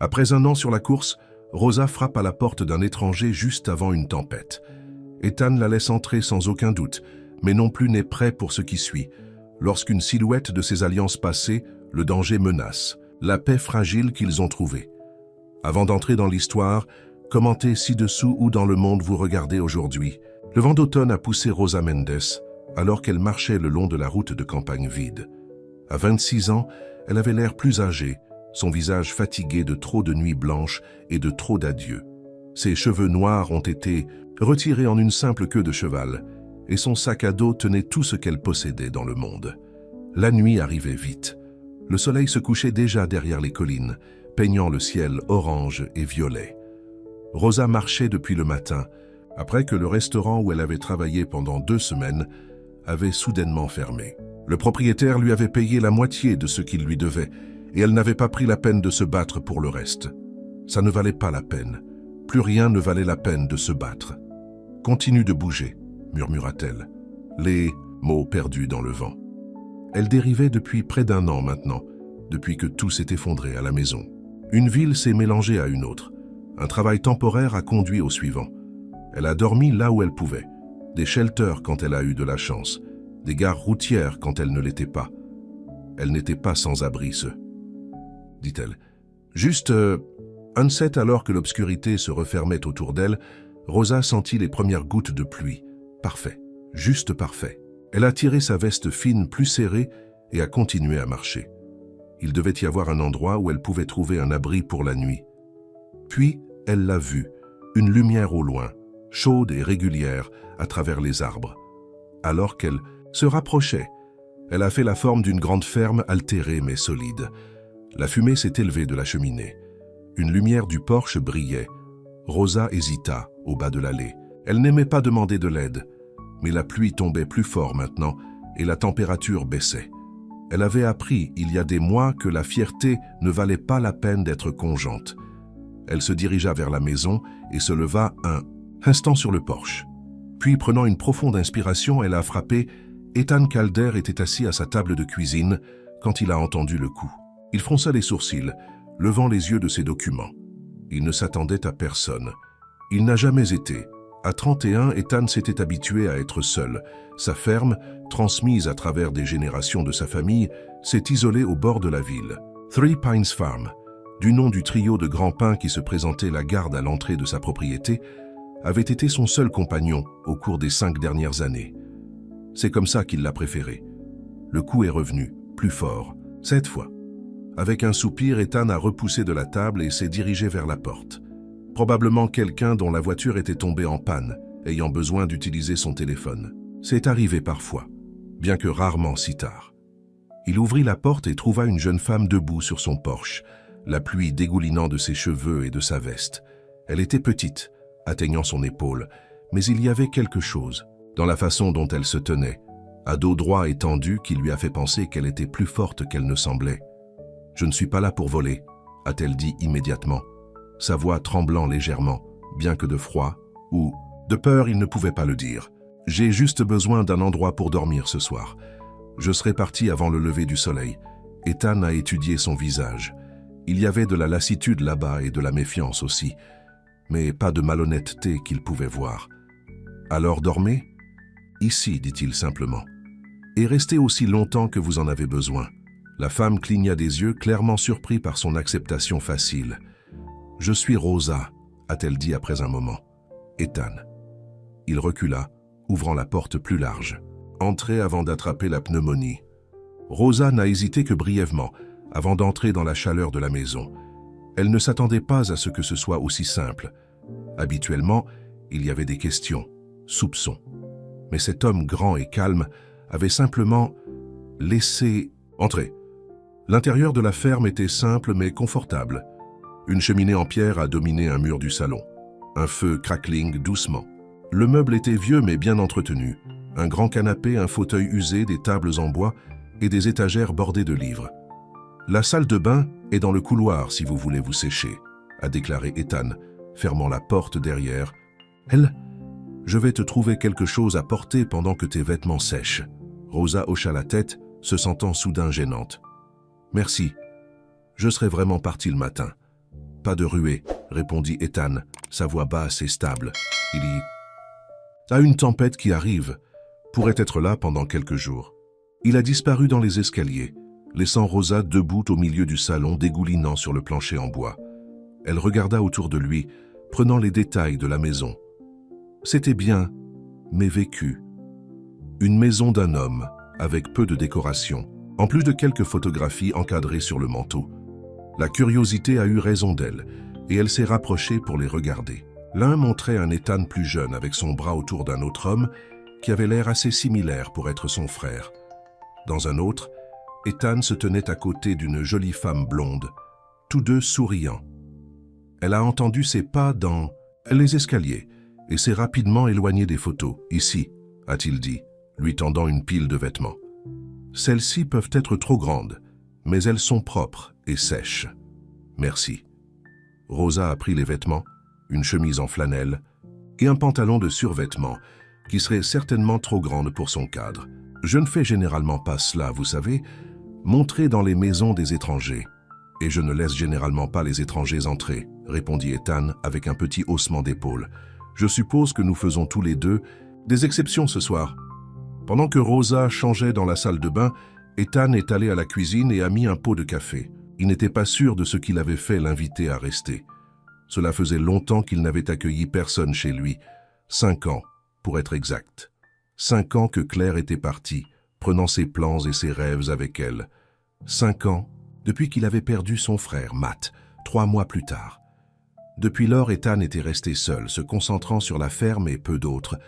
Après un an sur la course, Rosa frappe à la porte d'un étranger juste avant une tempête. Ethan la laisse entrer sans aucun doute, mais non plus n'est prêt pour ce qui suit. Lorsqu'une silhouette de ses alliances passées, le danger menace, la paix fragile qu'ils ont trouvée. Avant d'entrer dans l'histoire, commentez ci-dessous où dans le monde vous regardez aujourd'hui. Le vent d'automne a poussé Rosa Mendes, alors qu'elle marchait le long de la route de campagne vide. À 26 ans, elle avait l'air plus âgée, son visage fatigué de trop de nuits blanches et de trop d'adieux. Ses cheveux noirs ont été retirés en une simple queue de cheval, et son sac à dos tenait tout ce qu'elle possédait dans le monde. La nuit arrivait vite. Le soleil se couchait déjà derrière les collines, peignant le ciel orange et violet. Rosa marchait depuis le matin, après que le restaurant où elle avait travaillé pendant 2 semaines avait soudainement fermé. Le propriétaire lui avait payé la moitié de ce qu'il lui devait, et elle n'avait pas pris la peine de se battre pour le reste. Ça ne valait pas la peine. Plus rien ne valait la peine de se battre. « Continue de bouger », murmura-t-elle, les mots perdus dans le vent. Elle dérivait depuis près d'1 an maintenant, depuis que tout s'est effondré à la maison. Une ville s'est mélangée à une autre. Un travail temporaire a conduit au suivant. Elle a dormi là où elle pouvait. Des shelters quand elle a eu de la chance. Des gares routières quand elle ne l'était pas. Elle n'était pas sans abri, dit-elle. Juste onset alors que l'obscurité se refermait autour d'elle, Rosa sentit les premières gouttes de pluie. Parfait, juste parfait. Elle a tiré sa veste fine plus serrée et a continué à marcher. Il devait y avoir un endroit où elle pouvait trouver un abri pour la nuit. Puis, elle l'a vue, une lumière au loin, chaude et régulière à travers les arbres. Alors qu'elle se rapprochait, elle a fait la forme d'une grande ferme altérée mais solide. La fumée s'est élevée de la cheminée. Une lumière du porche brillait. Rosa hésita au bas de l'allée. Elle n'aimait pas demander de l'aide, mais la pluie tombait plus fort maintenant et la température baissait. Elle avait appris il y a des mois que la fierté ne valait pas la peine d'être congeante. Elle se dirigea vers la maison et se leva un instant sur le porche. Puis, prenant une profonde inspiration, elle a frappé. Ethan Calder était assis à sa table de cuisine quand il a entendu le coup. Il fronça les sourcils, levant les yeux de ses documents. Il ne s'attendait à personne. Il n'a jamais été. À 31, Ethan s'était habitué à être seul. Sa ferme, transmise à travers des générations de sa famille, s'est isolée au bord de la ville. Three Pines Farm, du nom du trio de grands pins qui se présentait la garde à l'entrée de sa propriété, avait été son seul compagnon au cours des 5 dernières années. C'est comme ça qu'il l'a préféré. Le coup est revenu, plus fort, cette fois. Avec un soupir, Ethan a repoussé de la table et s'est dirigé vers la porte. Probablement quelqu'un dont la voiture était tombée en panne, ayant besoin d'utiliser son téléphone. C'est arrivé parfois, bien que rarement si tard. Il ouvrit la porte et trouva une jeune femme debout sur son porche, la pluie dégoulinant de ses cheveux et de sa veste. Elle était petite, atteignant son épaule, mais il y avait quelque chose dans la façon dont elle se tenait, à dos droit et tendu, qui lui a fait penser qu'elle était plus forte qu'elle ne semblait. « Je ne suis pas là pour voler », a-t-elle dit immédiatement, sa voix tremblant légèrement, bien que de froid ou de peur, il ne pouvait pas le dire. « J'ai juste besoin d'un endroit pour dormir ce soir. Je serai parti avant le lever du soleil. » Ethan a étudié son visage. Il y avait de la lassitude là-bas et de la méfiance aussi, mais pas de malhonnêteté qu'il pouvait voir. « Alors dormez ? » ?»« Ici, dit-il simplement. Et restez aussi longtemps que vous en avez besoin. » La femme cligna des yeux, clairement surpris par son acceptation facile. « Je suis Rosa », a-t-elle dit après un moment. « Ethan. » Il recula, ouvrant la porte plus large. Entrez avant d'attraper la pneumonie. Rosa n'a hésité que brièvement, avant d'entrer dans la chaleur de la maison. Elle ne s'attendait pas à ce que ce soit aussi simple. Habituellement, il y avait des questions, soupçons. Mais cet homme grand et calme avait simplement laissé entrer. L'intérieur de la ferme était simple mais confortable. Une cheminée en pierre a dominé un mur du salon. Un feu crackling doucement. Le meuble était vieux mais bien entretenu. Un grand canapé, un fauteuil usé, des tables en bois et des étagères bordées de livres. « La salle de bain est dans le couloir si vous voulez vous sécher », a déclaré Ethan, fermant la porte derrière. « Elle, je vais te trouver quelque chose à porter pendant que tes vêtements sèchent. » Rosa hocha la tête, se sentant soudain gênante. « Merci. Je serais vraiment parti le matin. » Pas de ruée, répondit Ethan, sa voix basse et stable. Il y a une tempête qui arrive, pourrait être là pendant quelques jours. Il a disparu dans les escaliers, laissant Rosa debout au milieu du salon dégoulinant sur le plancher en bois. Elle regarda autour de lui, prenant les détails de la maison. C'était bien, mais vécu. Une maison d'un homme, avec peu de décoration, en plus de quelques photographies encadrées sur le manteau. La curiosité a eu raison d'elle, et elle s'est rapprochée pour les regarder. L'un montrait un Ethan plus jeune avec son bras autour d'un autre homme qui avait l'air assez similaire pour être son frère. Dans un autre, Ethan se tenait à côté d'une jolie femme blonde, tous deux souriants. Elle a entendu ses pas dans les escaliers et s'est rapidement éloignée des photos. « Ici », a-t-il dit, lui tendant une pile de vêtements. « Celles-ci peuvent être trop grandes, mais elles sont propres et sèches. Merci. » Rosa a pris les vêtements, une chemise en flanelle et un pantalon de survêtement qui serait certainement trop grande pour son cadre. « Je ne fais généralement pas cela, vous savez, montrer dans les maisons des étrangers. Et je ne laisse généralement pas les étrangers entrer, » répondit Ethan avec un petit haussement d'épaule. « Je suppose que nous faisons tous les deux des exceptions ce soir. » Pendant que Rosa changeait dans la salle de bain, Ethan est allé à la cuisine et a mis un pot de café. Il n'était pas sûr de ce qu'il avait fait l'inviter à rester. Cela faisait longtemps qu'il n'avait accueilli personne chez lui. 5 ans, pour être exact. 5 ans que Claire était partie, prenant ses plans et ses rêves avec elle. 5 ans, depuis qu'il avait perdu son frère, Matt, 3 mois plus tard. Depuis lors, Ethan était resté seul, se concentrant sur la ferme et peu d'autres,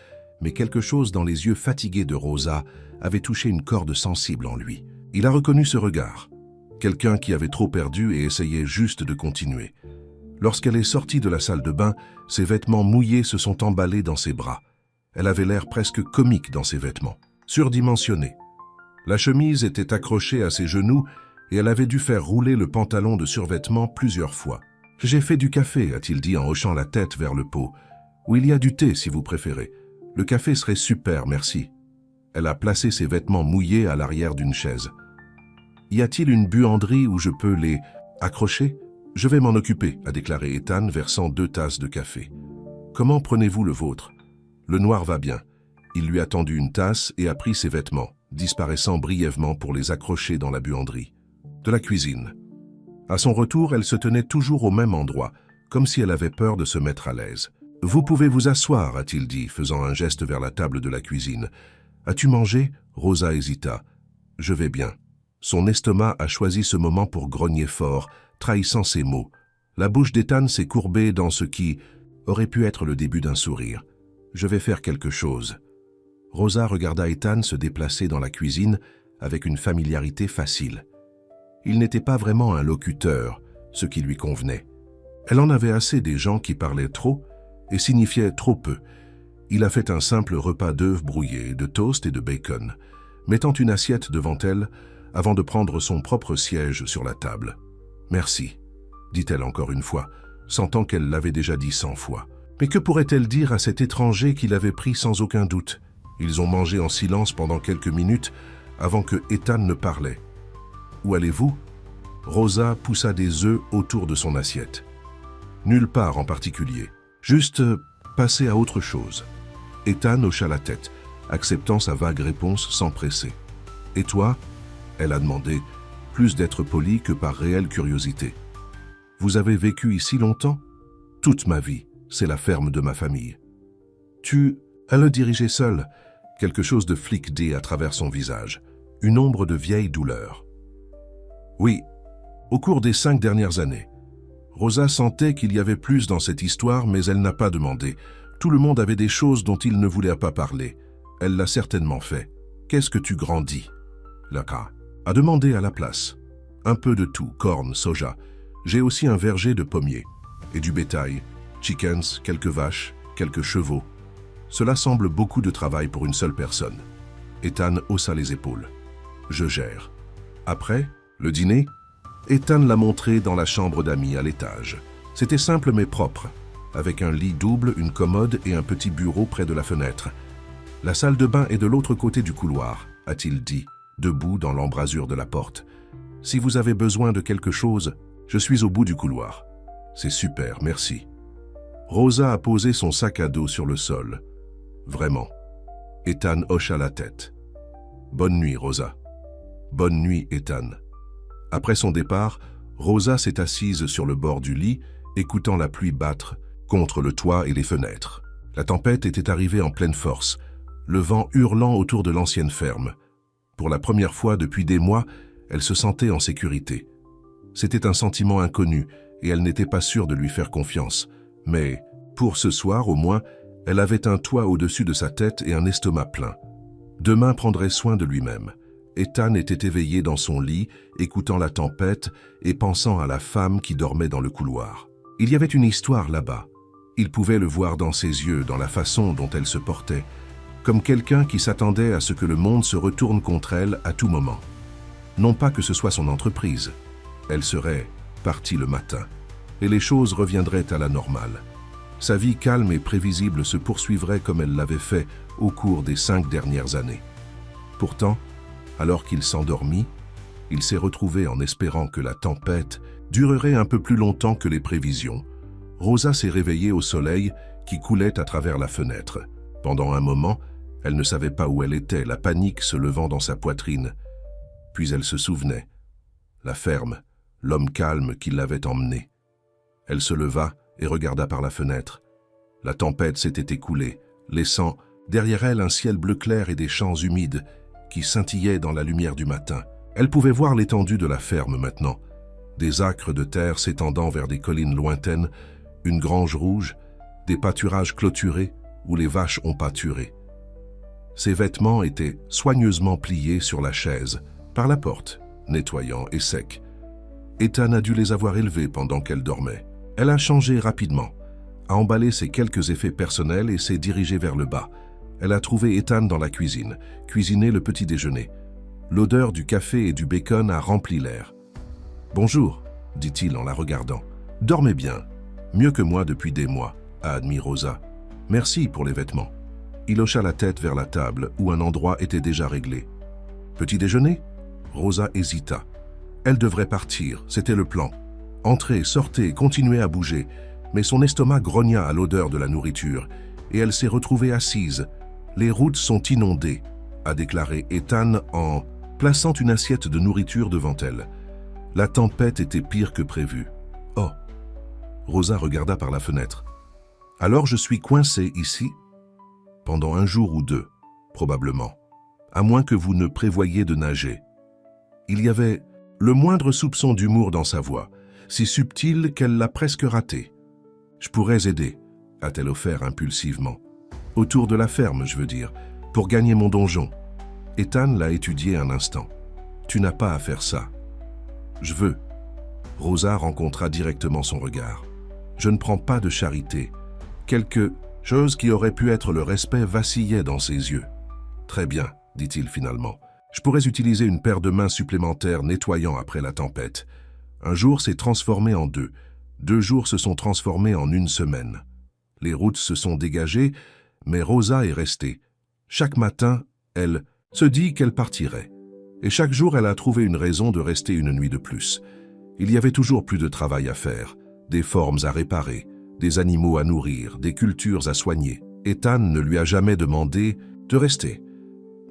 mais quelque chose dans les yeux fatigués de Rosa avait touché une corde sensible en lui. Il a reconnu ce regard. Quelqu'un qui avait trop perdu et essayait juste de continuer. Lorsqu'elle est sortie de la salle de bain, ses vêtements mouillés se sont emballés dans ses bras. Elle avait l'air presque comique dans ses vêtements, surdimensionnés. La chemise était accrochée à ses genoux et elle avait dû faire rouler le pantalon de survêtement plusieurs fois. « J'ai fait du café », a-t-il dit en hochant la tête vers le pot. « Ou il y a du thé si vous préférez. Le café serait super, merci. » Elle a placé ses vêtements mouillés à l'arrière d'une chaise. « Y a-t-il une buanderie où je peux les accrocher ? Je vais m'en occuper, » a déclaré Ethan, versant 2 tasses de café. « Comment prenez-vous le vôtre ? Le noir va bien. » Il lui a tendu une tasse et a pris ses vêtements, disparaissant brièvement pour les accrocher dans la buanderie. De la cuisine. À son retour, elle se tenait toujours au même endroit, comme si elle avait peur de se mettre à l'aise. « Vous pouvez vous asseoir, » a-t-il dit, faisant un geste vers la table de la cuisine. « As-tu mangé ?» Rosa hésita. « Je vais bien. » Son estomac a choisi ce moment pour grogner fort, trahissant ses mots. La bouche d'Ethan s'est courbée dans ce qui aurait pu être le début d'un sourire. « Je vais faire quelque chose. » Rosa regarda Ethan se déplacer dans la cuisine avec une familiarité facile. Il n'était pas vraiment un locuteur, ce qui lui convenait. Elle en avait assez des gens qui parlaient trop et signifiaient trop peu. Il a fait un simple repas d'œufs brouillés, de toast et de bacon, mettant une assiette devant elle avant de prendre son propre siège sur la table. « Merci », dit-elle encore une fois, sentant qu'elle l'avait déjà dit 100 fois. Mais que pourrait-elle dire à cet étranger qui l'avait pris sans aucun doute? Ils ont mangé en silence pendant quelques minutes avant que Ethan ne parlait. « Où allez-vous » Rosa poussa des œufs autour de son assiette. « Nulle part en particulier. Juste passer à autre chose. » Ethan hocha la tête, acceptant sa vague réponse sans presser. « Et toi » elle a demandé, plus d'être polie que par réelle curiosité. « Vous avez vécu ici longtemps ?»« Toute ma vie. C'est la ferme de ma famille. »« Tu... » Elle le dirigeait seule, quelque chose de fliqué à travers son visage, une ombre de vieille douleur. « Oui, au cours des 5 dernières années. » Rosa sentait qu'il y avait plus dans cette histoire, mais elle n'a pas demandé. Tout le monde avait des choses dont il ne voulait pas parler. Elle l'a certainement fait. « Qu'est-ce que tu grandis ?» Laka a demandé à la place. « Un peu de tout, corn, soja. J'ai aussi un verger de pommiers. Et du bétail, chickens, quelques vaches, quelques chevaux. Cela semble beaucoup de travail pour une seule personne. » Ethan haussa les épaules. « Je gère. » Après, le dîner, Ethan l'a montré dans la chambre d'amis à l'étage. C'était simple mais propre, avec un lit double, une commode et un petit bureau près de la fenêtre. « La salle de bain est de l'autre côté du couloir, » a-t-il dit, debout dans l'embrasure de la porte. « Si vous avez besoin de quelque chose, je suis au bout du couloir. » C'est super, merci. Rosa a posé son sac à dos sur le sol. Vraiment. Ethan hocha la tête. Bonne nuit, Rosa. Bonne nuit, Ethan. Après son départ, Rosa s'est assise sur le bord du lit, écoutant la pluie battre contre le toit et les fenêtres. La tempête était arrivée en pleine force, le vent hurlant autour de l'ancienne ferme. Pour la première fois depuis des mois, elle se sentait en sécurité. C'était un sentiment inconnu et elle n'était pas sûre de lui faire confiance. Mais, pour ce soir au moins, elle avait un toit au-dessus de sa tête et un estomac plein. Demain prendrait soin de lui-même. Ethan était éveillé dans son lit, écoutant la tempête et pensant à la femme qui dormait dans le couloir. Il y avait une histoire là-bas. Il pouvait le voir dans ses yeux, dans la façon dont elle se portait, comme quelqu'un qui s'attendait à ce que le monde se retourne contre elle à tout moment. Non pas que ce soit son entreprise. Elle serait partie le matin, et les choses reviendraient à la normale. Sa vie calme et prévisible se poursuivrait comme elle l'avait fait au cours des 5 dernières années. Pourtant, alors qu'il s'endormit, il s'est retrouvé en espérant que la tempête durerait un peu plus longtemps que les prévisions. Rosa s'est réveillée au soleil qui coulait à travers la fenêtre. Pendant un moment, elle ne savait pas où elle était, la panique se levant dans sa poitrine. Puis elle se souvenait. La ferme, l'homme calme qui l'avait emmenée. Elle se leva et regarda par la fenêtre. La tempête s'était écoulée, laissant derrière elle un ciel bleu clair et des champs humides qui scintillaient dans la lumière du matin. Elle pouvait voir l'étendue de la ferme maintenant, des acres de terre s'étendant vers des collines lointaines, une grange rouge, des pâturages clôturés où les vaches ont pâturé. Ses vêtements étaient soigneusement pliés sur la chaise, par la porte, nettoyants et secs. Ethan a dû les avoir élevés pendant qu'elle dormait. Elle a changé rapidement, a emballé ses quelques effets personnels et s'est dirigée vers le bas. Elle a trouvé Ethan dans la cuisine, cuisiné le petit déjeuner. L'odeur du café et du bacon a rempli l'air. « Bonjour », dit-il en la regardant. « Dormez bien. Mieux que moi depuis des mois », a admis Rosa. « Merci pour les vêtements. » Il hocha la tête vers la table où un endroit était déjà réglé. « Petit déjeuner ?» Rosa hésita. Elle devrait partir, c'était le plan. Entrer, sortir, continuer à bouger, mais son estomac grogna à l'odeur de la nourriture et elle s'est retrouvée assise. « Les routes sont inondées », a déclaré Ethan en plaçant une assiette de nourriture devant elle. La tempête était pire que prévu. « Oh !» Rosa regarda par la fenêtre. « Alors je suis coincée ici ?» Pendant un jour ou deux, probablement, à moins que vous ne prévoyiez de nager. Il y avait le moindre soupçon d'humour dans sa voix, si subtil qu'elle l'a presque raté. « Je pourrais aider », a-t-elle offert impulsivement. « Autour de la ferme, je veux dire, pour gagner mon donjon. » Ethan l'a étudié un instant. « Tu n'as pas à faire ça. »« Je veux. » Rosa rencontra directement son regard. « Je ne prends pas de charité. » Quelque chose qui aurait pu être le respect vacillait dans ses yeux. « Très bien, » dit-il finalement. « Je pourrais utiliser une paire de mains supplémentaires nettoyant après la tempête. » Un jour s'est transformé en 2. 2 jours se sont transformés en 1 semaine. Les routes se sont dégagées, mais Rosa est restée. Chaque matin, elle se dit qu'elle partirait. Et chaque jour, elle a trouvé une raison de rester une nuit de plus. Il y avait toujours plus de travail à faire, des formes à réparer, des animaux à nourrir, des cultures à soigner. Ethan ne lui a jamais demandé de rester,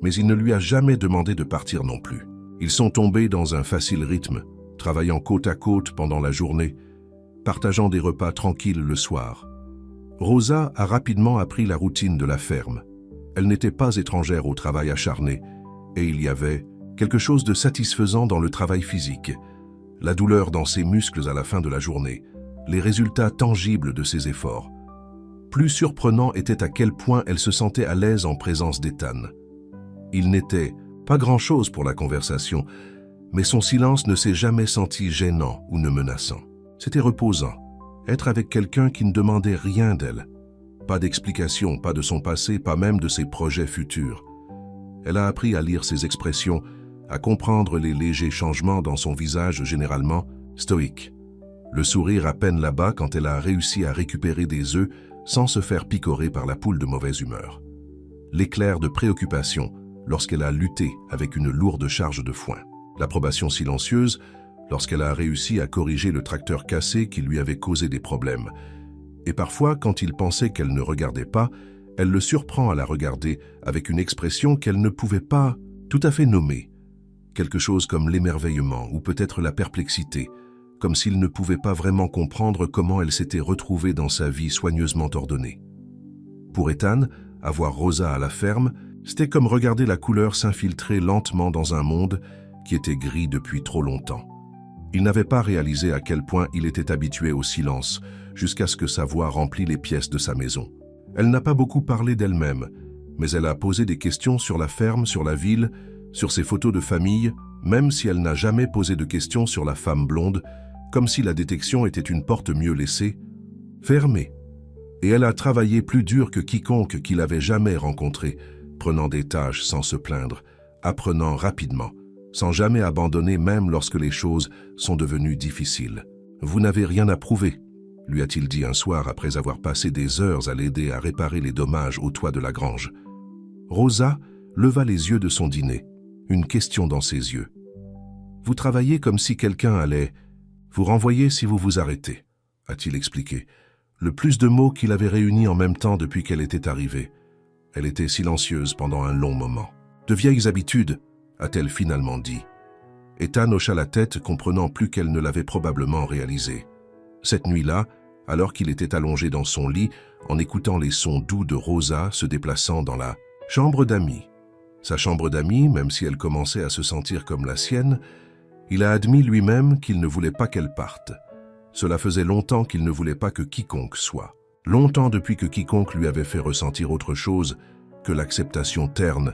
mais il ne lui a jamais demandé de partir non plus. Ils sont tombés dans un facile rythme, travaillant côte à côte pendant la journée, partageant des repas tranquilles le soir. Rosa a rapidement appris la routine de la ferme. Elle n'était pas étrangère au travail acharné, et il y avait quelque chose de satisfaisant dans le travail physique, la douleur dans ses muscles à la fin de la journée, les résultats tangibles de ses efforts. Plus surprenant était à quel point elle se sentait à l'aise en présence d'Ethan. Il n'était pas grand-chose pour la conversation, mais son silence ne s'est jamais senti gênant ou ne menaçant. C'était reposant, être avec quelqu'un qui ne demandait rien d'elle. Pas d'explication, pas de son passé, pas même de ses projets futurs. Elle a appris à lire ses expressions, à comprendre les légers changements dans son visage généralement stoïque. Le sourire à peine là-bas quand elle a réussi à récupérer des œufs sans se faire picorer par la poule de mauvaise humeur. L'éclair de préoccupation lorsqu'elle a lutté avec une lourde charge de foin. L'approbation silencieuse lorsqu'elle a réussi à corriger le tracteur cassé qui lui avait causé des problèmes. Et parfois, quand il pensait qu'elle ne regardait pas, elle le surprend à la regarder avec une expression qu'elle ne pouvait pas tout à fait nommer. Quelque chose comme l'émerveillement ou peut-être la perplexité, comme s'il ne pouvait pas vraiment comprendre comment elle s'était retrouvée dans sa vie soigneusement ordonnée. Pour Ethan, avoir Rosa à la ferme, c'était comme regarder la couleur s'infiltrer lentement dans un monde qui était gris depuis trop longtemps. Il n'avait pas réalisé à quel point il était habitué au silence, jusqu'à ce que sa voix remplit les pièces de sa maison. Elle n'a pas beaucoup parlé d'elle-même, mais elle a posé des questions sur la ferme, sur la ville, sur ses photos de famille, même si elle n'a jamais posé de questions sur la femme blonde, comme si la détection était une porte mieux laissée, fermée. Et elle a travaillé plus dur que quiconque qu'il avait jamais rencontré, prenant des tâches sans se plaindre, apprenant rapidement, sans jamais abandonner même lorsque les choses sont devenues difficiles. « Vous n'avez rien à prouver », lui a-t-il dit un soir après avoir passé des heures à l'aider à réparer les dommages au toit de la grange. Rosa leva les yeux de son dîner, une question dans ses yeux. « Vous travaillez comme si quelqu'un allait vous renvoyer si vous vous arrêtez », a-t-il expliqué, le plus de mots qu'il avait réunis en même temps depuis qu'elle était arrivée. Elle était silencieuse pendant un long moment. « De vieilles habitudes », a-t-elle finalement dit. Ethan hocha la tête, comprenant plus qu'elle ne l'avait probablement réalisé. Cette nuit-là, alors qu'il était allongé dans son lit, en écoutant les sons doux de Rosa se déplaçant dans la chambre d'amis. Sa chambre d'amis, même si elle commençait à se sentir comme la sienne, il a admis lui-même qu'il ne voulait pas qu'elle parte. Cela faisait longtemps qu'il ne voulait pas que quiconque soit. Longtemps depuis que quiconque lui avait fait ressentir autre chose que l'acceptation terne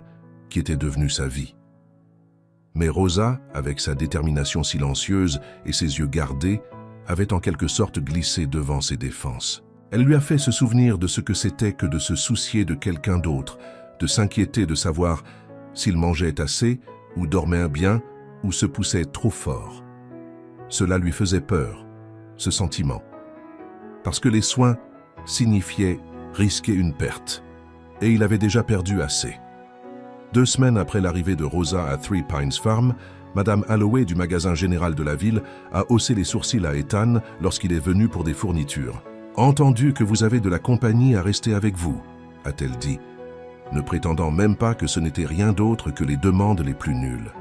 qui était devenue sa vie. Mais Rosa, avec sa détermination silencieuse et ses yeux gardés, avait en quelque sorte glissé devant ses défenses. Elle lui a fait se souvenir de ce que c'était que de se soucier de quelqu'un d'autre, de s'inquiéter de savoir s'il mangeait assez, ou dormait bien, ou se poussait trop fort. Cela lui faisait peur, ce sentiment, parce que les soins signifiaient risquer une perte, et il avait déjà perdu assez. 2 semaines après l'arrivée de Rosa à Three Pines Farm, Madame Holloway du magasin général de la ville a haussé les sourcils à Ethan lorsqu'il est venu pour des fournitures. « Entendu que vous avez de la compagnie à rester avec vous », a-t-elle dit, ne prétendant même pas que ce n'était rien d'autre que les demandes les plus nulles.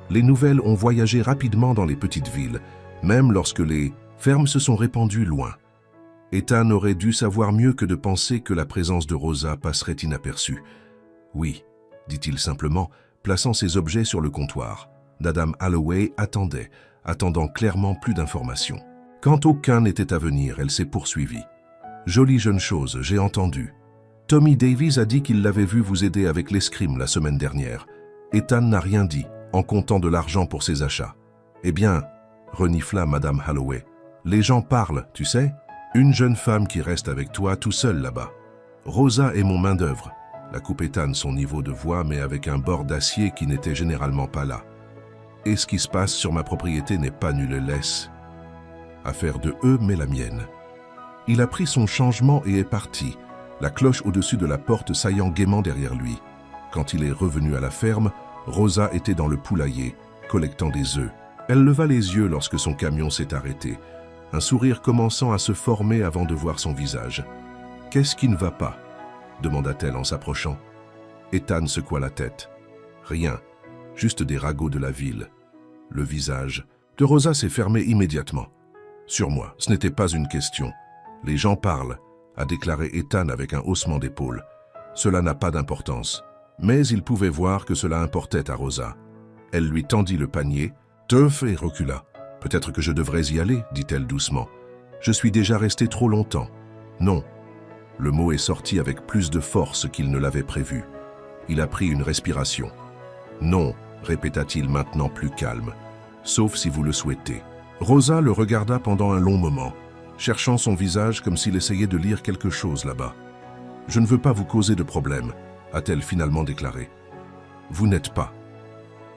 Les nouvelles ont voyagé rapidement dans les petites villes, même lorsque les fermes se sont répandues loin. Ethan aurait dû savoir mieux que de penser que la présence de Rosa passerait inaperçue. « Oui », dit-il simplement, plaçant ses objets sur le comptoir. Madame Holloway attendait, attendant clairement plus d'informations. Quand aucun n'était à venir, elle s'est poursuivie. « Jolie jeune chose, j'ai entendu. Tommy Davies a dit qu'il l'avait vu vous aider avec l'escrime la semaine dernière. Ethan n'a rien dit, en comptant de l'argent pour ses achats. Eh bien, renifla Madame Holloway, les gens parlent, tu sais. Une jeune femme qui reste avec toi tout seul là-bas. Rosa est mon main-d'œuvre. » La coupe Ethan son niveau de voix, mais avec un bord d'acier qui n'était généralement pas là. « Et ce qui se passe sur ma propriété n'est pas nulle laisse. Affaire de eux, mais la mienne. » Il a pris son changement et est parti, la cloche au-dessus de la porte saillant gaiement derrière lui. Quand il est revenu à la ferme, Rosa était dans le poulailler, collectant des œufs. Elle leva les yeux lorsque son camion s'est arrêté, un sourire commençant à se former avant de voir son visage. « Qu'est-ce qui ne va pas ?» demanda-t-elle en s'approchant. Ethan secoua la tête. « Rien, juste des ragots de la ville. » Le visage de Rosa s'est fermé immédiatement. « Sur moi, ce n'était pas une question. Les gens parlent, » a déclaré Ethan avec un haussement d'épaule. Cela n'a pas d'importance. Mais il pouvait voir que cela importait à Rosa. Elle lui tendit le panier, teuf et recula. « Peut-être que je devrais y aller, » dit-elle doucement. « Je suis déjà resté trop longtemps. »« Non. » Le mot est sorti avec plus de force qu'il ne l'avait prévu. Il a pris une respiration. « Non, » répéta-t-il maintenant plus calme, « sauf si vous le souhaitez. » Rosa le regarda pendant un long moment, cherchant son visage comme s'il essayait de lire quelque chose là-bas. « Je ne veux pas vous causer de problème, » a-t-elle finalement déclaré. « Vous n'êtes pas. »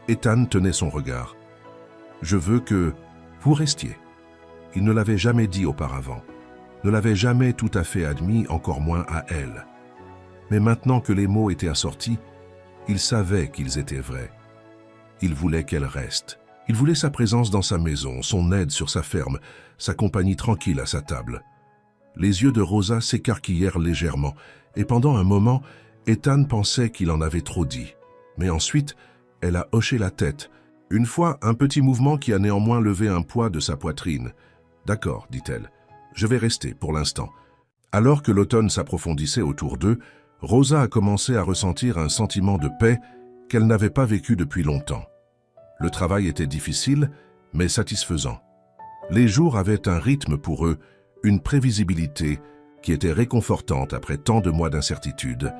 Ethan tenait son regard. « Je veux que vous restiez. » Il ne l'avait jamais dit auparavant, ne l'avait jamais tout à fait admis, encore moins à elle. Mais maintenant que les mots étaient assortis, il savait qu'ils étaient vrais. Il voulait qu'elle reste. Il voulait sa présence dans sa maison, son aide sur sa ferme, sa compagnie tranquille à sa table. Les yeux de Rosa s'écarquillèrent légèrement, et pendant un moment, Ethan pensait qu'il en avait trop dit. Mais ensuite, elle a hoché la tête. Une fois, un petit mouvement qui a néanmoins levé un poids de sa poitrine. « D'accord, dit-elle, je vais rester pour l'instant. » Alors que l'automne s'approfondissait autour d'eux, Rosa a commencé à ressentir un sentiment de paix qu'elle n'avait pas vécu depuis longtemps. Le travail était difficile, mais satisfaisant. Les jours avaient un rythme pour eux, une prévisibilité qui était réconfortante après tant de mois d'incertitude.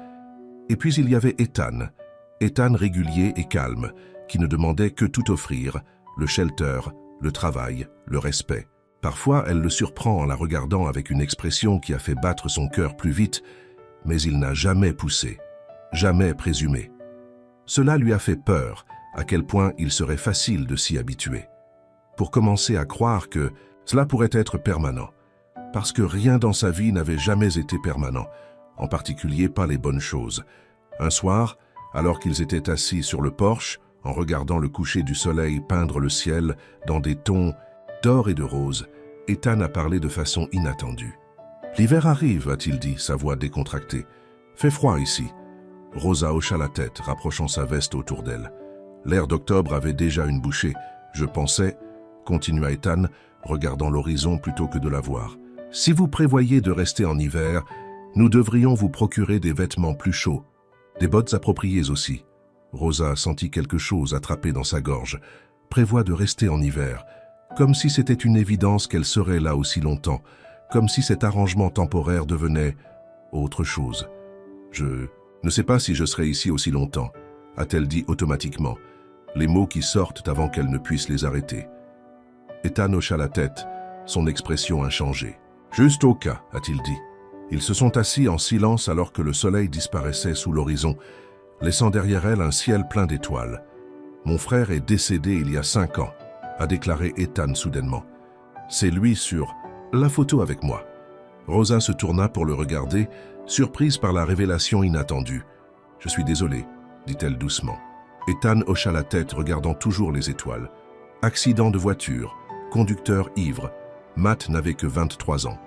Et puis il y avait Ethan régulier et calme, qui ne demandait que tout offrir, le shelter, le travail, le respect. Parfois, elle le surprend en la regardant avec une expression qui a fait battre son cœur plus vite, mais il n'a jamais poussé, jamais présumé. Cela lui a fait peur, à quel point il serait facile de s'y habituer. Pour commencer à croire que cela pourrait être permanent, parce que rien dans sa vie n'avait jamais été permanent, en particulier pas les bonnes choses. Un soir, alors qu'ils étaient assis sur le porche, en regardant le coucher du soleil peindre le ciel dans des tons d'or et de rose, Ethan a parlé de façon inattendue. « L'hiver arrive, a-t-il dit, sa voix décontractée. « Fait froid ici. » Rosa hocha la tête, rapprochant sa veste autour d'elle. L'air d'octobre avait déjà une bouchée. « Je pensais, » continua Ethan, regardant l'horizon plutôt que de la voir. « Si vous prévoyez de rester en hiver, nous devrions vous procurer des vêtements plus chauds, des bottes appropriées aussi. » Rosa sentit quelque chose attrapé dans sa gorge. « Prévoit de rester en hiver. » Comme si c'était une évidence qu'elle serait là aussi longtemps, comme si cet arrangement temporaire devenait autre chose. « Je ne sais pas si je serai ici aussi longtemps, » a-t-elle dit automatiquement, les mots qui sortent avant qu'elle ne puisse les arrêter. Ethan hocha la tête, son expression inchangée. « Juste au cas, a-t-il dit. » Ils se sont assis en silence alors que le soleil disparaissait sous l'horizon, laissant derrière elle un ciel plein d'étoiles. « Mon frère est décédé il y a 5 ans. » a déclaré Ethan soudainement. C'est lui sur la photo avec moi. Rosa se tourna pour le regarder, surprise par la révélation inattendue. Je suis désolé, dit-elle doucement. Ethan hocha la tête, regardant toujours les étoiles. Accident de voiture, conducteur ivre. Matt n'avait que 23 ans.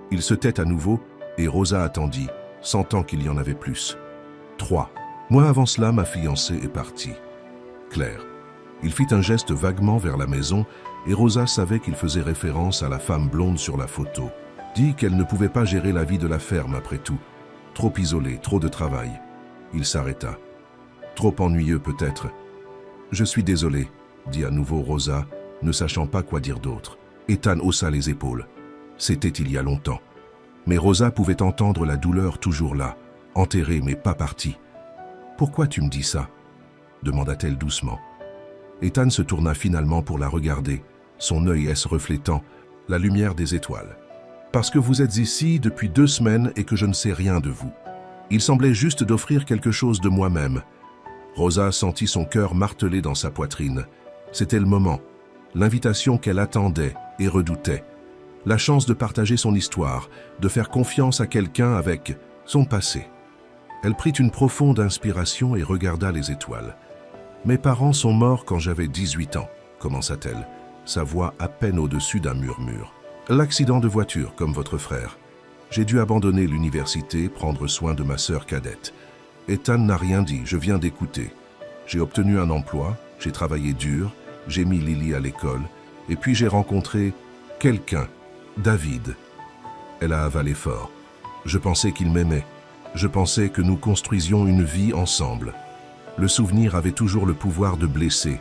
Il se tait à nouveau et Rosa attendit, sentant qu'il y en avait plus. 3. Moi avant cela, ma fiancée est partie. Claire. Il fit un geste vaguement vers la maison et Rosa savait qu'il faisait référence à la femme blonde sur la photo. Dit qu'elle ne pouvait pas gérer la vie de la ferme après tout. Trop isolée, trop de travail. Il s'arrêta. Trop ennuyeux peut-être. Je suis désolé, dit à nouveau Rosa, ne sachant pas quoi dire d'autre. Ethan haussa les épaules. C'était il y a longtemps. Mais Rosa pouvait entendre la douleur toujours là, enterrée mais pas partie. Pourquoi tu me dis ça? Demanda-t-elle doucement. Ethan se tourna finalement pour la regarder, son œil reflétant la lumière des étoiles. « Parce que vous êtes ici depuis 2 semaines et que je ne sais rien de vous. Il semblait juste d'offrir quelque chose de moi-même. » Rosa sentit son cœur marteler dans sa poitrine. C'était le moment, l'invitation qu'elle attendait et redoutait. La chance de partager son histoire, de faire confiance à quelqu'un avec son passé. Elle prit une profonde inspiration et regarda les étoiles. « Mes parents sont morts quand j'avais 18 ans, commença-t-elle, sa voix à peine au-dessus d'un murmure. L'accident de voiture, comme votre frère. J'ai dû abandonner l'université, prendre soin de ma sœur cadette. Ethan n'a rien dit, je viens d'écouter. J'ai obtenu un emploi, j'ai travaillé dur, j'ai mis Lily à l'école, et puis j'ai rencontré quelqu'un, David. » Elle a avalé fort. Je pensais qu'il m'aimait. Je pensais que nous construisions une vie ensemble. Le souvenir avait toujours le pouvoir de blesser,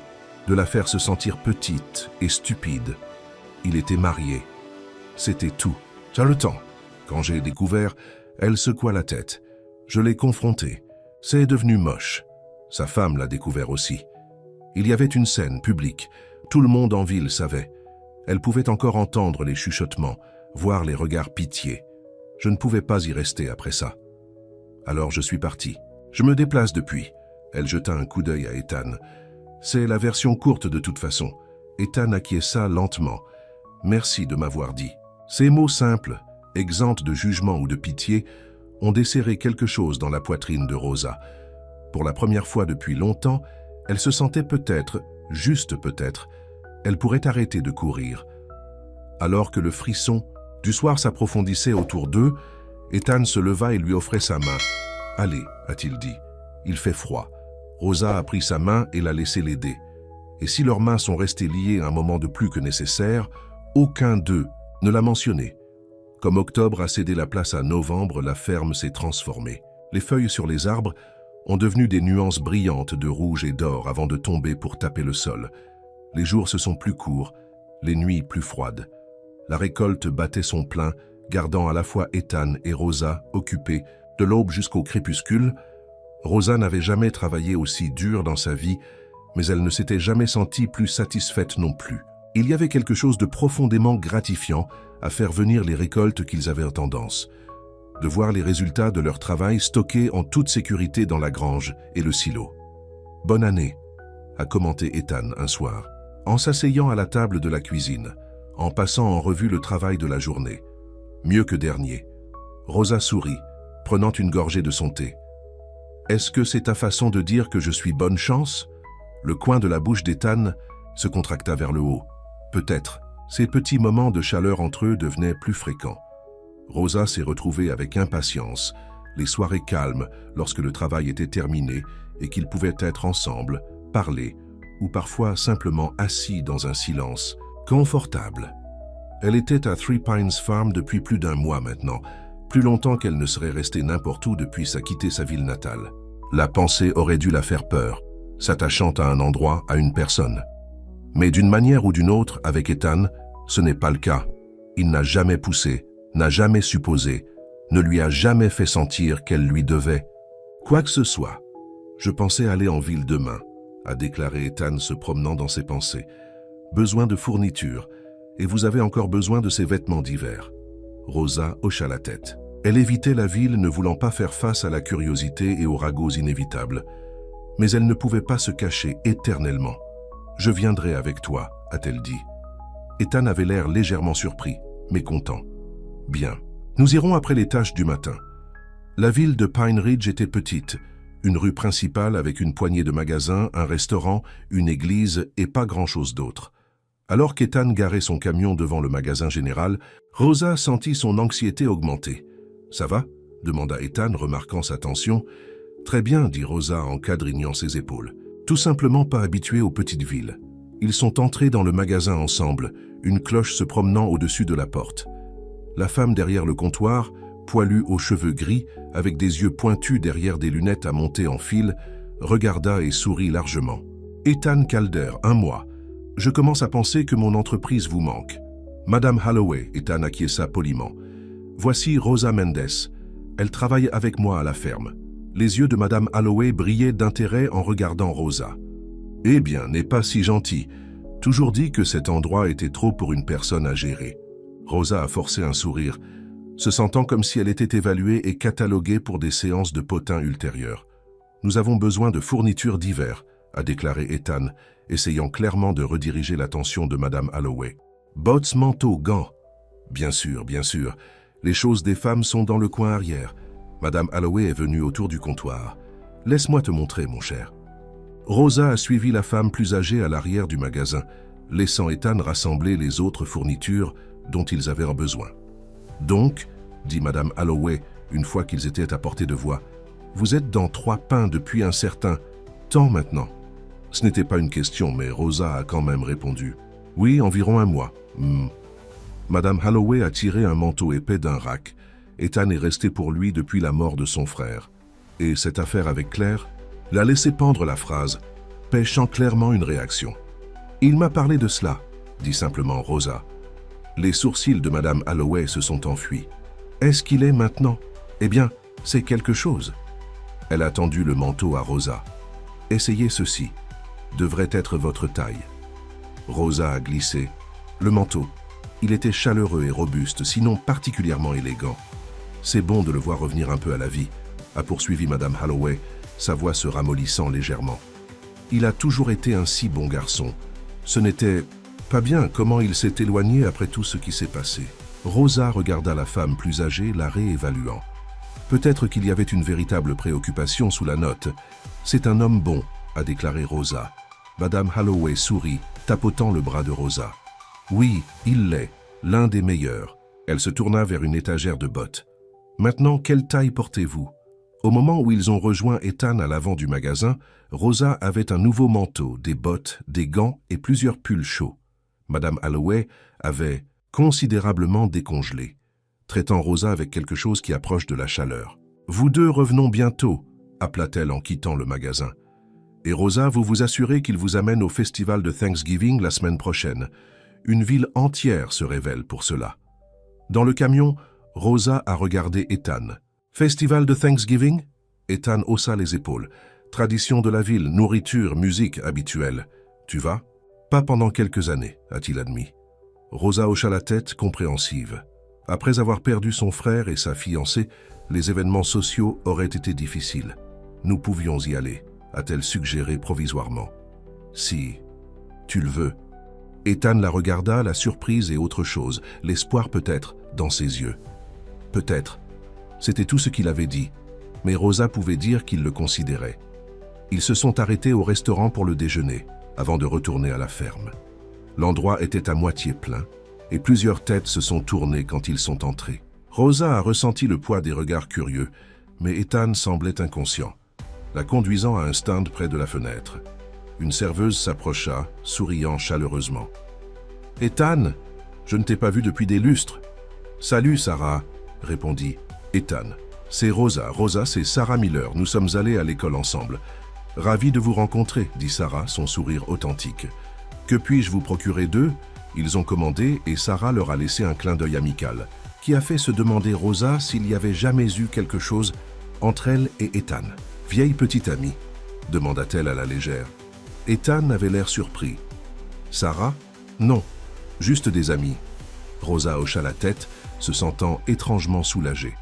de la faire se sentir petite et stupide. Il était marié. C'était tout. Tiens le temps. Quand j'ai découvert, elle secoua la tête. Je l'ai confrontée. C'est devenu moche. Sa femme l'a découvert aussi. Il y avait une scène publique. Tout le monde en ville savait. Elle pouvait encore entendre les chuchotements, voir les regards pitié. Je ne pouvais pas y rester après ça. Alors je suis parti. Je me déplace depuis. Elle jeta un coup d'œil à Ethan. C'est la version courte de toute façon. Ethan acquiesça lentement. Merci de m'avoir dit. Ces mots simples, exempts de jugement ou de pitié, ont desserré quelque chose dans la poitrine de Rosa. Pour la première fois depuis longtemps, elle se sentait peut-être, juste peut-être, Elle pourrait arrêter de courir. Alors que le frisson du soir s'approfondissait autour d'eux, Ethan se leva et lui offrait sa main. « Allez, a-t-il dit, il fait froid. » Rosa a pris sa main et l'a laissé l'aider. Et si leurs mains sont restées liées un moment de plus que nécessaire, aucun d'eux ne l'a mentionné. Comme octobre a cédé la place à novembre, la ferme s'est transformée. Les feuilles sur les arbres ont devenu des nuances brillantes de rouge et d'or avant de tomber pour taper le sol. Les jours se sont plus courts, les nuits plus froides. La récolte battait son plein, gardant à la fois Ethan et Rosa occupés de l'aube jusqu'au crépuscule. Rosa n'avait jamais travaillé aussi dur dans sa vie, mais elle ne s'était jamais sentie plus satisfaite non plus. Il y avait quelque chose de profondément gratifiant à faire venir les récoltes qu'ils avaient en tendance, de voir les résultats de leur travail stockés en toute sécurité dans la grange et le silo. « Bonne année », a commenté Ethan un soir, en s'asseyant à la table de la cuisine, en passant en revue le travail de la journée. Mieux que dernier. Rosa sourit, prenant une gorgée de son thé. « Est-ce que c'est ta façon de dire que je suis bonne chance ?» Le coin de la bouche d'Ethan se contracta vers le haut. Peut-être. Ces petits moments de chaleur entre eux devenaient plus fréquents. Rosa s'est retrouvée avec impatience, les soirées calmes lorsque le travail était terminé et qu'ils pouvaient être ensemble, parler, ou parfois simplement assis dans un silence confortable. Elle était à Three Pines Farm depuis plus d'1 mois maintenant, plus longtemps qu'elle ne serait restée n'importe où depuis quitter sa ville natale. La pensée aurait dû la faire peur, s'attachant à un endroit, à une personne. Mais d'une manière ou d'une autre, avec Ethan, ce n'est pas le cas. Il n'a jamais poussé, n'a jamais supposé, ne lui a jamais fait sentir qu'elle lui devait quoi que ce soit. « Je pensais aller en ville demain », a déclaré Ethan se promenant dans ses pensées. « Besoin de fournitures, et vous avez encore besoin de ces vêtements d'hiver. » Rosa hocha la tête. Elle évitait la ville, ne voulant pas faire face à la curiosité et aux ragots inévitables. Mais elle ne pouvait pas se cacher éternellement. « Je viendrai avec toi », a-t-elle dit. Ethan avait l'air légèrement surpris, mais content. « Bien. Nous irons après les tâches du matin. » La ville de Pine Ridge était petite, une rue principale avec une poignée de magasins, un restaurant, une église et pas grand-chose d'autre. Alors qu'Ethan garait son camion devant le magasin général, Rosa sentit son anxiété augmenter. « Ça va ?» demanda Ethan, remarquant sa tension. « Très bien, » dit Rosa en quadrignant ses épaules. Tout simplement pas habituée aux petites villes. Ils sont entrés dans le magasin ensemble, une cloche se promenant au-dessus de la porte. La femme derrière le comptoir, poilue aux cheveux gris, avec des yeux pointus derrière des lunettes à monter en fil, regarda et sourit largement. « Ethan Calder, 1 mois. Je commence à penser que mon entreprise vous manque. » « Madame Holloway, » Ethan acquiesça poliment. « Voici Rosa Mendes. Elle travaille avec moi à la ferme. » Les yeux de Madame Holloway brillaient d'intérêt en regardant Rosa. « Eh bien, n'est pas si gentil. Toujours dit que cet endroit était trop pour une personne à gérer. » Rosa a forcé un sourire, se sentant comme si elle était évaluée et cataloguée pour des séances de potin ultérieures. « Nous avons besoin de fournitures d'hiver, » a déclaré Ethan, essayant clairement de rediriger l'attention de Madame Holloway. « Bottes, manteaux, gants. »« Bien sûr, bien sûr. Les choses des femmes sont dans le coin arrière. » Madame Holloway est venue autour du comptoir. « Laisse-moi te montrer, mon cher. » Rosa a suivi la femme plus âgée à l'arrière du magasin, laissant Ethan rassembler les autres fournitures dont ils avaient besoin. « Donc, » dit Madame Holloway, une fois qu'ils étaient à portée de voix, « vous êtes dans 3 Pins depuis un certain temps maintenant. » Ce n'était pas une question, mais Rosa a quand même répondu. « Oui, environ 1 mois. » Madame Holloway a tiré un manteau épais d'un rack. Ethan est resté pour lui depuis la mort de son frère. Et cette affaire avec Claire l'a laissé pendre la phrase, pêchant clairement une réaction. « Il m'a parlé de cela, » dit simplement Rosa. Les sourcils de Madame Holloway se sont enfuis. « Est-ce qu'il est maintenant ? Eh bien, c'est quelque chose. » Elle a tendu le manteau à Rosa. « Essayez ceci. Devrait être votre taille. » Rosa a glissé. Le manteau. Il était chaleureux et robuste, sinon particulièrement élégant. « C'est bon de le voir revenir un peu à la vie, » a poursuivi Madame Holloway, sa voix se ramollissant légèrement. « Il a toujours été un si bon garçon. Ce n'était pas bien comment il s'est éloigné après tout ce qui s'est passé. » Rosa regarda la femme plus âgée, la réévaluant. Peut-être qu'il y avait une véritable préoccupation sous la note. « C'est un homme bon, » a déclaré Rosa. « Madame Holloway sourit, tapotant le bras de Rosa. Oui, il l'est, l'un des meilleurs. Elle se tourna vers une étagère de bottes. Maintenant, quelle taille portez-vous? Au moment où ils ont rejoint Ethan à l'avant du magasin, Rosa avait un nouveau manteau, des bottes, des gants et plusieurs pulls chauds. Madame Holloway avait considérablement décongelé, traitant Rosa avec quelque chose qui approche de la chaleur. « Vous deux revenons bientôt », appela-t-elle en quittant le magasin. « Et Rosa, vous vous assurez qu'il vous amène au festival de Thanksgiving la semaine prochaine. Une ville entière se révèle pour cela. » Dans le camion, Rosa a regardé Ethan. « Festival de Thanksgiving ?» Ethan haussa les épaules. « Tradition de la ville, nourriture, musique habituelle. Tu vas ?»« Pas pendant quelques années, a-t-il admis. » Rosa hocha la tête, compréhensive. Après avoir perdu son frère et sa fiancée, les événements sociaux auraient été difficiles. Nous pouvions y aller, a-t-elle suggéré provisoirement. Si tu le veux. Ethan la regarda, la surprise et autre chose, l'espoir peut-être, dans ses yeux. Peut-être. C'était tout ce qu'il avait dit, mais Rosa pouvait dire qu'il le considérait. Ils se sont arrêtés au restaurant pour le déjeuner, avant de retourner à la ferme. L'endroit était à moitié plein, et plusieurs têtes se sont tournées quand ils sont entrés. Rosa a ressenti le poids des regards curieux, mais Ethan semblait inconscient, la conduisant à un stand près de la fenêtre. Une serveuse s'approcha, souriant chaleureusement. « Ethan, je ne t'ai pas vu depuis des lustres. »« Salut, Sarah, » répondit Ethan. « C'est Rosa. Rosa, c'est Sarah Miller. Nous sommes allés à l'école ensemble. »« Ravi de vous rencontrer, » dit Sarah, son sourire authentique. « Que puis-je vous procurer d'eux ?» Ils ont commandé et Sarah leur a laissé un clin d'œil amical, qui a fait se demander Rosa s'il y avait jamais eu quelque chose entre elle et Ethan. « Vieille petite amie ?» demanda-t-elle à la légère. Ethan avait l'air surpris. « Sarah? Non, juste des amis. » Rosa hocha la tête, se sentant étrangement soulagée.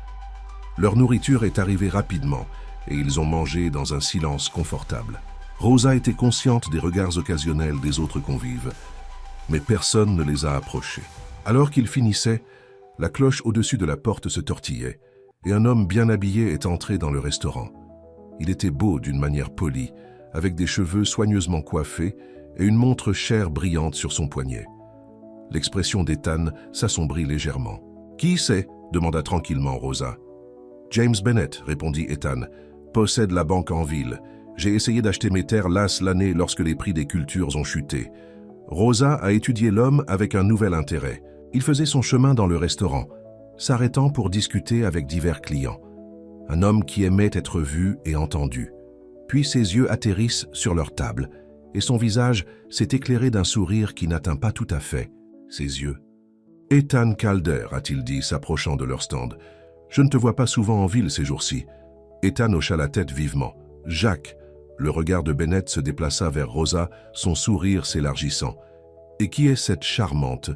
Leur nourriture est arrivée rapidement et ils ont mangé dans un silence confortable. Rosa était consciente des regards occasionnels des autres convives, mais personne ne les a approchés. Alors qu'ils finissaient, la cloche au-dessus de la porte se tortillait et un homme bien habillé est entré dans le restaurant. Il était beau d'une manière polie, avec des cheveux soigneusement coiffés et une montre chère brillante sur son poignet. L'expression d'Ethan s'assombrit légèrement. « Qui c'est ?» demanda tranquillement Rosa. « James Bennett, » répondit Ethan, « possède la banque en ville. J'ai essayé d'acheter mes terres l'année lorsque les prix des cultures ont chuté. » Rosa a étudié l'homme avec un nouvel intérêt. Il faisait son chemin dans le restaurant, s'arrêtant pour discuter avec divers clients. Un homme qui aimait être vu et entendu. Puis ses yeux atterrissent sur leur table, et son visage s'est éclairé d'un sourire qui n'atteint pas tout à fait ses yeux. « Ethan Calder, » a-t-il dit, s'approchant de leur stand. « Je ne te vois pas souvent en ville ces jours-ci. » Ethan hocha la tête vivement. « Jacques !» Le regard de Bennett se déplaça vers Rosa, son sourire s'élargissant. « Et qui est cette charmante ?»«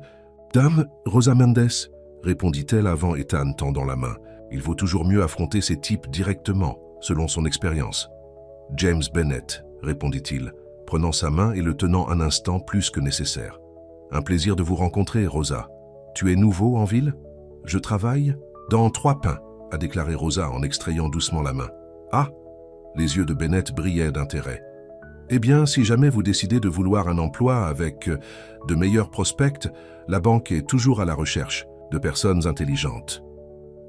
Dame Rosa Mendes ?» répondit-elle avant Ethan tendant la main. Il vaut toujours mieux affronter ces types directement, selon son expérience. « James Bennett », répondit-il, prenant sa main et le tenant un instant plus que nécessaire. « Un plaisir de vous rencontrer, Rosa. Tu es nouveau en ville ? Je travaille dans 3 pains, a déclaré Rosa en extrayant doucement la main. « Ah !» Les yeux de Bennett brillaient d'intérêt. « Eh bien, si jamais vous décidez de vouloir un emploi avec de meilleurs prospects, la banque est toujours à la recherche de personnes intelligentes. »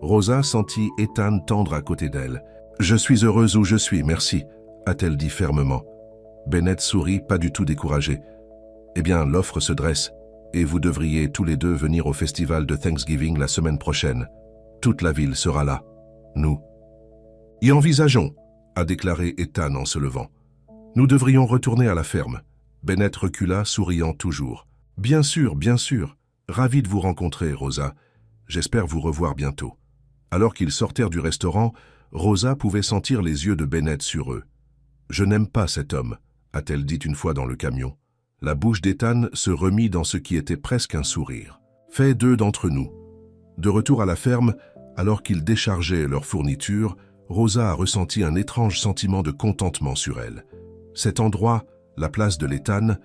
Rosa sentit Ethan tendre à côté d'elle. « Je suis heureuse où je suis, merci, » a-t-elle dit fermement. Bennett sourit, pas du tout découragé. « Eh bien, l'offre se dresse, et vous devriez tous les deux venir au festival de Thanksgiving la semaine prochaine. Toute la ville sera là. Nous. Y envisageons, a déclaré Ethan en se levant. Nous devrions retourner à la ferme. Bennett recula, souriant toujours. Bien sûr, ravi de vous rencontrer, Rosa. J'espère vous revoir bientôt. Alors qu'ils sortirent du restaurant, Rosa pouvait sentir les yeux de Bennett sur eux. Je n'aime pas cet homme, a-t-elle dit une fois dans le camion. La bouche d'Ethan se remit dans ce qui était presque un sourire. Fait 2 d'entre nous. De retour à la ferme, alors qu'ils déchargeaient leurs fournitures, Rosa a ressenti un étrange sentiment de contentement sur elle. Cet endroit, la place de l'Ethan,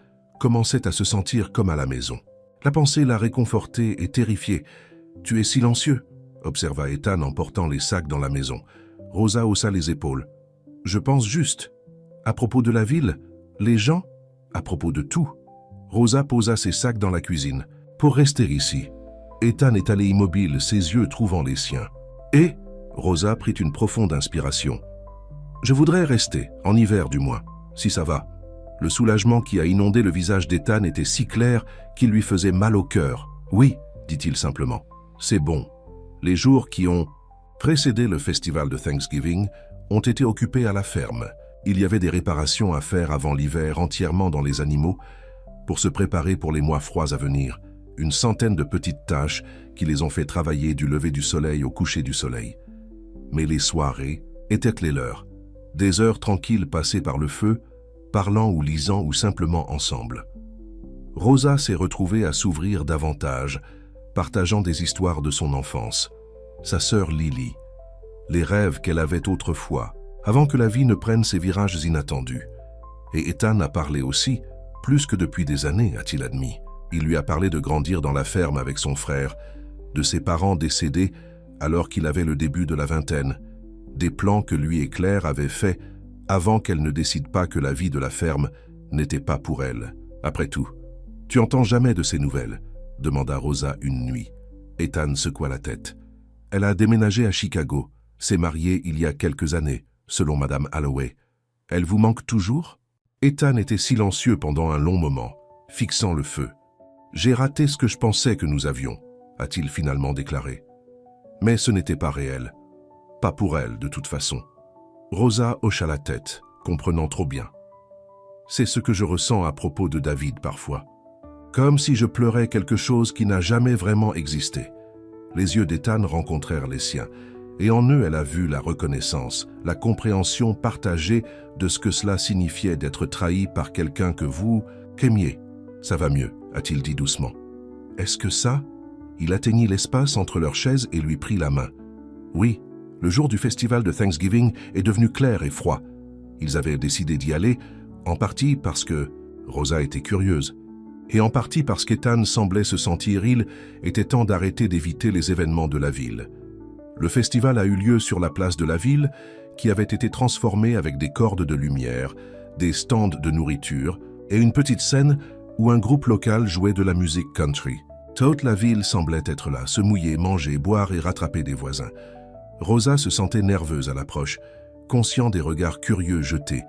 commençait à se sentir comme à la maison. La pensée l'a réconfortée et terrifiée. « Tu es silencieux », observa Ethan en portant les sacs dans la maison. Rosa haussa les épaules. « Je pense juste. À propos de la ville, les gens, À propos de tout, Rosa posa ses sacs dans la cuisine. Pour rester ici. Ethan est allé immobile, ses yeux trouvant les siens. Et Rosa prit une profonde inspiration. Je voudrais rester, en hiver du moins, si ça va. Le soulagement qui a inondé le visage d'Ethan était si clair qu'il lui faisait mal au cœur. Oui, dit-il simplement. C'est bon. Les jours qui ont précédé le festival de Thanksgiving ont été occupés à la ferme. Il y avait des réparations à faire avant l'hiver entièrement dans les animaux pour se préparer pour les mois froids à venir. Une centaine de petites tâches qui les ont fait travailler du lever du soleil au coucher du soleil. Mais les soirées étaient les leurs. Des heures tranquilles passées par le feu, parlant ou lisant ou simplement ensemble. Rosa s'est retrouvée à s'ouvrir davantage, partageant des histoires de son enfance. Sa sœur Lily, les rêves qu'elle avait autrefois, avant que la vie ne prenne ses virages inattendus. Et Ethan a parlé aussi, plus que depuis des années, a-t-il admis. Il lui a parlé de grandir dans la ferme avec son frère, de ses parents décédés alors qu'il avait le début de la vingtaine, des plans que lui et Claire avaient faits avant qu'elle ne décide pas que la vie de la ferme n'était pas pour elle. Après tout, tu entends jamais de ces nouvelles, demanda Rosa une nuit. Ethan secoua la tête. Elle a déménagé à Chicago, s'est mariée il y a quelques années, selon Madame Holloway. Elle vous manque toujours? Ethan était silencieux pendant un long moment, fixant le feu. J'ai raté ce que je pensais que nous avions, a-t-il finalement déclaré. Mais ce n'était pas réel. Pas pour elle, de toute façon. Rosa hocha la tête, comprenant trop bien. C'est ce que je ressens à propos de David parfois. Comme si je pleurais quelque chose qui n'a jamais vraiment existé. Les yeux d'Ethan rencontrèrent les siens, et en eux elle a vu la reconnaissance, la compréhension partagée de ce que cela signifiait d'être trahi par quelqu'un que vous aimiez. Ça va mieux, a-t-il dit doucement. Est-ce que ça? Il atteignit l'espace entre leurs chaises et lui prit la main. Oui, le jour du festival de Thanksgiving est devenu clair et froid. Ils avaient décidé d'y aller, en partie parce que Rosa était curieuse, et en partie parce qu'Ethan semblait se sentir il était temps d'arrêter d'éviter les événements de la ville. Le festival a eu lieu sur la place de la ville, qui avait été transformée avec des cordes de lumière, des stands de nourriture et une petite scène où un groupe local jouait de la musique country. Toute la ville semblait être là, se mouiller, manger, boire et rattraper des voisins. Rosa se sentait nerveuse à l'approche, conscient des regards curieux jetés,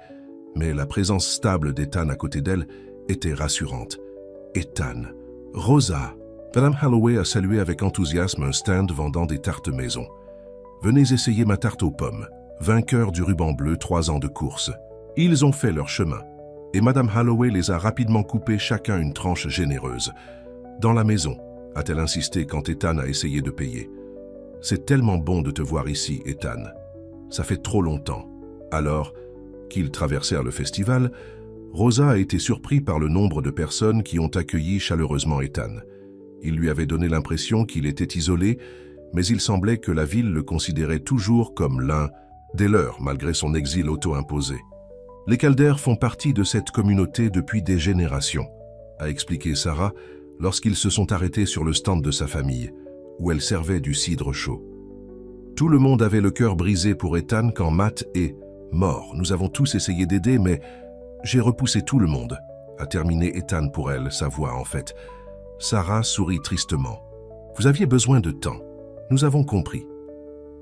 mais la présence stable d'Ethan à côté d'elle était rassurante. Ethan, Rosa. Madame Holloway a salué avec enthousiasme un stand vendant des tartes maison. Venez essayer ma tarte aux pommes, vainqueur du ruban bleu 3 ans de course. Ils ont fait leur chemin, et Madame Holloway les a rapidement coupés chacun une tranche généreuse. Dans la maison, a-t-elle insisté quand Ethan a essayé de payer. C'est tellement bon de te voir ici, Ethan. Ça fait trop longtemps. Alors qu'ils traversèrent le festival, Rosa a été surpris par le nombre de personnes qui ont accueilli chaleureusement Ethan. Il lui avait donné l'impression qu'il était isolé, mais il semblait que la ville le considérait toujours comme l'un des leurs, malgré son exil auto-imposé. Les Caldaires font partie de cette communauté depuis des générations, a expliqué Sarah lorsqu'ils se sont arrêtés sur le stand de sa famille, où elle servait du cidre chaud. Tout le monde avait le cœur brisé pour Ethan quand Matt est mort. Nous avons tous essayé d'aider, mais j'ai repoussé tout le monde, a terminé Ethan pour elle, sa voix en fait. Sarah sourit tristement. Vous aviez besoin de temps. Nous avons compris.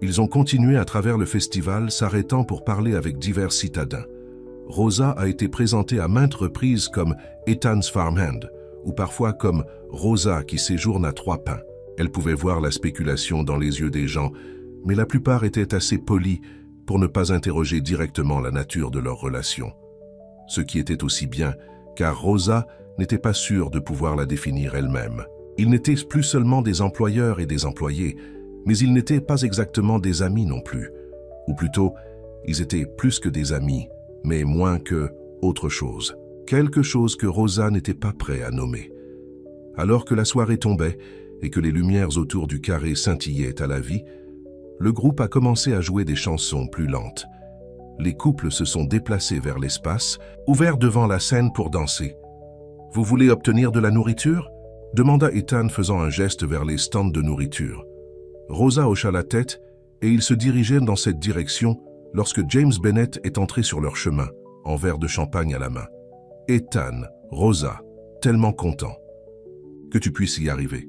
Ils ont continué à travers le festival, s'arrêtant pour parler avec divers citadins. Rosa a été présentée à maintes reprises comme Ethan's farmhand, ou parfois comme Rosa qui séjourne à 3 pins. Elle pouvait voir la spéculation dans les yeux des gens, mais la plupart étaient assez polis pour ne pas interroger directement la nature de leur relation. Ce qui était aussi bien, car Rosa n'était pas sûre de pouvoir la définir elle-même. Ils n'étaient plus seulement des employeurs et des employés, mais ils n'étaient pas exactement des amis non plus. Ou plutôt, ils étaient plus que des amis, mais moins que autre chose. Quelque chose que Rosa n'était pas prêt à nommer. Alors que la soirée tombait et que les lumières autour du carré scintillaient à la vie, le groupe a commencé à jouer des chansons plus lentes. Les couples se sont déplacés vers l'espace, ouverts devant la scène pour danser. « Vous voulez obtenir de la nourriture ?» demanda Ethan faisant un geste vers les stands de nourriture. Rosa hocha la tête et ils se dirigeaient dans cette direction lorsque James Bennett est entré sur leur chemin, en verre de champagne à la main. Ethan, Rosa, tellement content. Que tu puisses y arriver.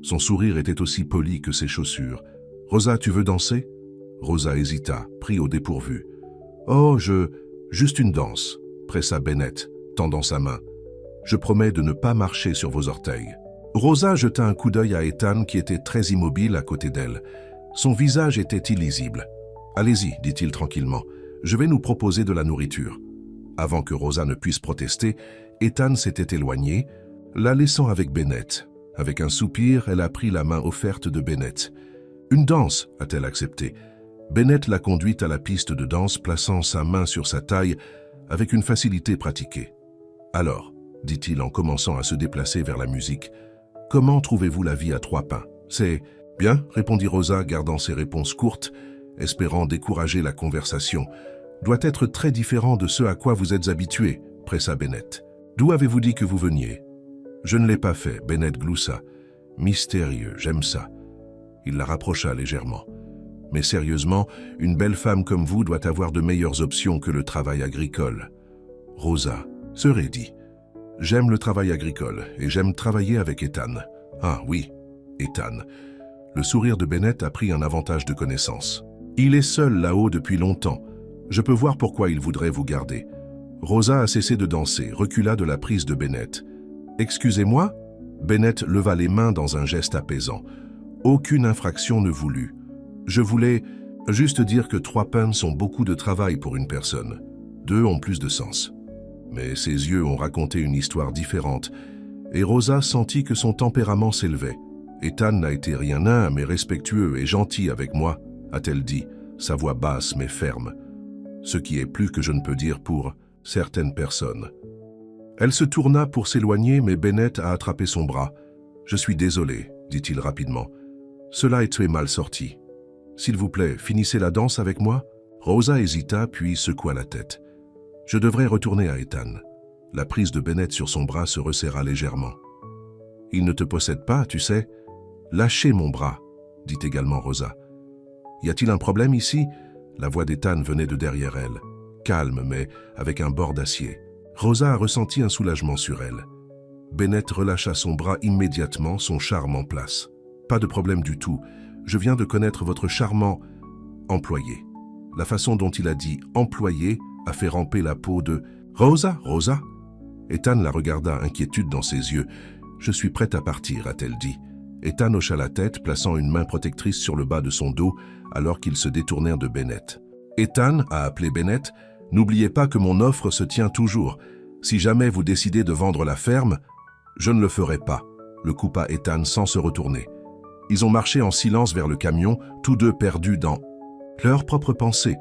Son sourire était aussi poli que ses chaussures. Rosa, tu veux danser? Rosa hésita, pris au dépourvu. Oh, juste une danse, pressa Bennett, tendant sa main. Je promets de ne pas marcher sur vos orteils. Rosa jeta un coup d'œil à Ethan qui était très immobile à côté d'elle. Son visage était illisible. Allez-y, dit-il tranquillement, je vais nous proposer de la nourriture. Avant que Rosa ne puisse protester, Ethan s'était éloigné, la laissant avec Bennett. Avec un soupir, elle a pris la main offerte de Bennett. Une danse, a-t-elle accepté. Bennett l'a conduite à la piste de danse, plaçant sa main sur sa taille avec une facilité pratiquée. Alors, dit-il en commençant à se déplacer vers la musique, comment trouvez-vous la vie à 3 pains? C'est bien, répondit Rosa, gardant ses réponses courtes, espérant décourager la conversation. Doit être très différent de ce à quoi vous êtes habitué, pressa Bennett. D'où avez-vous dit que vous veniez? Je ne l'ai pas fait, Bennett gloussa. Mystérieux, j'aime ça. Il la rapprocha légèrement. Mais sérieusement, une belle femme comme vous doit avoir de meilleures options que le travail agricole. Rosa, serait dit. J'aime le travail agricole et j'aime travailler avec Ethan. Ah oui, Ethan. Le sourire de Bennett a pris un avantage de connaissance. Il est seul là-haut depuis longtemps. Je peux voir pourquoi il voudrait vous garder. Rosa a cessé de danser, recula de la prise de Bennett. Excusez-moi? Bennett leva les mains dans un geste apaisant. Aucune infraction ne voulut. Je voulais juste dire que 3 pains sont beaucoup de travail pour une personne. 2 ont plus de sens. Mais ses yeux ont raconté une histoire différente, et Rosa sentit que son tempérament s'élevait. Ethan n'a été rien nain, mais respectueux et gentil avec moi, a-t-elle dit, sa voix basse mais ferme. Ce qui est plus que je ne peux dire pour certaines personnes. Elle se tourna pour s'éloigner, mais Bennett a attrapé son bras. « Je suis désolé, dit-il rapidement. Cela est très mal sorti. S'il vous plaît, finissez la danse avec moi ?» Rosa hésita, puis secoua la tête. « Je devrais retourner à Ethan. » La prise de Bennett sur son bras se resserra légèrement. « Il ne te possède pas, tu sais. Lâchez mon bras, » dit également Rosa. « Y a-t-il un problème ici ?» La voix d'Ethan venait de derrière elle, calme mais avec un bord d'acier. Rosa a ressenti un soulagement sur elle. Bennett relâcha son bras immédiatement, son charme en place. « Pas de problème du tout. Je viens de connaître votre charmant employé. » La façon dont il a dit « employé » a fait ramper la peau de « Rosa, Rosa !» Ethan la regarda, inquiétude dans ses yeux. « Je suis prête à partir » a-t-elle dit. Ethan hocha la tête, plaçant une main protectrice sur le bas de son dos alors qu'ils se détournèrent de Bennett. « Ethan, a appelé Bennett, n'oubliez pas que mon offre se tient toujours. Si jamais vous décidez de vendre la ferme, je ne le ferai pas. » Le coupa Ethan sans se retourner. Ils ont marché en silence vers le camion, tous deux perdus dans leurs propres pensées.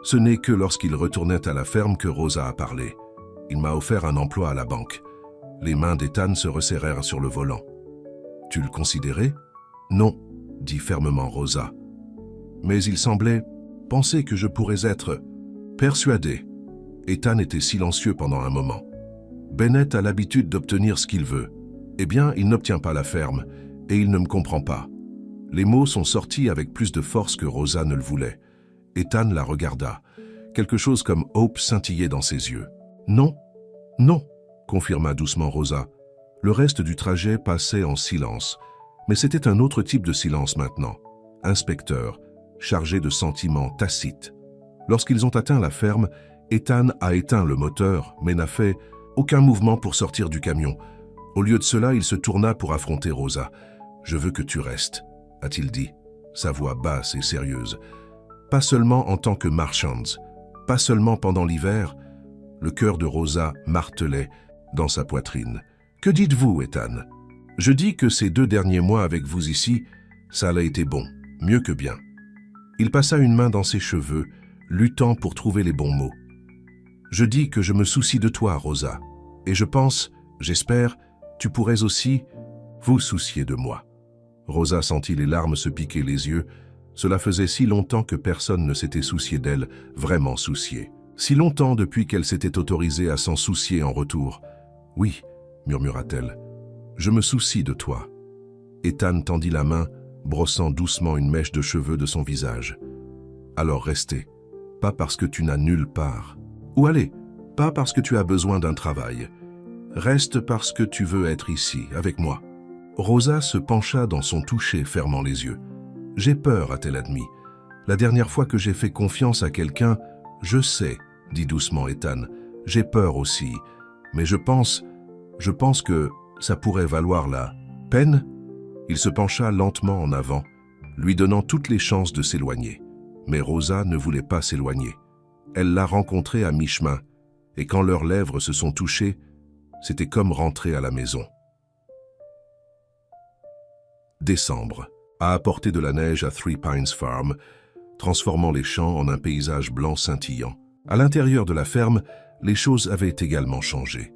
Ce n'est que lorsqu'ils retournaient à la ferme que Rosa a parlé. « Il m'a offert un emploi à la banque. » Les mains d'Ethan se resserrèrent sur le volant. « Tu le considérais ?»« Non, » dit fermement Rosa. « Mais il semblait penser que je pourrais être persuadé. » Ethan était silencieux pendant un moment. Bennett a l'habitude d'obtenir ce qu'il veut. Eh bien, il n'obtient pas la ferme, et il ne me comprend pas. Les mots sont sortis avec plus de force que Rosa ne le voulait. Ethan la regarda. Quelque chose comme hope scintillait dans ses yeux. « Non, non », confirma doucement Rosa. Le reste du trajet passait en silence. Mais c'était un autre type de silence maintenant. Inspecteur, chargé de sentiments tacites. Lorsqu'ils ont atteint la ferme, Ethan a éteint le moteur, mais n'a fait aucun mouvement pour sortir du camion. Au lieu de cela, il se tourna pour affronter Rosa. « Je veux que tu restes », a-t-il dit, sa voix basse et sérieuse. « Pas seulement en tant que marchande, pas seulement pendant l'hiver. » Le cœur de Rosa martelait dans sa poitrine. « Que dites-vous, Ethan? Je dis que ces 2 derniers mois avec vous ici, ça a été bon, mieux que bien. » Il passa une main dans ses cheveux, luttant pour trouver les bons mots. « Je dis que je me soucie de toi, Rosa, et je pense, j'espère, tu pourrais aussi vous soucier de moi. » Rosa sentit les larmes se piquer les yeux. Cela faisait si longtemps que personne ne s'était soucié d'elle, vraiment soucié. Si longtemps depuis qu'elle s'était autorisée à s'en soucier en retour. « Oui, » murmura-t-elle, « je me soucie de toi. » Ethan tendit la main, brossant doucement une mèche de cheveux de son visage. « Alors restez, pas parce que tu n'as nulle part. Où aller? Pas parce que tu as besoin d'un travail. Reste parce que tu veux être ici, avec moi. Rosa se pencha dans son toucher, fermant les yeux. « J'ai peur », a-t-elle admis. « La dernière fois que j'ai fait confiance à quelqu'un, je sais, » dit doucement Ethan. « J'ai peur aussi, mais je pense que ça pourrait valoir la peine. » Il se pencha lentement en avant, lui donnant toutes les chances de s'éloigner. Mais Rosa ne voulait pas s'éloigner. Elle l'a rencontré à mi-chemin, et quand leurs lèvres se sont touchées, c'était comme rentrer à la maison. Décembre a apporté de la neige à Three Pines Farm, transformant les champs en un paysage blanc scintillant. À l'intérieur de la ferme, les choses avaient également changé.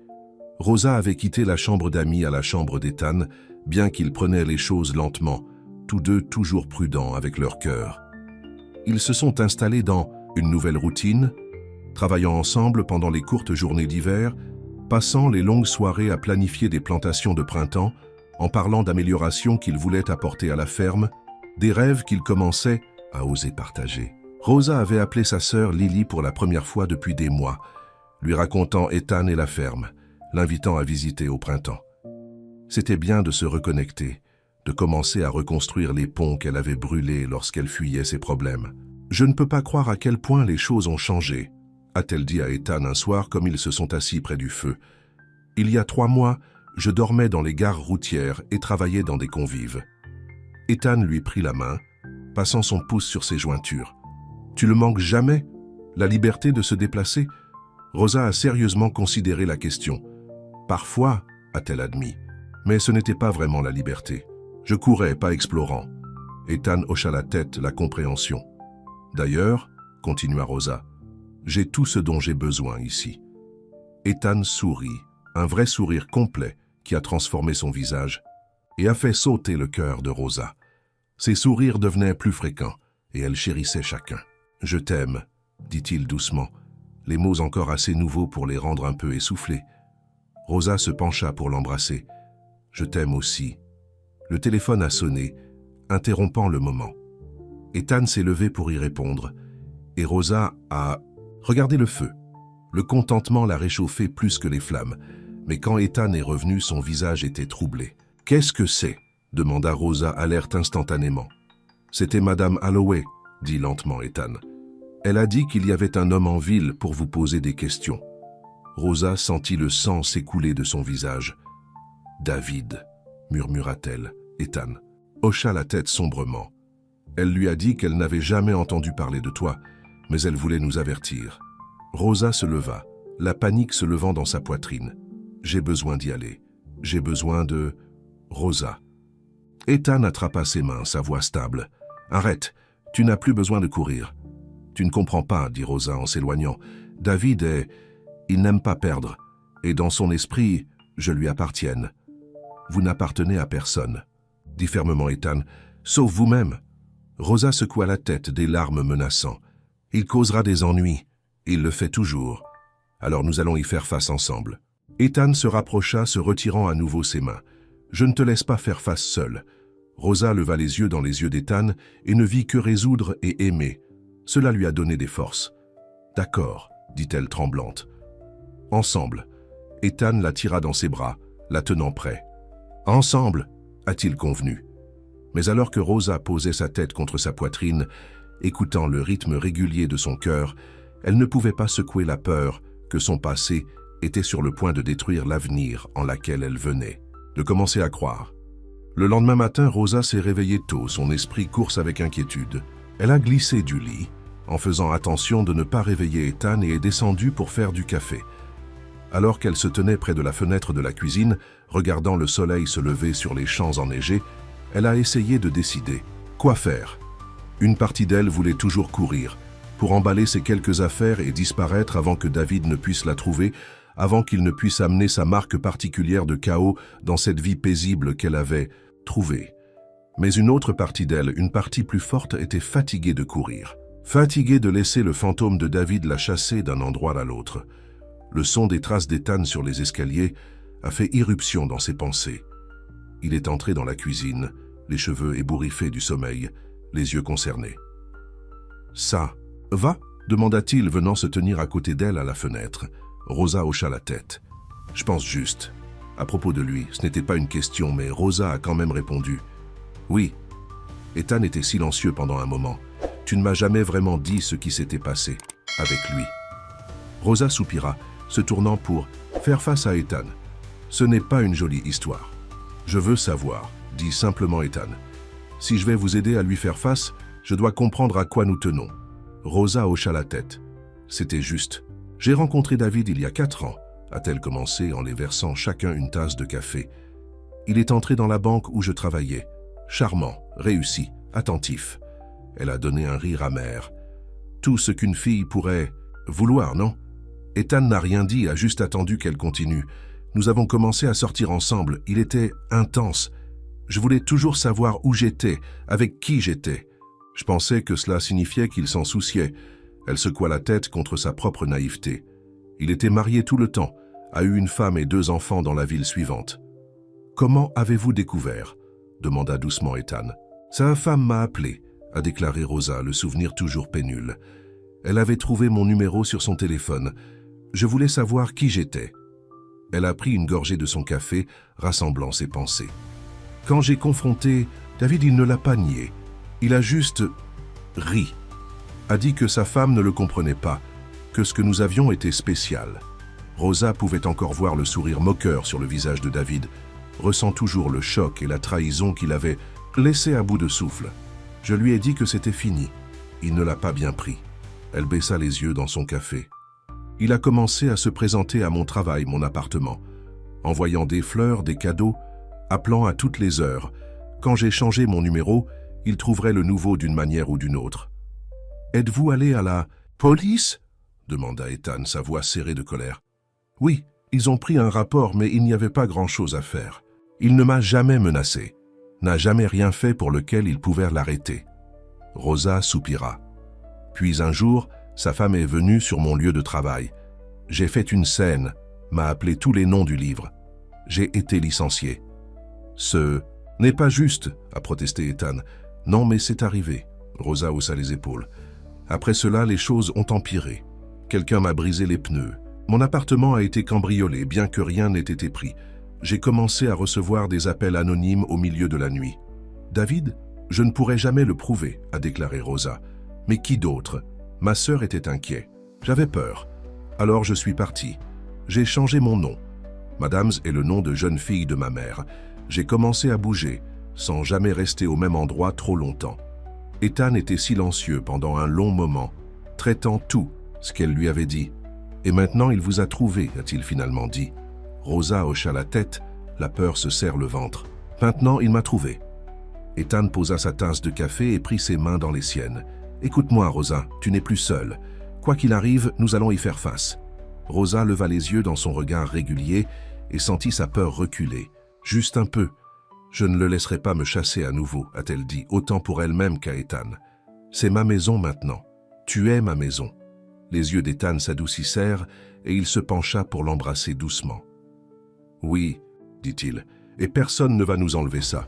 Rosa avait quitté la chambre d'amis à la chambre d'Ethan, bien qu'ils prenaient les choses lentement, tous deux toujours prudents avec leur cœur. Ils se sont installés dans une nouvelle routine, travaillant ensemble pendant les courtes journées d'hiver, passant les longues soirées à planifier des plantations de printemps, en parlant d'améliorations qu'ils voulaient apporter à la ferme, des rêves qu'ils commençaient à oser partager. Rosa avait appelé sa sœur Lily pour la première fois depuis des mois, lui racontant Ethan et la ferme, l'invitant à visiter au printemps. C'était bien de se reconnecter, de commencer à reconstruire les ponts qu'elle avait brûlés lorsqu'elle fuyait ses problèmes. « Je ne peux pas croire à quel point les choses ont changé », a-t-elle dit à Ethan un soir comme ils se sont assis près du feu. « Il y a 3 mois, je dormais dans les gares routières et travaillais dans des convives. » Ethan lui prit la main, passant son pouce sur ses jointures. « Tu le manques jamais, la liberté de se déplacer ?» Rosa a sérieusement considéré la question. « Parfois, a-t-elle admis, mais ce n'était pas vraiment la liberté. Je courais, pas explorant. » Ethan hocha la tête, la compréhension. « D'ailleurs, continua Rosa, j'ai tout ce dont j'ai besoin ici. » Ethan sourit, un vrai sourire complet qui a transformé son visage et a fait sauter le cœur de Rosa. Ses sourires devenaient plus fréquents et elle chérissait chacun. « Je t'aime, » dit-il doucement, les mots encore assez nouveaux pour les rendre un peu essoufflés. Rosa se pencha pour l'embrasser. « Je t'aime aussi. » Le téléphone a sonné, interrompant le moment. Ethan s'est levé pour y répondre, et Rosa a regardé le feu. Le contentement l'a réchauffé plus que les flammes, mais quand Ethan est revenu, son visage était troublé. « Qu'est-ce que c'est ?» demanda Rosa, alerte instantanément. « C'était Madame Holloway, » dit lentement Ethan. « Elle a dit qu'il y avait un homme en ville pour vous poser des questions. » Rosa sentit le sang s'écouler de son visage. « David » murmura-t-elle. Ethan hocha la tête sombrement. Elle lui a dit qu'elle n'avait jamais entendu parler de toi, mais elle voulait nous avertir. Rosa se leva, la panique se levant dans sa poitrine. « J'ai besoin d'y aller. J'ai besoin de... Rosa. » Ethan attrapa ses mains, sa voix stable. « Arrête, tu n'as plus besoin de courir. »« Tu ne comprends pas, » dit Rosa en s'éloignant. « David est... Il n'aime pas perdre, et dans son esprit, je lui appartienne. Vous n'appartenez à personne. » dit fermement Ethan, « sauf vous-même. » Rosa secoua la tête, des larmes menaçant. « Il causera des ennuis. Il le fait toujours. Alors nous allons y faire face ensemble. » Ethan se rapprocha, se retirant à nouveau ses mains. « Je ne te laisse pas faire face seul. » Rosa leva les yeux dans les yeux d'Ethan et ne vit que résoudre et aimer. Cela lui a donné des forces. « D'accord, » dit-elle tremblante. « Ensemble. » Ethan la tira dans ses bras, la tenant près. « Ensemble » a-t-il convenu. Mais alors que Rosa posait sa tête contre sa poitrine, écoutant le rythme régulier de son cœur, elle ne pouvait pas secouer la peur que son passé était sur le point de détruire l'avenir en laquelle elle venait de commencer à croire. Le lendemain matin, Rosa s'est réveillée tôt, son esprit course avec inquiétude. Elle a glissé du lit, en faisant attention de ne pas réveiller Ethan, et est descendue pour faire du café. Alors qu'elle se tenait près de la fenêtre de la cuisine, regardant le soleil se lever sur les champs enneigés, elle a essayé de décider. Quoi faire? Une partie d'elle voulait toujours courir, pour emballer ses quelques affaires et disparaître avant que David ne puisse la trouver, avant qu'il ne puisse amener sa marque particulière de chaos dans cette vie paisible qu'elle avait trouvée. Mais une autre partie d'elle, une partie plus forte, était fatiguée de courir, fatiguée de laisser le fantôme de David la chasser d'un endroit à l'autre. Le son des traces d'Ethan sur les escaliers a fait irruption dans ses pensées. Il est entré dans la cuisine, les cheveux ébouriffés du sommeil, les yeux concernés. « Ça va ?» demanda-t-il, venant se tenir à côté d'elle à la fenêtre. Rosa hocha la tête. Je pense juste. À propos de lui, ce n'était pas une question, mais Rosa a quand même répondu. Oui. Ethan était silencieux pendant un moment. Tu ne m'as jamais vraiment dit ce qui s'était passé avec lui. Rosa soupira, se tournant pour faire face à Ethan. Ce n'est pas une jolie histoire. Je veux savoir, dit simplement Ethan. Si je vais vous aider à lui faire face, je dois comprendre à quoi nous tenons. Rosa hocha la tête. C'était juste. J'ai rencontré David il y a 4 ans, a-t-elle commencé en les versant chacun une tasse de café. Il est entré dans la banque où je travaillais. Charmant, réussi, attentif. Elle a donné un rire amer. Tout ce qu'une fille pourrait vouloir, non? Ethan n'a rien dit, a juste attendu qu'elle continue. Nous avons commencé à sortir ensemble. Il était intense. Je voulais toujours savoir où j'étais, avec qui j'étais. Je pensais que cela signifiait qu'il s'en souciait. Elle secoua la tête contre sa propre naïveté. Il était marié tout le temps, a eu une femme et 2 enfants dans la ville suivante. « Comment avez-vous découvert ?» demanda doucement Ethan. « Sa femme m'a appelé, » a déclaré Rosa, le souvenir toujours pénule. Elle avait trouvé mon numéro sur son téléphone. Je voulais savoir qui j'étais. Elle a pris une gorgée de son café, rassemblant ses pensées. Quand j'ai confronté David, il ne l'a pas nié. Il a juste ri. A dit que sa femme ne le comprenait pas, que ce que nous avions était spécial. Rosa pouvait encore voir le sourire moqueur sur le visage de David, ressent toujours le choc et la trahison qu'il avait laissé à bout de souffle. Je lui ai dit que c'était fini. Il ne l'a pas bien pris. Elle baissa les yeux dans son café. Il a commencé à se présenter à mon travail, mon appartement, envoyant des fleurs, des cadeaux, appelant à toutes les heures. Quand j'ai changé mon numéro, il trouverait le nouveau d'une manière ou d'une autre. « Êtes-vous allé à la police ?» demanda Ethan, sa voix serrée de colère. « Oui, ils ont pris un rapport, mais il n'y avait pas grand-chose à faire. Il ne m'a jamais menacé, n'a jamais rien fait pour lequel ils pouvaient l'arrêter. » Rosa soupira. Puis un jour, sa femme est venue sur mon lieu de travail. J'ai fait une scène, m'a appelé tous les noms du livre. J'ai été licencié. « Ce n'est pas juste, » a protesté Ethan. « Non, mais c'est arrivé. » Rosa haussa les épaules. Après cela, les choses ont empiré. Quelqu'un m'a brisé les pneus. Mon appartement a été cambriolé, bien que rien n'ait été pris. J'ai commencé à recevoir des appels anonymes au milieu de la nuit. « David, je ne pourrai jamais le prouver, » a déclaré Rosa. « Mais qui d'autre ? Ma sœur était inquiet. J'avais peur. Alors je suis parti. J'ai changé mon nom. Madame est le nom de jeune fille de ma mère. J'ai commencé à bouger, sans jamais rester au même endroit trop longtemps. » Ethan était silencieux pendant un long moment, traitant tout ce qu'elle lui avait dit. « Et maintenant il vous a trouvé, a-t-il finalement dit. » Rosa hocha la tête, la peur se serre le ventre. « Maintenant il m'a trouvé. » Ethan posa sa tasse de café et prit ses mains dans les siennes. « Écoute-moi, Rosa, tu n'es plus seule. Quoi qu'il arrive, nous allons y faire face. » Rosa leva les yeux dans son regard régulier et sentit sa peur reculer. « Juste un peu. Je ne le laisserai pas me chasser à nouveau, a-t-elle dit, autant pour elle-même qu'à Ethan. C'est ma maison maintenant. Tu es ma maison. » Les yeux d'Ethan s'adoucissèrent et il se pencha pour l'embrasser doucement. « Oui, dit-il, et personne ne va nous enlever ça. »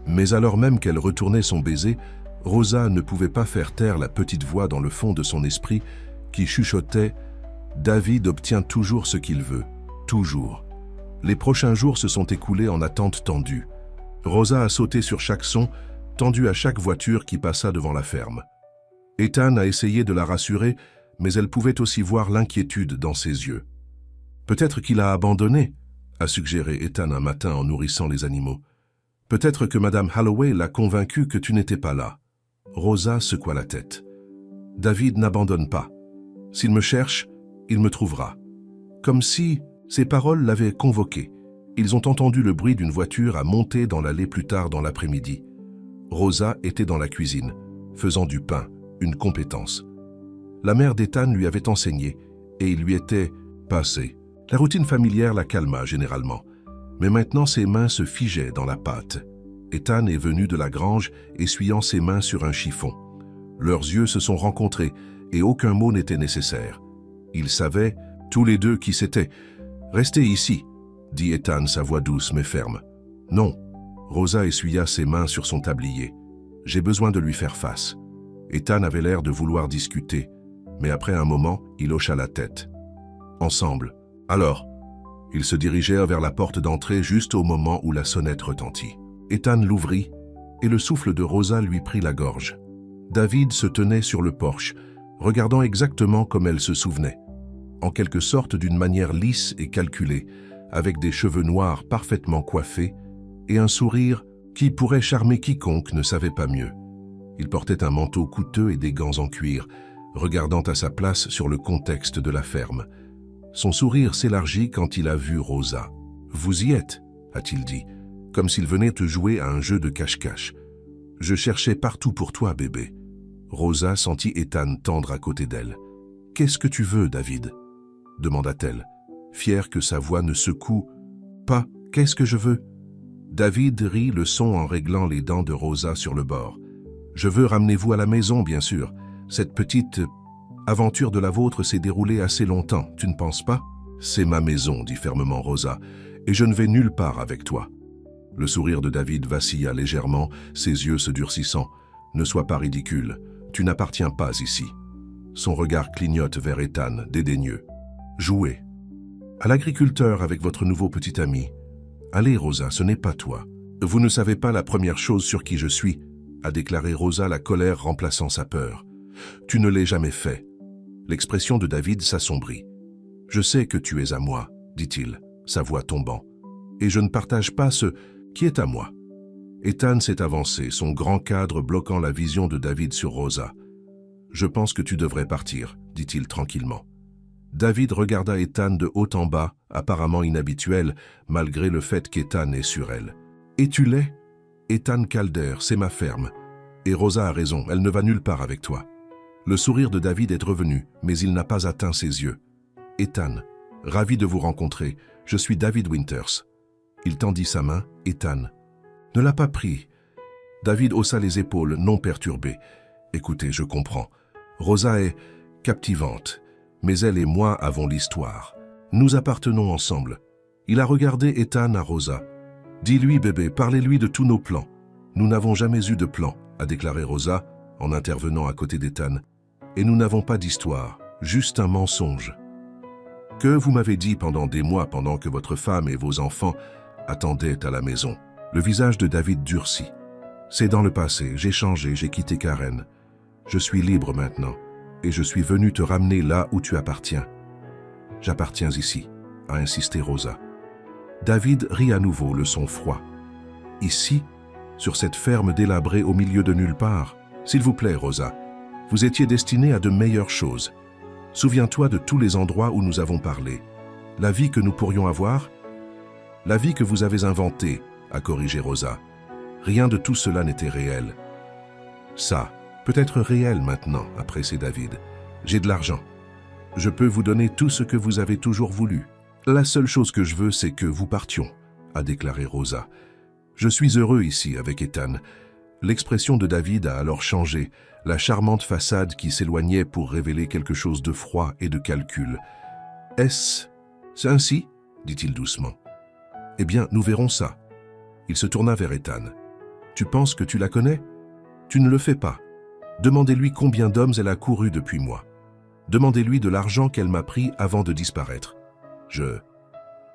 Mais alors même qu'elle retournait son baiser, Rosa ne pouvait pas faire taire la petite voix dans le fond de son esprit qui chuchotait « David obtient toujours ce qu'il veut, toujours. » Les prochains jours se sont écoulés en attente tendue. Rosa a sauté sur chaque son, tendu à chaque voiture qui passa devant la ferme. Ethan a essayé de la rassurer, mais elle pouvait aussi voir l'inquiétude dans ses yeux. « Peut-être qu'il a abandonné », a suggéré Ethan un matin en nourrissant les animaux. « Peut-être que Madame Holloway l'a convaincu que tu n'étais pas là. » Rosa secoua la tête. « David n'abandonne pas. S'il me cherche, il me trouvera. » Comme si ses paroles l'avaient convoqué. Ils ont entendu le bruit d'une voiture à monter dans l'allée plus tard dans l'après-midi. Rosa était dans la cuisine, faisant du pain, une compétence. La mère d'Ethan lui avait enseigné, et il lui était passé. La routine familière la calma généralement, mais maintenant ses mains se figeaient dans la pâte. Ethan est venu de la grange, essuyant ses mains sur un chiffon. Leurs yeux se sont rencontrés, et aucun mot n'était nécessaire. Ils savaient, tous les deux, qui c'était. « Restez ici », dit Ethan, sa voix douce mais ferme. « Non. » Rosa essuya ses mains sur son tablier. « J'ai besoin de lui faire face. » Ethan avait l'air de vouloir discuter, mais après un moment, il hocha la tête. « Ensemble, Alors, il se dirigeait vers la porte d'entrée juste au moment où la sonnette retentit. Ethan l'ouvrit et le souffle de Rosa lui prit la gorge. David se tenait sur le porche, regardant exactement comme elle se souvenait, en quelque sorte d'une manière lisse et calculée, avec des cheveux noirs parfaitement coiffés et un sourire qui pourrait charmer quiconque ne savait pas mieux. Il portait un manteau coûteux et des gants en cuir, regardant à sa place sur le contexte de la ferme. Son sourire s'élargit quand il a vu Rosa. « Vous y êtes » a-t-il dit, comme s'il venait de jouer à un jeu de cache-cache. « Je cherchais partout pour toi, bébé. » Rosa sentit Ethan tendre à côté d'elle. « Qu'est-ce que tu veux, David ?» demanda-t-elle, fière que sa voix ne secoue pas. « Qu'est-ce que je veux ?» David rit le son en réglant les dents de Rosa sur le bord. « Je veux ramener vous à la maison, bien sûr. Cette petite aventure de la vôtre s'est déroulée assez longtemps, tu ne penses pas ?»« C'est ma maison, dit fermement Rosa, et je ne vais nulle part avec toi. » Le sourire de David vacilla légèrement, ses yeux se durcissant. « Ne sois pas ridicule, tu n'appartiens pas ici. » Son regard clignote vers Ethan, dédaigneux. « Jouez. À l'agriculteur avec votre nouveau petit ami. Allez, Rosa, ce n'est pas toi. Vous ne savez pas la première chose sur qui je suis, » a déclaré Rosa, la colère remplaçant sa peur. « Tu ne l'as jamais fait. » L'expression de David s'assombrit. « Je sais que tu es à moi, dit-il, sa voix tombant. Et je ne partage pas ce qui est à moi. » Ethan s'est avancé, son grand cadre bloquant la vision de David sur Rosa. « Je pense que tu devrais partir, dit-il tranquillement. » David regarda Ethan de haut en bas, apparemment inhabituel, malgré le fait qu'Ethan est sur elle. « Et tu l'es ? Ethan Calder, c'est ma ferme. Et Rosa a raison, elle ne va nulle part avec toi. » Le sourire de David est revenu, mais il n'a pas atteint ses yeux. « Ethan, ravi de vous rencontrer, je suis David Winters. » Il tendit sa main, Ethan ne l'a pas pris. David haussa les épaules, non perturbé. « Écoutez, je comprends. Rosa est captivante, mais elle et moi avons l'histoire. Nous appartenons ensemble. » Il a regardé Ethan à Rosa. « Dis-lui, bébé, parlez-lui de tous nos plans. »« Nous n'avons jamais eu de plan, » a déclaré Rosa, en intervenant à côté d'Ethan. « Et nous n'avons pas d'histoire, juste un mensonge. » « Que vous m'avez dit pendant des mois, pendant que votre femme et vos enfants attendaient à la maison. » Le visage de David durcit. « C'est dans le passé, j'ai changé, j'ai quitté Karen. Je suis libre maintenant, et je suis venu te ramener là où tu appartiens. »« J'appartiens ici, » a insisté Rosa. David rit à nouveau, le son froid. « Ici, sur cette ferme délabrée au milieu de nulle part. S'il vous plaît, Rosa, vous étiez destinée à de meilleures choses. Souviens-toi de tous les endroits où nous avons parlé. La vie que nous pourrions avoir, la vie que vous avez inventée, a corrigé Rosa. Rien de tout cela n'était réel. Ça peut être réel maintenant, a pressé David. J'ai de l'argent. Je peux vous donner tout ce que vous avez toujours voulu. La seule chose que je veux, c'est que vous partions, a déclaré Rosa. Je suis heureux ici avec Ethan. L'expression de David a alors changé, la charmante façade qui s'éloignait pour révéler quelque chose de froid et de calcul. « Est-ce ainsi ?» dit-il doucement. « Eh bien, nous verrons ça. » Il se tourna vers Ethan. « Tu penses que tu la connais ? Tu ne le fais pas. Demandez-lui combien d'hommes elle a couru depuis moi. Demandez-lui de l'argent qu'elle m'a pris avant de disparaître. »« Je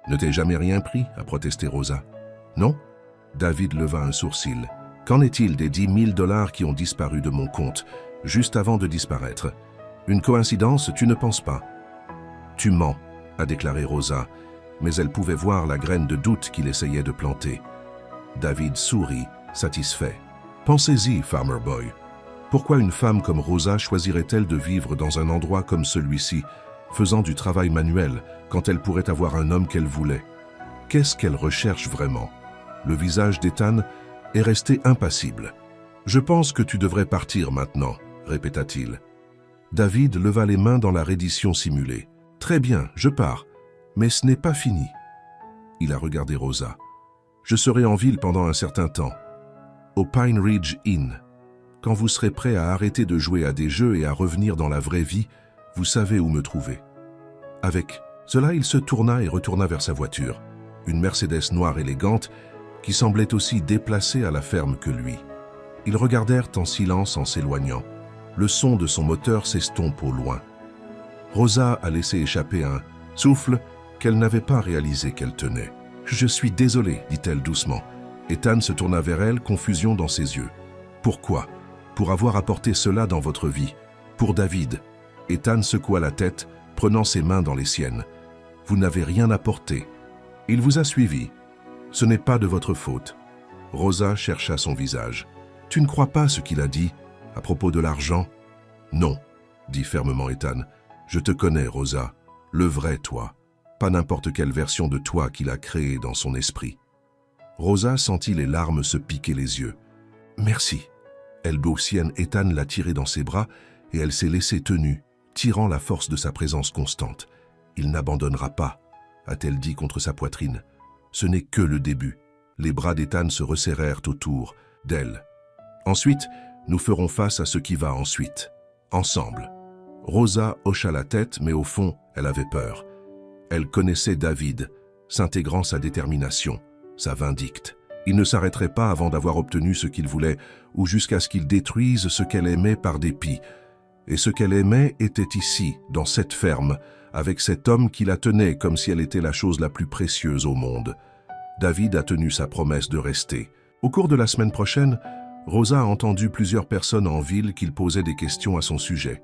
ne t'ai jamais rien pris » a protesté Rosa. « Non ?» David leva un sourcil. « Qu'en est-il des 10 000 $ qui ont disparu de mon compte, juste avant de disparaître ? Une coïncidence, tu ne penses pas ? »« Tu mens » a déclaré Rosa, mais elle pouvait voir la graine de doute qu'il essayait de planter. David sourit, satisfait. « Pensez-y, Farmer Boy. Pourquoi une femme comme Rosa choisirait-elle de vivre dans un endroit comme celui-ci, faisant du travail manuel, quand elle pourrait avoir un homme qu'elle voulait ? Qu'est-ce qu'elle recherche vraiment ?» Le visage d'Ethan est resté impassible. « Je pense que tu devrais partir maintenant, » répéta-t-il. David leva les mains dans la reddition simulée. « Très bien, je pars, mais ce n'est pas fini. » Il a regardé Rosa. « Je serai en ville pendant un certain temps, au Pine Ridge Inn. Quand vous serez prêt à arrêter de jouer à des jeux et à revenir dans la vraie vie, vous savez où me trouver. » Avec cela, il se tourna et retourna vers sa voiture, une Mercedes noire élégante qui semblait aussi déplacée à la ferme que lui. Ils regardèrent en silence en s'éloignant. Le son de son moteur s'estompe au loin. Rosa a laissé échapper un souffle qu'elle n'avait pas réalisé qu'elle tenait. « Je suis désolée, dit-elle doucement. Ethan se tourna vers elle, confusion dans ses yeux. « Pourquoi? Pour avoir apporté cela dans votre vie. Pour David. » Ethan secoua la tête, prenant ses mains dans les siennes. « Vous n'avez rien apporté. Il vous a suivi. Ce n'est pas de votre faute. » Rosa chercha son visage. « Tu ne crois pas ce qu'il a dit à propos de l'argent? » « Non, dit fermement Ethan. Je te connais, Rosa. Le vrai toi. Pas n'importe quelle version de toi qu'il a créée dans son esprit. » Rosa sentit les larmes se piquer les yeux. « Merci. » Elle beaussienne, Ethan l'a tirée dans ses bras et elle s'est laissée tenue, tirant la force de sa présence constante. « Il n'abandonnera pas, a-t-elle dit contre sa poitrine. Ce n'est que le début. Les bras d'Ethan se resserrèrent autour d'elle. Ensuite, nous ferons face à ce qui va ensuite. Ensemble. Rosa hocha la tête, mais au fond, elle avait peur. Elle connaissait David, s'intégrant sa détermination, sa vindicte. Il ne s'arrêterait pas avant d'avoir obtenu ce qu'il voulait, ou jusqu'à ce qu'il détruise ce qu'elle aimait par dépit. Et ce qu'elle aimait était ici, dans cette ferme, avec cet homme qui la tenait comme si elle était la chose la plus précieuse au monde. David a tenu sa promesse de rester. Au cours de la semaine prochaine, Rosa a entendu plusieurs personnes en ville qui posaient des questions à son sujet.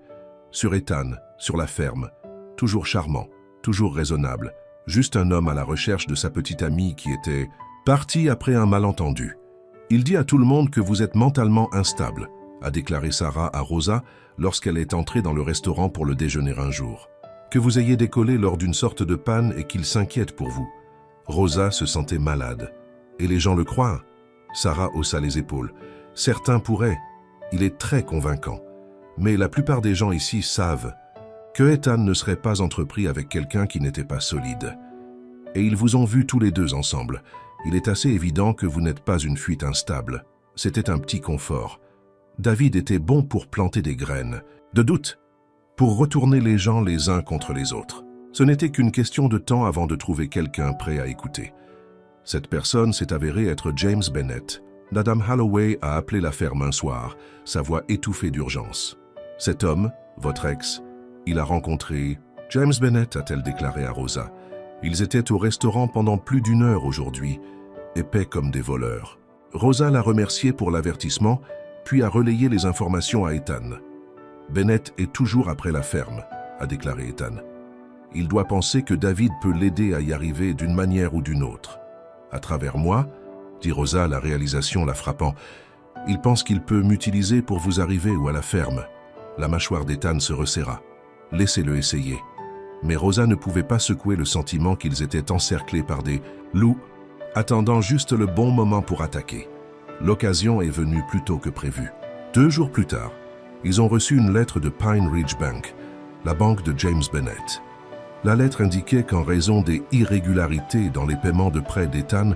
Sur Ethan, sur la ferme. Toujours charmant, toujours raisonnable. Juste un homme à la recherche de sa petite amie qui était parti après un malentendu. « Il dit à tout le monde que vous êtes mentalement instable », a déclaré Sarah à Rosa lorsqu'elle est entrée dans le restaurant pour le déjeuner un jour. « Que vous ayez décollé lors d'une sorte de panne et qu'il s'inquiète pour vous. » Rosa se sentait malade. « Et les gens le croient ?» Sarah haussa les épaules. « Certains pourraient. Il est très convaincant. Mais la plupart des gens ici savent que Ethan ne serait pas entrepris avec quelqu'un qui n'était pas solide. Et ils vous ont vus tous les deux ensemble. Il est assez évident que vous n'êtes pas une fuite instable. C'était un petit confort. David était bon pour planter des graines, de doute, pour retourner les gens les uns contre les autres. Ce n'était qu'une question de temps avant de trouver quelqu'un prêt à écouter. Cette personne s'est avérée être James Bennett. Madame Holloway a appelé la ferme un soir, sa voix étouffée d'urgence. « Cet homme, votre ex, il a rencontré James Bennett, a-t-elle déclaré à Rosa. Ils étaient au restaurant pendant plus d'1 heure aujourd'hui, épais comme des voleurs. » Rosa l'a remercié pour l'avertissement, puis a relayé les informations à Ethan. « Bennett est toujours après la ferme, a déclaré Ethan. Il doit penser que David peut l'aider à y arriver d'une manière ou d'une autre. À travers moi, dit Rosa, la réalisation la frappant. Il pense qu'il peut m'utiliser pour vous arriver ou à la ferme. La mâchoire d'Ethan se resserra. Laissez-le essayer. Mais Rosa ne pouvait pas secouer le sentiment qu'ils étaient encerclés par des loups, attendant juste le bon moment pour attaquer. L'occasion est venue plus tôt que prévu. 2 jours plus tard, ils ont reçu une lettre de Pine Ridge Bank, la banque de James Bennett. La lettre indiquait qu'en raison des irrégularités dans les paiements de prêts d'Ethan,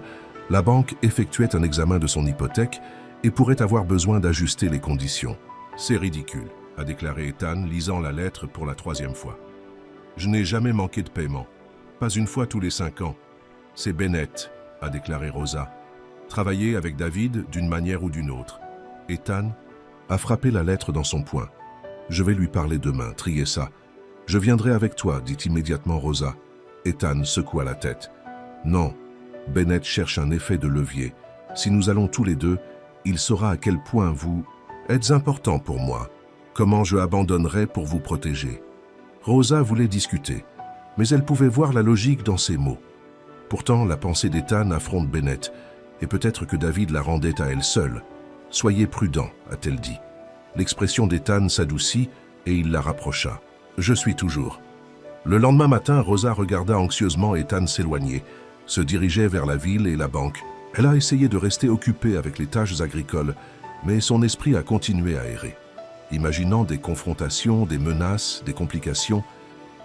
la banque effectuait un examen de son hypothèque et pourrait avoir besoin d'ajuster les conditions. « C'est ridicule », a déclaré Ethan, lisant la lettre pour la 3e fois. « Je n'ai jamais manqué de paiement. Pas une fois tous les 5 ans. C'est Bennett, a déclaré Rosa. Travailler avec David d'une manière ou d'une autre. » Ethan a frappé la lettre dans son poing. « Je vais lui parler demain, trier ça. Je viendrai avec toi, dit immédiatement Rosa. » Ethan secoua la tête. « Non. Bennett cherche un effet de levier. Si nous allons tous les deux, il saura à quel point vous êtes important pour moi. Comment je abandonnerai pour vous protéger. » Rosa voulait discuter, mais elle pouvait voir la logique dans ses mots. Pourtant, la pensée d'Ethan affronte Bennett, et peut-être que David la rendait à elle seule. « Soyez prudent, a-t-elle dit. » L'expression d'Ethan s'adoucit et il la rapprocha. « Je suis toujours. » Le lendemain matin, Rosa regarda anxieusement Ethan s'éloigner, se dirigeait vers la ville et la banque. Elle a essayé de rester occupée avec les tâches agricoles, mais son esprit a continué à errer. Imaginant des confrontations, des menaces, des complications,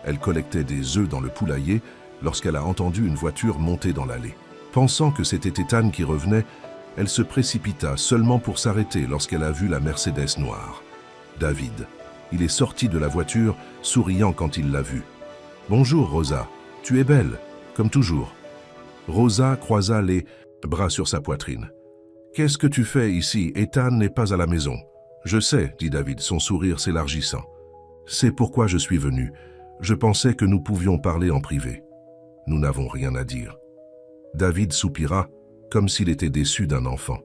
elle collectait des œufs dans le poulailler lorsqu'elle a entendu une voiture monter dans l'allée. Pensant que c'était Ethan qui revenait, elle se précipita seulement pour s'arrêter lorsqu'elle a vu la Mercedes noire. David. Il est sorti de la voiture, souriant quand il l'a vue. « Bonjour, Rosa. Tu es belle, comme toujours. » Rosa croisa les bras sur sa poitrine. « Qu'est-ce que tu fais ici? Ethan n'est pas à la maison. »« Je sais, dit David, son sourire s'élargissant. C'est pourquoi je suis venu. Je pensais que nous pouvions parler en privé. » Nous n'avons rien à dire. David soupira, comme s'il était déçu d'un enfant.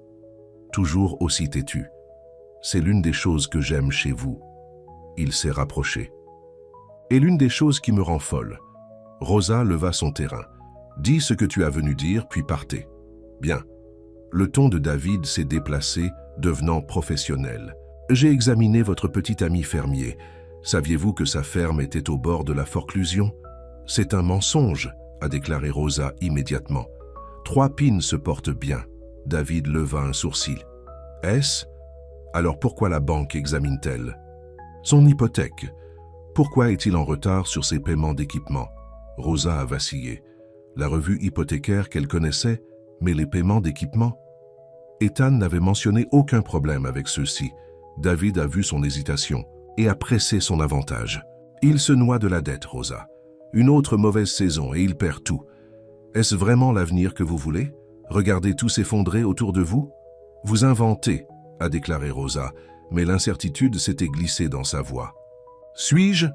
Toujours aussi têtu. C'est l'une des choses que j'aime chez vous. Il s'est rapproché. Et l'une des choses qui me rend folle. Rosa leva son terrain. Dis ce que tu as venu dire, puis partez. Bien. Le ton de David s'est déplacé, devenant professionnel. J'ai examiné votre petit ami fermier. Saviez-vous que sa ferme était au bord de la forclusion? C'est un mensonge, a déclaré Rosa immédiatement. 3 pines se portent bien. David leva un sourcil. Est-ce? Alors pourquoi la banque examine-t-elle? Son hypothèque. Pourquoi est-il en retard sur ses paiements d'équipement? Rosa a vacillé. La revue hypothécaire qu'elle connaissait, mais les paiements d'équipement? Ethan n'avait mentionné aucun problème avec ceux-ci. David a vu son hésitation et a pressé son avantage. Il se noie de la dette, Rosa. Une autre mauvaise saison et il perd tout. Est-ce vraiment l'avenir que vous voulez? Regardez tout s'effondrer autour de vous? Vous inventez, a déclaré Rosa, mais l'incertitude s'était glissée dans sa voix. Suis-je?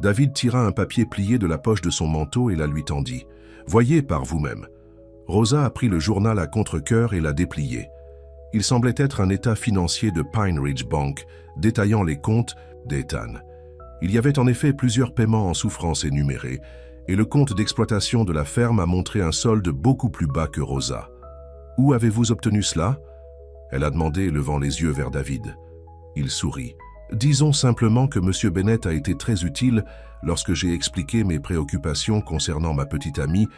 David tira un papier plié de la poche de son manteau et la lui tendit. Voyez par vous-même. Rosa a pris le journal à contre-cœur et l'a déplié. Il semblait être un état financier de Pine Ridge Bank, détaillant les comptes d'Ethan. Il y avait en effet plusieurs paiements en souffrance énumérés, et le compte d'exploitation de la ferme a montré un solde beaucoup plus bas que Rosa. Où avez-vous obtenu cela? Elle a demandé, levant les yeux vers David. Il sourit. Disons simplement que M. Bennett a été très utile lorsque j'ai expliqué mes préoccupations concernant ma petite amie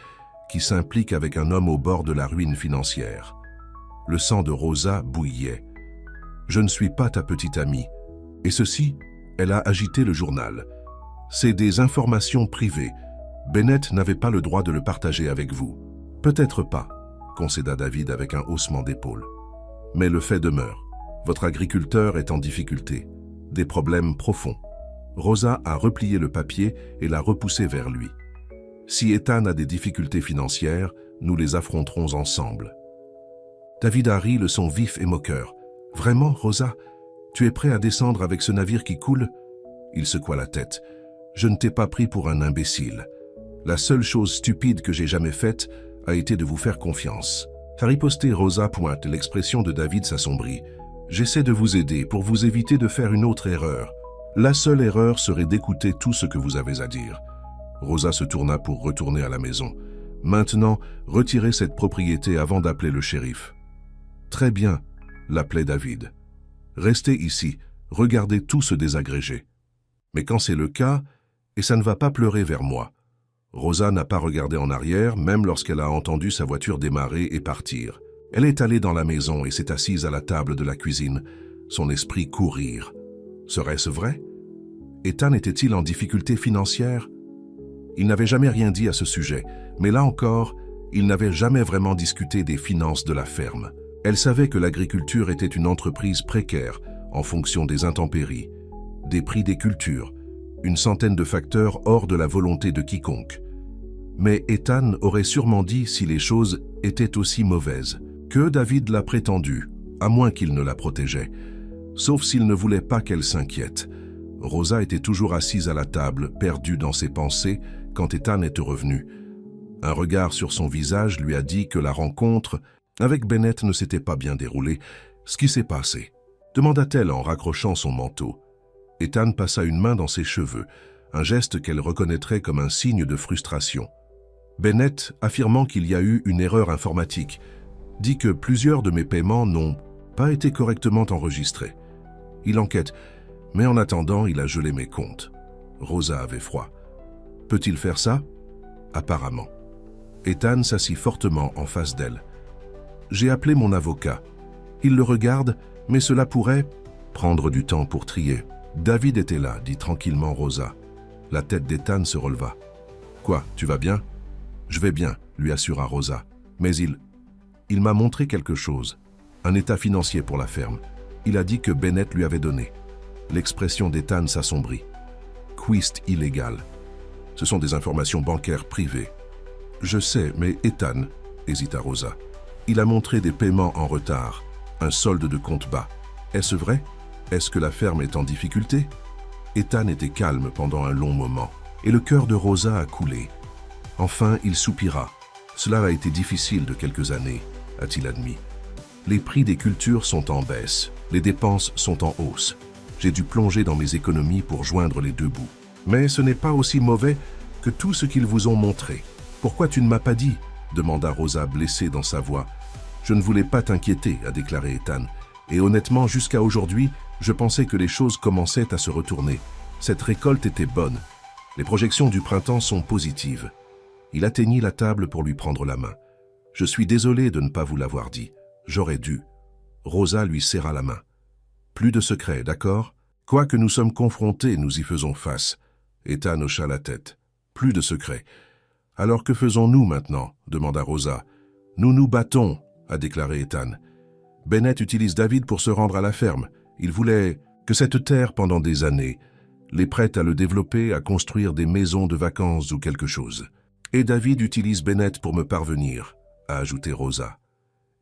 qui s'implique avec un homme au bord de la ruine financière. Le sang de Rosa bouillait. Je ne suis pas ta petite amie. Et ceci, elle a agité le journal. C'est des informations privées. Bennett n'avait pas le droit de le partager avec vous. Peut-être pas, concéda David avec un haussement d'épaule. Mais le fait demeure. Votre agriculteur est en difficulté. Des problèmes profonds. Rosa a replié le papier et l'a repoussé vers lui. Si Ethan a des difficultés financières, nous les affronterons ensemble. David a ri, le son vif et moqueur. Vraiment, Rosa, tu es prêt à descendre avec ce navire qui coule? Il secoua la tête. Je ne t'ai pas pris pour un imbécile. La seule chose stupide que j'ai jamais faite a été de vous faire confiance. À riposter, Rosa pointe, l'expression de David s'assombrit. J'essaie de vous aider pour vous éviter de faire une autre erreur. La seule erreur serait d'écouter tout ce que vous avez à dire. Rosa se tourna pour retourner à la maison. Maintenant, retirez cette propriété avant d'appeler le shérif. Très bien, l'appelait David. Restez ici, regardez tout se désagréger. Mais quand c'est le cas, et ça ne va pas pleurer vers moi. Rosa n'a pas regardé en arrière, même lorsqu'elle a entendu sa voiture démarrer et partir. Elle est allée dans la maison et s'est assise à la table de la cuisine, son esprit courir. Serait-ce vrai? Ethan était-il en difficulté financière? Il n'avait jamais rien dit à ce sujet, mais là encore, il n'avait jamais vraiment discuté des finances de la ferme. Elle savait que l'agriculture était une entreprise précaire en fonction des intempéries, des prix des cultures, une centaine de facteurs hors de la volonté de quiconque. Mais Ethan aurait sûrement dit si les choses étaient aussi mauvaises, que David l'a prétendu, à moins qu'il ne la protégeait, sauf s'il ne voulait pas qu'elle s'inquiète. Rosa était toujours assise à la table, perdue dans ses pensées, quand Ethan était revenu. Un regard sur son visage lui a dit que la rencontre avec Bennett ne s'était pas bien déroulée. Ce qui s'est passé? Demanda-t-elle en raccrochant son manteau. Ethan passa une main dans ses cheveux, un geste qu'elle reconnaîtrait comme un signe de frustration. Bennett, affirmant qu'il y a eu une erreur informatique, dit que plusieurs de mes paiements n'ont pas été correctement enregistrés. Il enquête, mais en attendant, il a gelé mes comptes. Rosa avait froid. Peut-il faire ça? Apparemment. Ethan s'assit fortement en face d'elle. J'ai appelé mon avocat. Il le regarde, mais cela pourrait prendre du temps pour trier. David était là, dit tranquillement Rosa. La tête d'Ethan se releva. Quoi, tu vas bien? Je vais bien, lui assura Rosa. Mais il m'a montré quelque chose. Un état financier pour la ferme. Il a dit que Bennett lui avait donné. L'expression d'Ethan s'assombrit. Quist illégal. Ce sont des informations bancaires privées. Je sais, mais Ethan, hésita Rosa. Il a montré des paiements en retard, un solde de compte bas. Est-ce vrai? Est-ce que la ferme est en difficulté? Ethan était calme pendant un long moment, et le cœur de Rosa a coulé. Enfin, il soupira. Cela a été difficile de quelques années, a-t-il admis. Les prix des cultures sont en baisse, les dépenses sont en hausse. J'ai dû plonger dans mes économies pour joindre les deux bouts. Mais ce n'est pas aussi mauvais que tout ce qu'ils vous ont montré. Pourquoi tu ne m'as pas dit ? Demanda Rosa, blessée dans sa voix. Je ne voulais pas t'inquiéter, a déclaré Ethan. Et honnêtement, jusqu'à aujourd'hui, je pensais que les choses commençaient à se retourner. Cette récolte était bonne. Les projections du printemps sont positives. Il atteignit la table pour lui prendre la main. Je suis désolé de ne pas vous l'avoir dit. J'aurais dû. Rosa lui serra la main. Plus de secrets, d'accord ? Quoique nous sommes confrontés, nous y faisons face. Ethan hocha la tête. Plus de secrets. Alors que faisons-nous maintenant ? Demanda Rosa. Nous nous battons, a déclaré Ethan. Bennett utilise David pour se rendre à la ferme. Il voulait que cette terre, pendant des années, les prête à le développer, à construire des maisons de vacances ou quelque chose. Et David utilise Bennett pour me parvenir, a ajouté Rosa.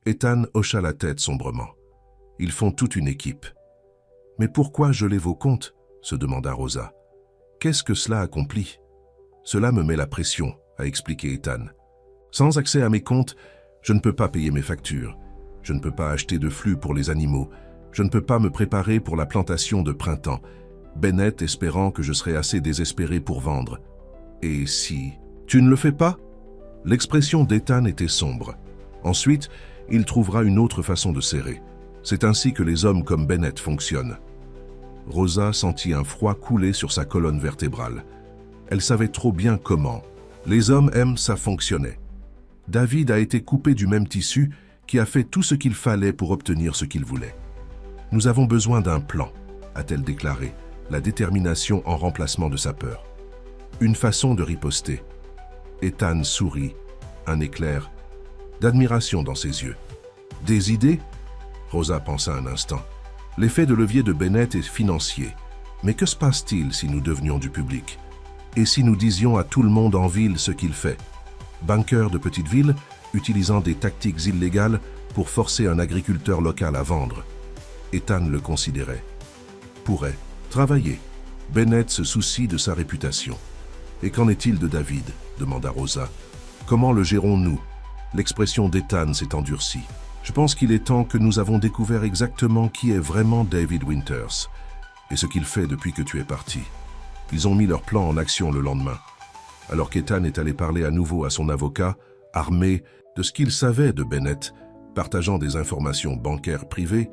Ethan hocha la tête sombrement. Ils font toute une équipe. Mais pourquoi geler vos comptes ? Se demanda Rosa. Qu'est-ce que cela accomplit ? Cela me met la pression, a expliqué Ethan. Sans accès à mes comptes, je ne peux pas payer mes factures. Je ne peux pas acheter de flux pour les animaux. Je ne peux pas me préparer pour la plantation de printemps. Bennett espérant que je serais assez désespéré pour vendre. Et si... Tu ne le fais pas ? L'expression d'Ethan était sombre. Ensuite, il trouvera une autre façon de serrer. C'est ainsi que les hommes comme Bennett fonctionnent. Rosa sentit un froid couler sur sa colonne vertébrale. Elle savait trop bien comment. Les hommes aiment, ça fonctionnait. David a été coupé du même tissu qui a fait tout ce qu'il fallait pour obtenir ce qu'il voulait. Nous avons besoin d'un plan, a-t-elle déclaré, la détermination en remplacement de sa peur. Une façon de riposter. Ethan sourit, un éclair d'admiration dans ses yeux. Des idées ? Rosa pensa un instant. L'effet de levier de Bennett est financier. Mais que se passe-t-il si nous devenions du public ? Et si nous disions à tout le monde en ville ce qu'il fait ? Banqueur de petite ville, utilisant des tactiques illégales pour forcer un agriculteur local à vendre. Ethan le considérait. Pourrait travailler. Bennett se soucie de sa réputation. Et qu'en est-il de David ? Demanda Rosa. Comment le gérons-nous ? L'expression d'Ethan s'est endurcie. Je pense qu'il est temps que nous avons découvert exactement qui est vraiment David Winters et ce qu'il fait depuis que tu es parti. Ils ont mis leur plan en action le lendemain. Alors qu'Ethan est allé parler à nouveau à son avocat, armé de ce qu'il savait de Bennett, partageant des informations bancaires privées,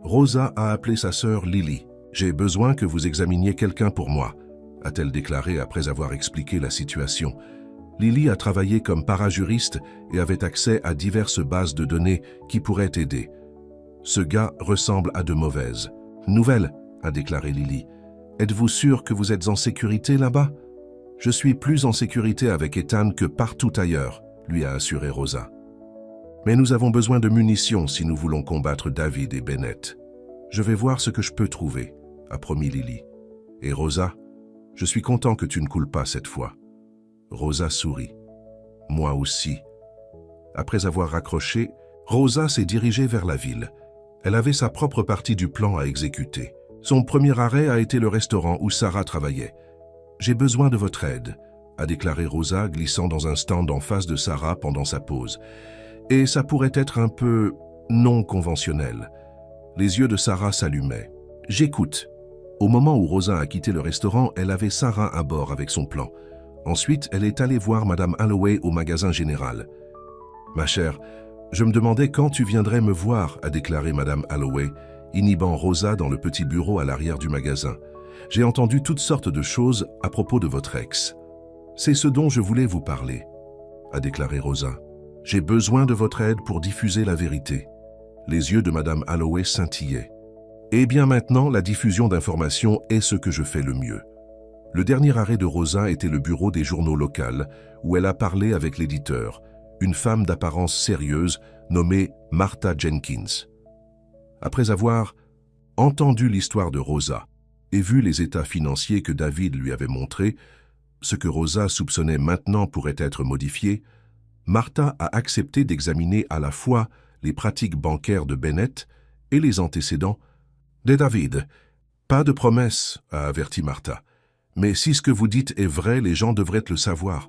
Rosa a appelé sa sœur Lily. « J'ai besoin que vous examiniez quelqu'un pour moi », a-t-elle déclaré après avoir expliqué la situation. Lily a travaillé comme parajuriste et avait accès à diverses bases de données qui pourraient aider. Ce gars ressemble à de mauvaises nouvelles, a déclaré Lily. Êtes-vous sûr que vous êtes en sécurité là-bas ? Je suis plus en sécurité avec Ethan que partout ailleurs, lui a assuré Rosa. Mais nous avons besoin de munitions si nous voulons combattre David et Bennett. Je vais voir ce que je peux trouver, a promis Lily. Et Rosa, je suis content que tu ne coules pas cette fois. Rosa sourit. Moi aussi. Après avoir raccroché, Rosa s'est dirigée vers la ville. Elle avait sa propre partie du plan à exécuter. Son premier arrêt a été le restaurant où Sarah travaillait. « J'ai besoin de votre aide », a déclaré Rosa, glissant dans un stand en face de Sarah pendant sa pause. Et ça pourrait être un peu non conventionnel. Les yeux de Sarah s'allumaient. « J'écoute ». Au moment où Rosa a quitté le restaurant, elle avait Sarah à bord avec son plan. Ensuite, elle est allée voir Madame Holloway au magasin général. « Ma chère, je me demandais quand tu viendrais me voir », a déclaré Madame Holloway, inhibant Rosa dans le petit bureau à l'arrière du magasin. « J'ai entendu toutes sortes de choses à propos de votre ex. C'est ce dont je voulais vous parler », a déclaré Rosa. « J'ai besoin de votre aide pour diffuser la vérité. » Les yeux de Madame Holloway scintillaient. « Eh bien maintenant, la diffusion d'informations est ce que je fais le mieux. » Le dernier arrêt de Rosa était le bureau des journaux locaux, où elle a parlé avec l'éditeur, une femme d'apparence sérieuse nommée Martha Jenkins. Après avoir entendu l'histoire de Rosa et vu les états financiers que David lui avait montrés, ce que Rosa soupçonnait maintenant pourrait être modifié, Martha a accepté d'examiner à la fois les pratiques bancaires de Bennett et les antécédents de David. « Pas de promesse, a averti Martha. Mais si ce que vous dites est vrai, les gens devraient le savoir.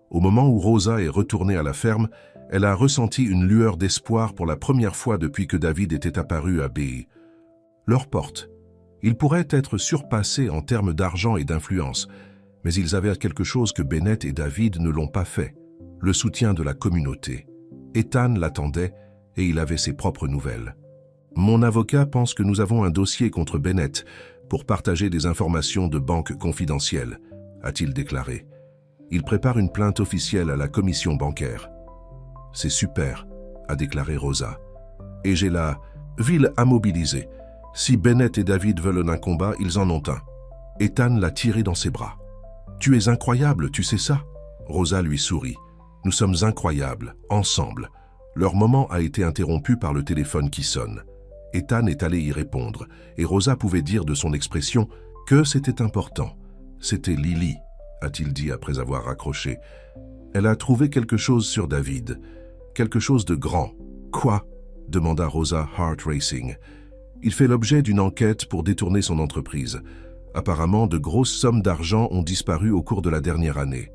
Au moment où Rosa est retournée à la ferme, elle a ressenti une lueur d'espoir pour la première fois depuis que David était apparu à Bay. Leur porte. Ils pourraient être surpassés en termes d'argent et d'influence, mais ils avaient quelque chose que Bennett et David ne l'ont pas fait, le soutien de la communauté. Ethan l'attendait et il avait ses propres nouvelles. « Mon avocat pense que nous avons un dossier contre Bennett pour partager des informations de banque confidentielles », a-t-il déclaré. Il prépare une plainte officielle à la commission bancaire. « C'est super », a déclaré Rosa. « Et j'ai la ville à mobiliser. Si Bennett et David veulent un combat, ils en ont un. » Ethan l'a tiré dans ses bras. « Tu es incroyable, tu sais ça ?» Rosa lui sourit. « Nous sommes incroyables, ensemble. » Leur moment a été interrompu par le téléphone qui sonne. Ethan est allé y répondre, et Rosa pouvait dire de son expression que c'était important. C'était Lily, a-t-il dit après avoir raccroché. Elle a trouvé quelque chose sur David, quelque chose de grand. Quoi? Demanda Rosa, heart racing. Il fait l'objet d'une enquête pour détourner son entreprise. Apparemment, de grosses sommes d'argent ont disparu au cours de la dernière année.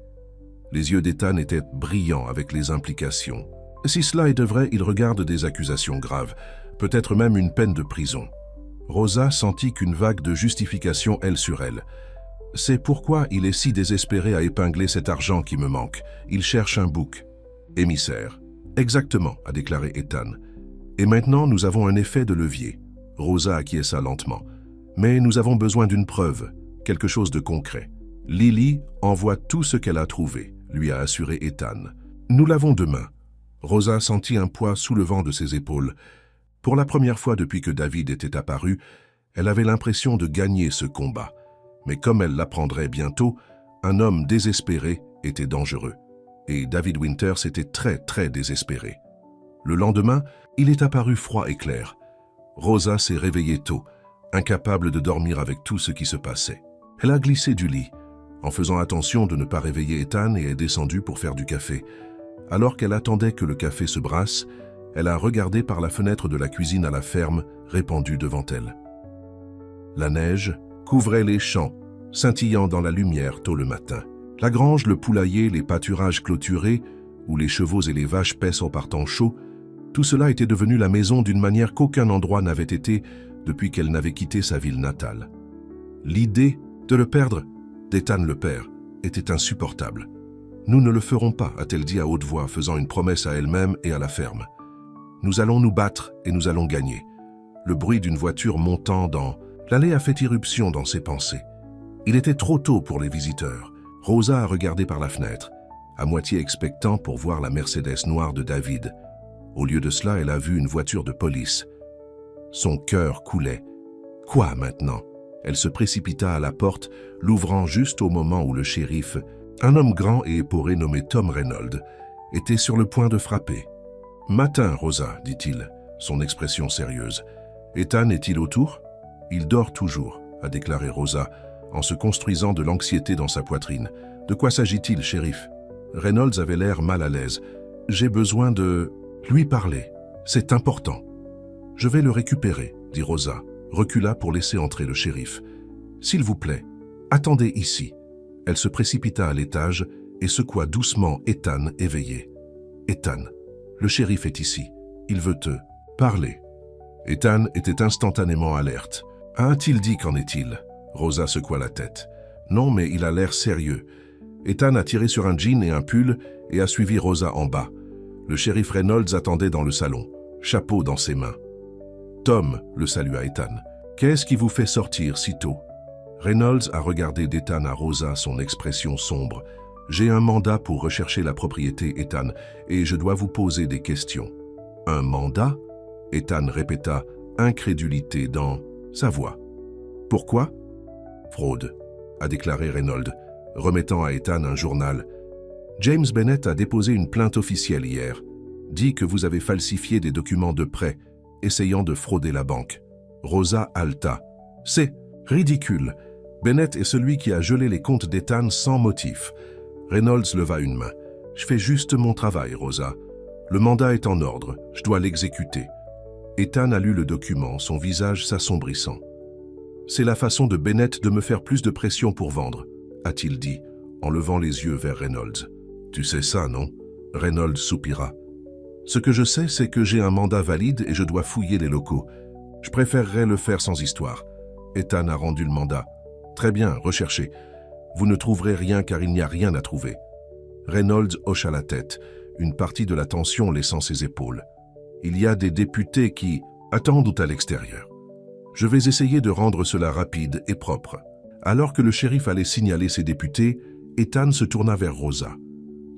Les yeux d'Ethan étaient brillants avec les implications. Si cela est vrai, il regarde des accusations graves, peut-être même une peine de prison. Rosa sentit qu'une vague de justification aile sur elle. C'est pourquoi il est si désespéré à épingler cet argent qui me manque. Il cherche un bouc. Émissaire. Exactement, a déclaré Ethan. Et maintenant, nous avons un effet de levier. Rosa acquiesça lentement. Mais nous avons besoin d'une preuve, quelque chose de concret. Lily envoie tout ce qu'elle a trouvé, lui a assuré Ethan. Nous l'avons demain. Rosa sentit un poids soulevant de ses épaules. Pour la première fois depuis que David était apparu, elle avait l'impression de gagner ce combat. Mais comme elle l'apprendrait bientôt, un homme désespéré était dangereux. Et David Winters était très désespéré. Le lendemain, il est apparu froid et clair. Rosa s'est réveillée tôt, incapable de dormir avec tout ce qui se passait. Elle a glissé du lit, en faisant attention de ne pas réveiller Ethan, et est descendue pour faire du café. Alors qu'elle attendait que le café se brasse, elle a regardé par la fenêtre de la cuisine à la ferme, répandue devant elle. La neige couvrait les champs, scintillant dans la lumière tôt le matin. La grange, le poulailler, les pâturages clôturés, où les chevaux et les vaches paissent en partant chaud, tout cela était devenu la maison d'une manière qu'aucun endroit n'avait été depuis qu'elle n'avait quitté sa ville natale. L'idée de le perdre, d'Ethan le père, était insupportable. « Nous ne le ferons pas », a-t-elle dit à haute voix, faisant une promesse à elle-même et à la ferme. « Nous allons nous battre et nous allons gagner. » Le bruit d'une voiture montant dans l'allée a fait irruption dans ses pensées. Il était trop tôt pour les visiteurs. Rosa a regardé par la fenêtre, à moitié expectant pour voir la Mercedes noire de David. Au lieu de cela, elle a vu une voiture de police. Son cœur coulait. Quoi maintenant? Elle se précipita à la porte, l'ouvrant juste au moment où le shérif, un homme grand et épauré nommé Tom Reynolds, était sur le point de frapper. « Matin, Rosa, dit-il, son expression sérieuse. Ethan est-il autour? Il dort toujours, a déclaré Rosa, en se construisant de l'anxiété dans sa poitrine. De quoi s'agit-il, shérif? Reynolds avait l'air mal à l'aise. J'ai besoin de lui parler. C'est important. Je vais le récupérer, dit Rosa, recula pour laisser entrer le shérif. S'il vous plaît, attendez ici. Elle se précipita à l'étage et secoua doucement Ethan éveillé. Ethan, le shérif est ici. Il veut te parler. Ethan était instantanément alerte. A-t-il dit qu'en est-il? Rosa secoua la tête. Non, mais il a l'air sérieux. Ethan a tiré sur un jean et un pull et a suivi Rosa en bas. Le shérif Reynolds attendait dans le salon, chapeau dans ses mains. Tom, le salua Ethan. Qu'est-ce qui vous fait sortir si tôt? Reynolds a regardé d'Ethan à Rosa, son expression sombre. J'ai un mandat pour rechercher la propriété, Ethan, et je dois vous poser des questions. Un mandat? Ethan répéta, incrédulité dans sa voix. Pourquoi? Fraude, a déclaré Reynolds, remettant à Ethan un journal. James Bennett a déposé une plainte officielle hier. Dit que vous avez falsifié des documents de prêt, essayant de frauder la banque. Rosa haleta. C'est ridicule. Bennett est celui qui a gelé les comptes d'Ethan sans motif. Reynolds leva une main. Je fais juste mon travail, Rosa. Le mandat est en ordre, je dois l'exécuter. Ethan a lu le document, son visage s'assombrissant. C'est la façon de Bennett de me faire plus de pression pour vendre, a-t-il dit, en levant les yeux vers Reynolds. Tu sais ça, non? Reynolds soupira. Ce que je sais, c'est que j'ai un mandat valide et je dois fouiller les locaux. Je préférerais le faire sans histoire. Ethan a rendu le mandat. Très bien, recherchez. Vous ne trouverez rien car il n'y a rien à trouver. Reynolds hocha la tête, une partie de la tension laissant ses épaules. Il y a des députés qui attendent à l'extérieur. Je vais essayer de rendre cela rapide et propre. Alors que le shérif allait signaler ses députés, Ethan se tourna vers Rosa.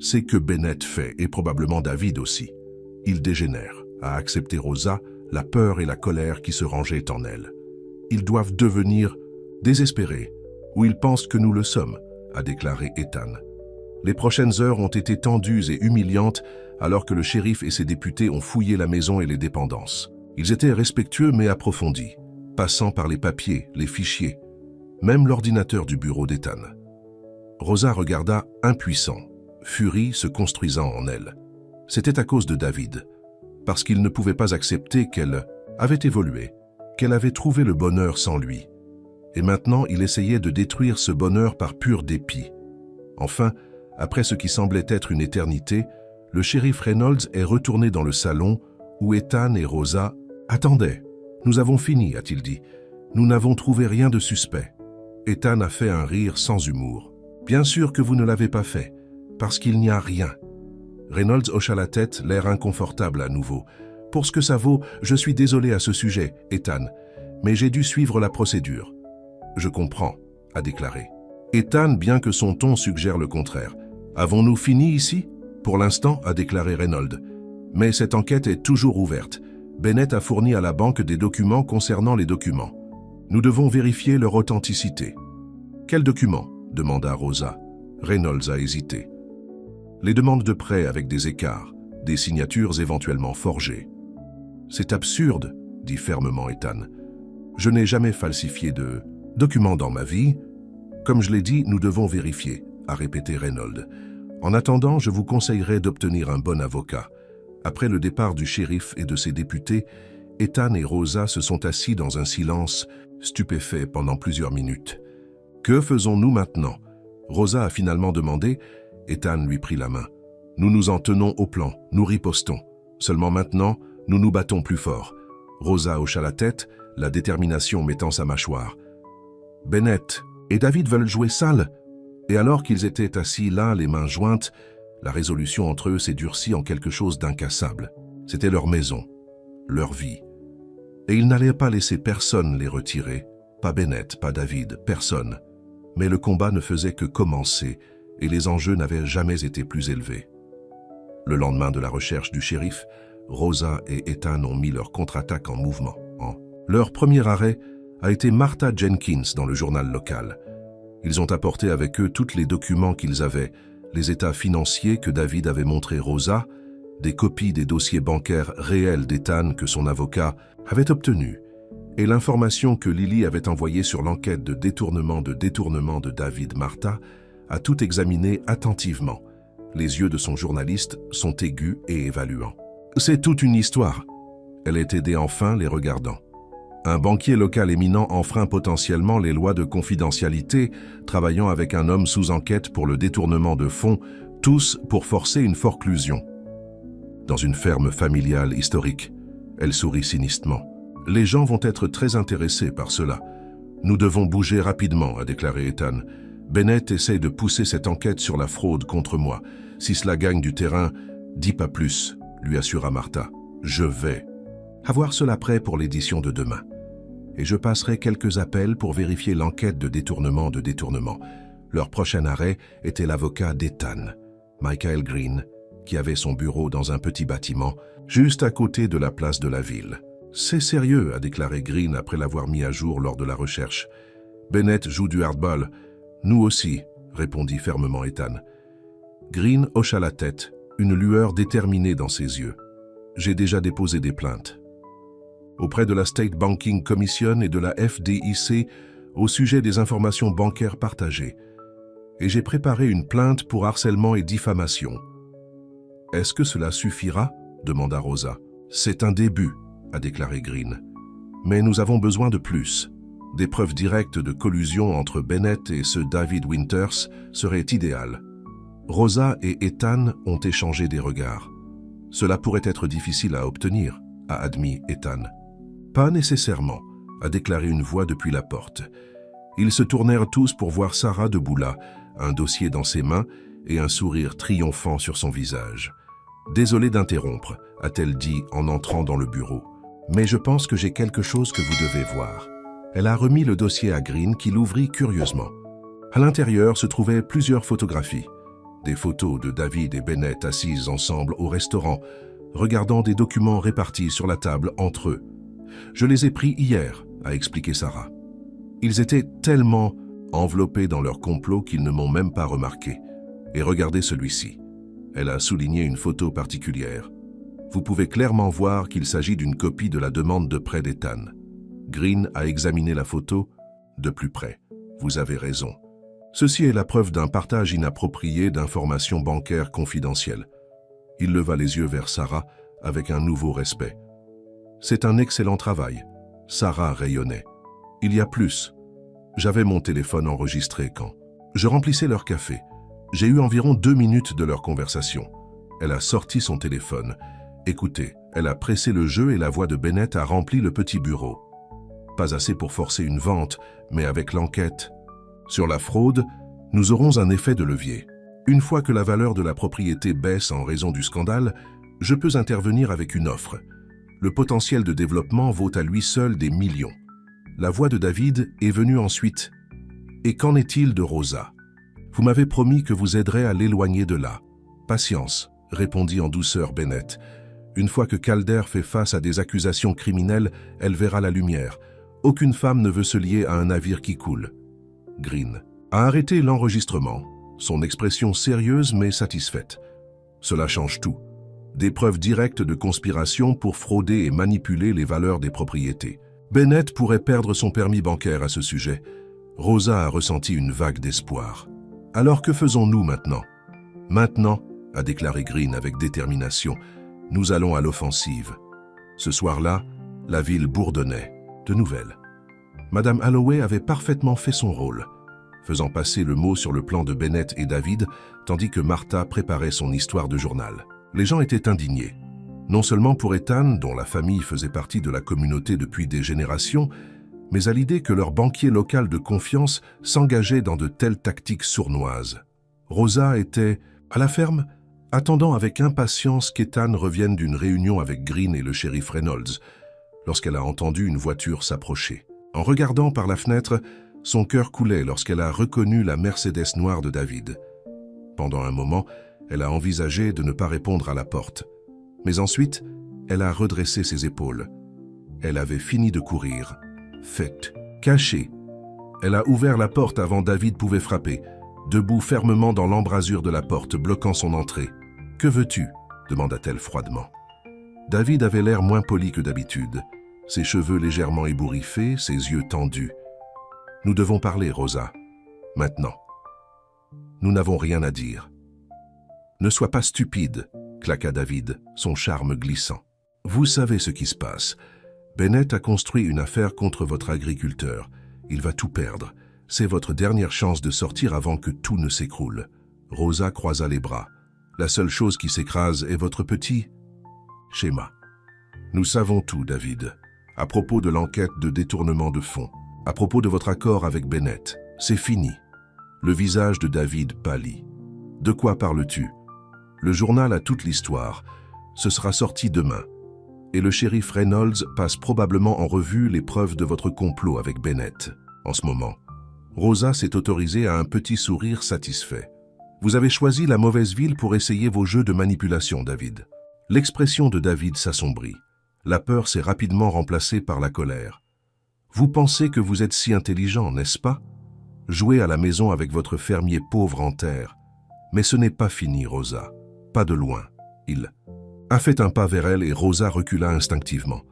C'est que Bennett fait, et probablement David aussi. Il dégénère, à accepter Rosa, la peur et la colère qui se rangeaient en elle. Ils doivent devenir désespérés, ou ils pensent que nous le sommes, a déclaré Ethan. Les prochaines heures ont été tendues et humiliantes alors que le shérif et ses députés ont fouillé la maison et les dépendances. Ils étaient respectueux mais approfondis, passant par les papiers, les fichiers, même l'ordinateur du bureau d'Ethan. Rosa regarda impuissant, furie se construisant en elle. C'était à cause de David, parce qu'il ne pouvait pas accepter qu'elle avait évolué, qu'elle avait trouvé le bonheur sans lui. Et maintenant, il essayait de détruire ce bonheur par pur dépit. Enfin, après ce qui semblait être une éternité, le shérif Reynolds est retourné dans le salon où Ethan et Rosa attendaient. « Nous avons fini », a-t-il dit. « Nous n'avons trouvé rien de suspect. » Ethan a fait un rire sans humour. « Bien sûr que vous ne l'avez pas fait, parce qu'il n'y a rien. » Reynolds hocha la tête, l'air inconfortable à nouveau. « Pour ce que ça vaut, je suis désolé à ce sujet, Ethan, mais j'ai dû suivre la procédure. »« Je comprends », a déclaré. Ethan, bien que son ton suggère le contraire. « Avons-nous fini ici ?» Pour l'instant, a déclaré Reynolds. Mais cette enquête est toujours ouverte. Bennett a fourni à la banque des documents concernant les documents. Nous devons vérifier leur authenticité. Quels documents? Demanda Rosa. Reynolds a hésité. Les demandes de prêt avec des écarts, des signatures éventuellement forgées. C'est absurde, dit fermement Ethan. Je n'ai jamais falsifié de documents dans ma vie. Comme je l'ai dit, nous devons vérifier, a répété Reynolds. En attendant, je vous conseillerais d'obtenir un bon avocat. Après le départ du shérif et de ses députés, Ethan et Rosa se sont assis dans un silence stupéfait pendant plusieurs minutes. « Que faisons-nous maintenant » Rosa a finalement demandé. Ethan lui prit la main. « Nous nous en tenons au plan, nous ripostons. Seulement maintenant, nous nous battons plus fort. » Rosa hocha la tête, la détermination mettant sa mâchoire. « Bennett et David veulent jouer sale ?» Et alors qu'ils étaient assis là, les mains jointes, la résolution entre eux s'est durcie en quelque chose d'incassable. C'était leur maison, leur vie. Et ils n'allaient pas laisser personne les retirer, pas Bennett, pas David, personne. Mais le combat ne faisait que commencer et les enjeux n'avaient jamais été plus élevés. Le lendemain de la recherche du shérif, Rosa et Ethan ont mis leur contre-attaque en mouvement. Leur premier arrêt a été Martha Jenkins dans le journal local. Ils ont apporté avec eux tous les documents qu'ils avaient, les états financiers que David avait montrés Rosa, des copies des dossiers bancaires réels d'Ethan que son avocat avait obtenus, et l'information que Lily avait envoyée sur l'enquête de détournement de David Martha a tout examiné attentivement. Les yeux de son journaliste sont aigus et évaluants. C'est toute une histoire. Elle est aidée enfin les regardant. Un banquier local éminent enfreint potentiellement les lois de confidentialité, travaillant avec un homme sous enquête pour le détournement de fonds, tous pour forcer une forclusion. Dans une ferme familiale historique, elle sourit cyniquement. Les gens vont être très intéressés par cela. Nous devons bouger rapidement, a déclaré Ethan. Bennett essaie de pousser cette enquête sur la fraude contre moi. Si cela gagne du terrain, dis pas plus, lui assura Martha. Je vais avoir cela prêt pour l'édition de demain. Et je passerai quelques appels pour vérifier l'enquête de détournement. Leur prochain arrêt était l'avocat d'Ethan, Michael Green, qui avait son bureau dans un petit bâtiment, juste à côté de la place de la ville. « C'est sérieux », a déclaré Green après l'avoir mis à jour lors de la recherche. « Bennett joue du hardball. Nous aussi », répondit fermement Ethan. Green hocha la tête, une lueur déterminée dans ses yeux. « J'ai déjà déposé des plaintes. » Auprès de la State Banking Commission et de la FDIC au sujet des informations bancaires partagées. Et j'ai préparé une plainte pour harcèlement et diffamation. « Est-ce que cela suffira ?» demanda Rosa. « C'est un début, » a déclaré Green. « Mais nous avons besoin de plus. Des preuves directes de collusion entre Bennett et ce David Winters seraient idéales. » Rosa et Ethan ont échangé des regards. Cela pourrait être difficile à obtenir, a admis Ethan. Pas nécessairement, a déclaré une voix depuis la porte. Ils se tournèrent tous pour voir Sarah debout là, un dossier dans ses mains et un sourire triomphant sur son visage. « Désolée d'interrompre », a-t-elle dit en entrant dans le bureau. « Mais je pense que j'ai quelque chose que vous devez voir. » Elle a remis le dossier à Green qui l'ouvrit curieusement. À l'intérieur se trouvaient plusieurs photographies. Des photos de David et Bennett assises ensemble au restaurant, regardant des documents répartis sur la table entre eux. « Je les ai pris hier », a expliqué Sarah. Ils étaient tellement enveloppés dans leur complot qu'ils ne m'ont même pas remarqué. Et regardez celui-ci. Elle a souligné une photo particulière. Vous pouvez clairement voir qu'il s'agit d'une copie de la demande de prêt d'Ethan. Green a examiné la photo de plus près. Vous avez raison. Ceci est la preuve d'un partage inapproprié d'informations bancaires confidentielles. Il leva les yeux vers Sarah avec un nouveau respect. C'est un excellent travail. Sarah rayonnait. Il y a plus. J'avais mon téléphone enregistré quand je remplissais leur café. J'ai eu environ 2 minutes de leur conversation. Elle a sorti son téléphone. Écoutez, elle a pressé le jeu et la voix de Bennett a rempli le petit bureau. Pas assez pour forcer une vente, mais avec l'enquête sur la fraude, nous aurons un effet de levier. Une fois que la valeur de la propriété baisse en raison du scandale, je peux intervenir avec une offre. Le potentiel de développement vaut à lui seul des millions. La voix de David est venue ensuite. Et qu'en est-il de Rosa ? Vous m'avez promis que vous aiderez à l'éloigner de là. Patience, répondit en douceur Bennett. Une fois que Calder fait face à des accusations criminelles, elle verra la lumière. Aucune femme ne veut se lier à un navire qui coule. Green a arrêté l'enregistrement, son expression sérieuse mais satisfaite. Cela change tout. Des preuves directes de conspiration pour frauder et manipuler les valeurs des propriétés. Bennett pourrait perdre son permis bancaire à ce sujet. Rosa a ressenti une vague d'espoir. Alors que faisons-nous maintenant ? Maintenant, a déclaré Green avec détermination, nous allons à l'offensive. Ce soir-là, la ville bourdonnait. De nouvelles. Madame Holloway avait parfaitement fait son rôle, faisant passer le mot sur le plan de Bennett et David, tandis que Martha préparait son histoire de journal. Les gens étaient indignés. Non seulement pour Ethan, dont la famille faisait partie de la communauté depuis des générations, mais à l'idée que leur banquier local de confiance s'engageait dans de telles tactiques sournoises. Rosa était, à la ferme, attendant avec impatience qu'Ethan revienne d'une réunion avec Green et le shérif Reynolds, lorsqu'elle a entendu une voiture s'approcher. En regardant par la fenêtre, son cœur coulait lorsqu'elle a reconnu la Mercedes noire de David. Pendant un moment, elle a envisagé de ne pas répondre à la porte. Mais ensuite, elle a redressé ses épaules. Elle avait fini de courir. Faite, cachée. Elle a ouvert la porte avant David pouvait frapper, debout fermement dans l'embrasure de la porte, bloquant son entrée. « Que veux-tu » demanda-t-elle froidement. David avait l'air moins poli que d'habitude, ses cheveux légèrement ébouriffés, ses yeux tendus. « Nous devons parler, Rosa. Maintenant. Nous n'avons rien à dire. »« Ne sois pas stupide » claqua David, son charme glissant. « Vous savez ce qui se passe. Bennett a construit une affaire contre votre agriculteur. Il va tout perdre. C'est votre dernière chance de sortir avant que tout ne s'écroule. » Rosa croisa les bras. « La seule chose qui s'écrase est votre petit schéma. » « Nous savons tout, David. À propos de l'enquête de détournement de fonds, à propos de votre accord avec Bennett, c'est fini. » Le visage de David pâlit. « De quoi parles-tu ? Le journal a toute l'histoire. Ce sera sorti demain. Et le shérif Reynolds passe probablement en revue les preuves de votre complot avec Bennett. En ce moment, Rosa s'est autorisée à un petit sourire satisfait. Vous avez choisi la mauvaise ville pour essayer vos jeux de manipulation, David. L'expression de David s'assombrit. La peur s'est rapidement remplacée par la colère. Vous pensez que vous êtes si intelligent, n'est-ce pas? Jouez à la maison avec votre fermier pauvre en terre. Mais ce n'est pas fini, Rosa. Pas de loin. Il a fait un pas vers elle et Rosa recula instinctivement.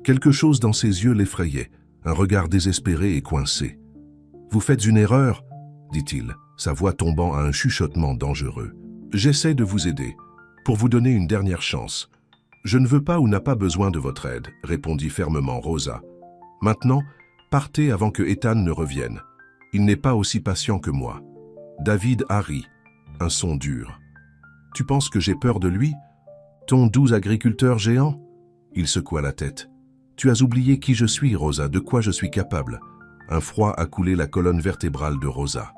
Quelque chose dans ses yeux l'effrayait, un regard désespéré et coincé. « Vous faites une erreur » dit-il, sa voix tombant à un chuchotement dangereux. « J'essaie de vous aider, pour vous donner une dernière chance. Je ne veux pas ou n'a pas besoin de votre aide, répondit fermement Rosa. Maintenant, partez avant que Ethan ne revienne. Il n'est pas aussi patient que moi. David a ri. un son dur. « Tu penses que j'ai peur de lui? Ton doux agriculteur géant ?» Il secoua la tête. « Tu as oublié qui je suis, Rosa, de quoi je suis capable. » Un froid a coulé la colonne vertébrale de Rosa.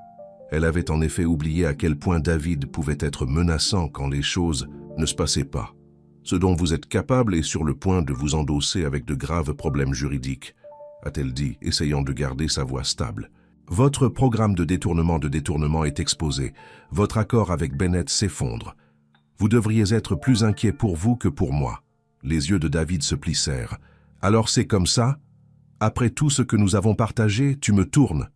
Elle avait en effet oublié à quel point David pouvait être menaçant quand les choses ne se passaient pas. Ce dont vous êtes capable est sur le point de vous endosser avec de graves problèmes juridiques, a-t-elle dit, essayant de garder sa voix stable. Votre programme de détournement est exposé. Votre accord avec Bennett s'effondre. Vous devriez être plus inquiet pour vous que pour moi. Les yeux de David se plissèrent. Alors c'est comme ça? Après tout ce que nous avons partagé, tu me tournes.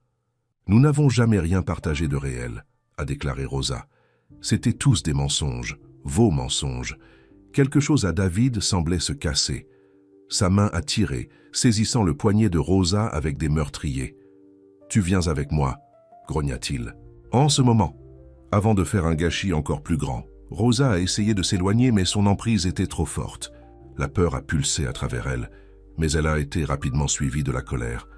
Nous n'avons jamais rien partagé de réel, a déclaré Rosa. C'étaient tous des mensonges, vos mensonges. Quelque chose à David semblait se casser. Sa main a tiré, saisissant le poignet de Rosa avec des meurtriers. « Tu viens avec moi », grogna-t-il. En ce moment, avant de faire un gâchis encore plus grand, Rosa a essayé de s'éloigner, mais son emprise était trop forte. La peur a pulsé à travers elle, mais elle a été rapidement suivie de la colère.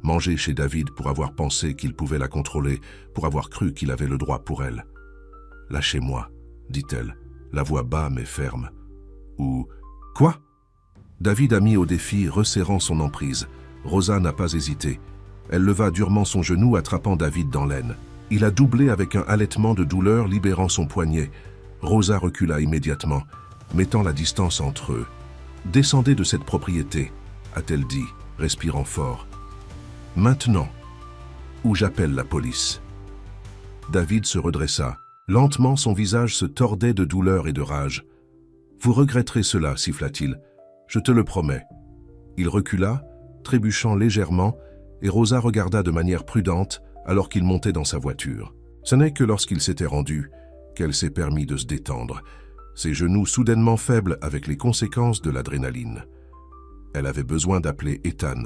Manger chez David pour avoir pensé qu'il pouvait la contrôler, pour avoir cru qu'il avait le droit pour elle. « Lâchez-moi », dit-elle, la voix bas mais ferme. Ou « Quoi ?» David a mis au défi, resserrant son emprise. Rosa n'a pas hésité. Elle leva durement son genou, attrapant David dans l'aine. Il a doublé avec un halètement de douleur, libérant son poignet. Rosa recula immédiatement, mettant la distance entre eux. « Descendez de cette propriété », a-t-elle dit, respirant fort. « Maintenant, ou j'appelle la police. » David se redressa. Lentement, son visage se tordait de douleur et de rage. « Vous regretterez cela, siffla-t-il. Je te le promets. » Il recula, trébuchant légèrement, et Rosa regarda de manière prudente alors qu'il montait dans sa voiture. Ce n'est que lorsqu'il s'était rendu qu'elle s'est permis de se détendre, ses genoux soudainement faibles avec les conséquences de l'adrénaline. Elle avait besoin d'appeler Ethan.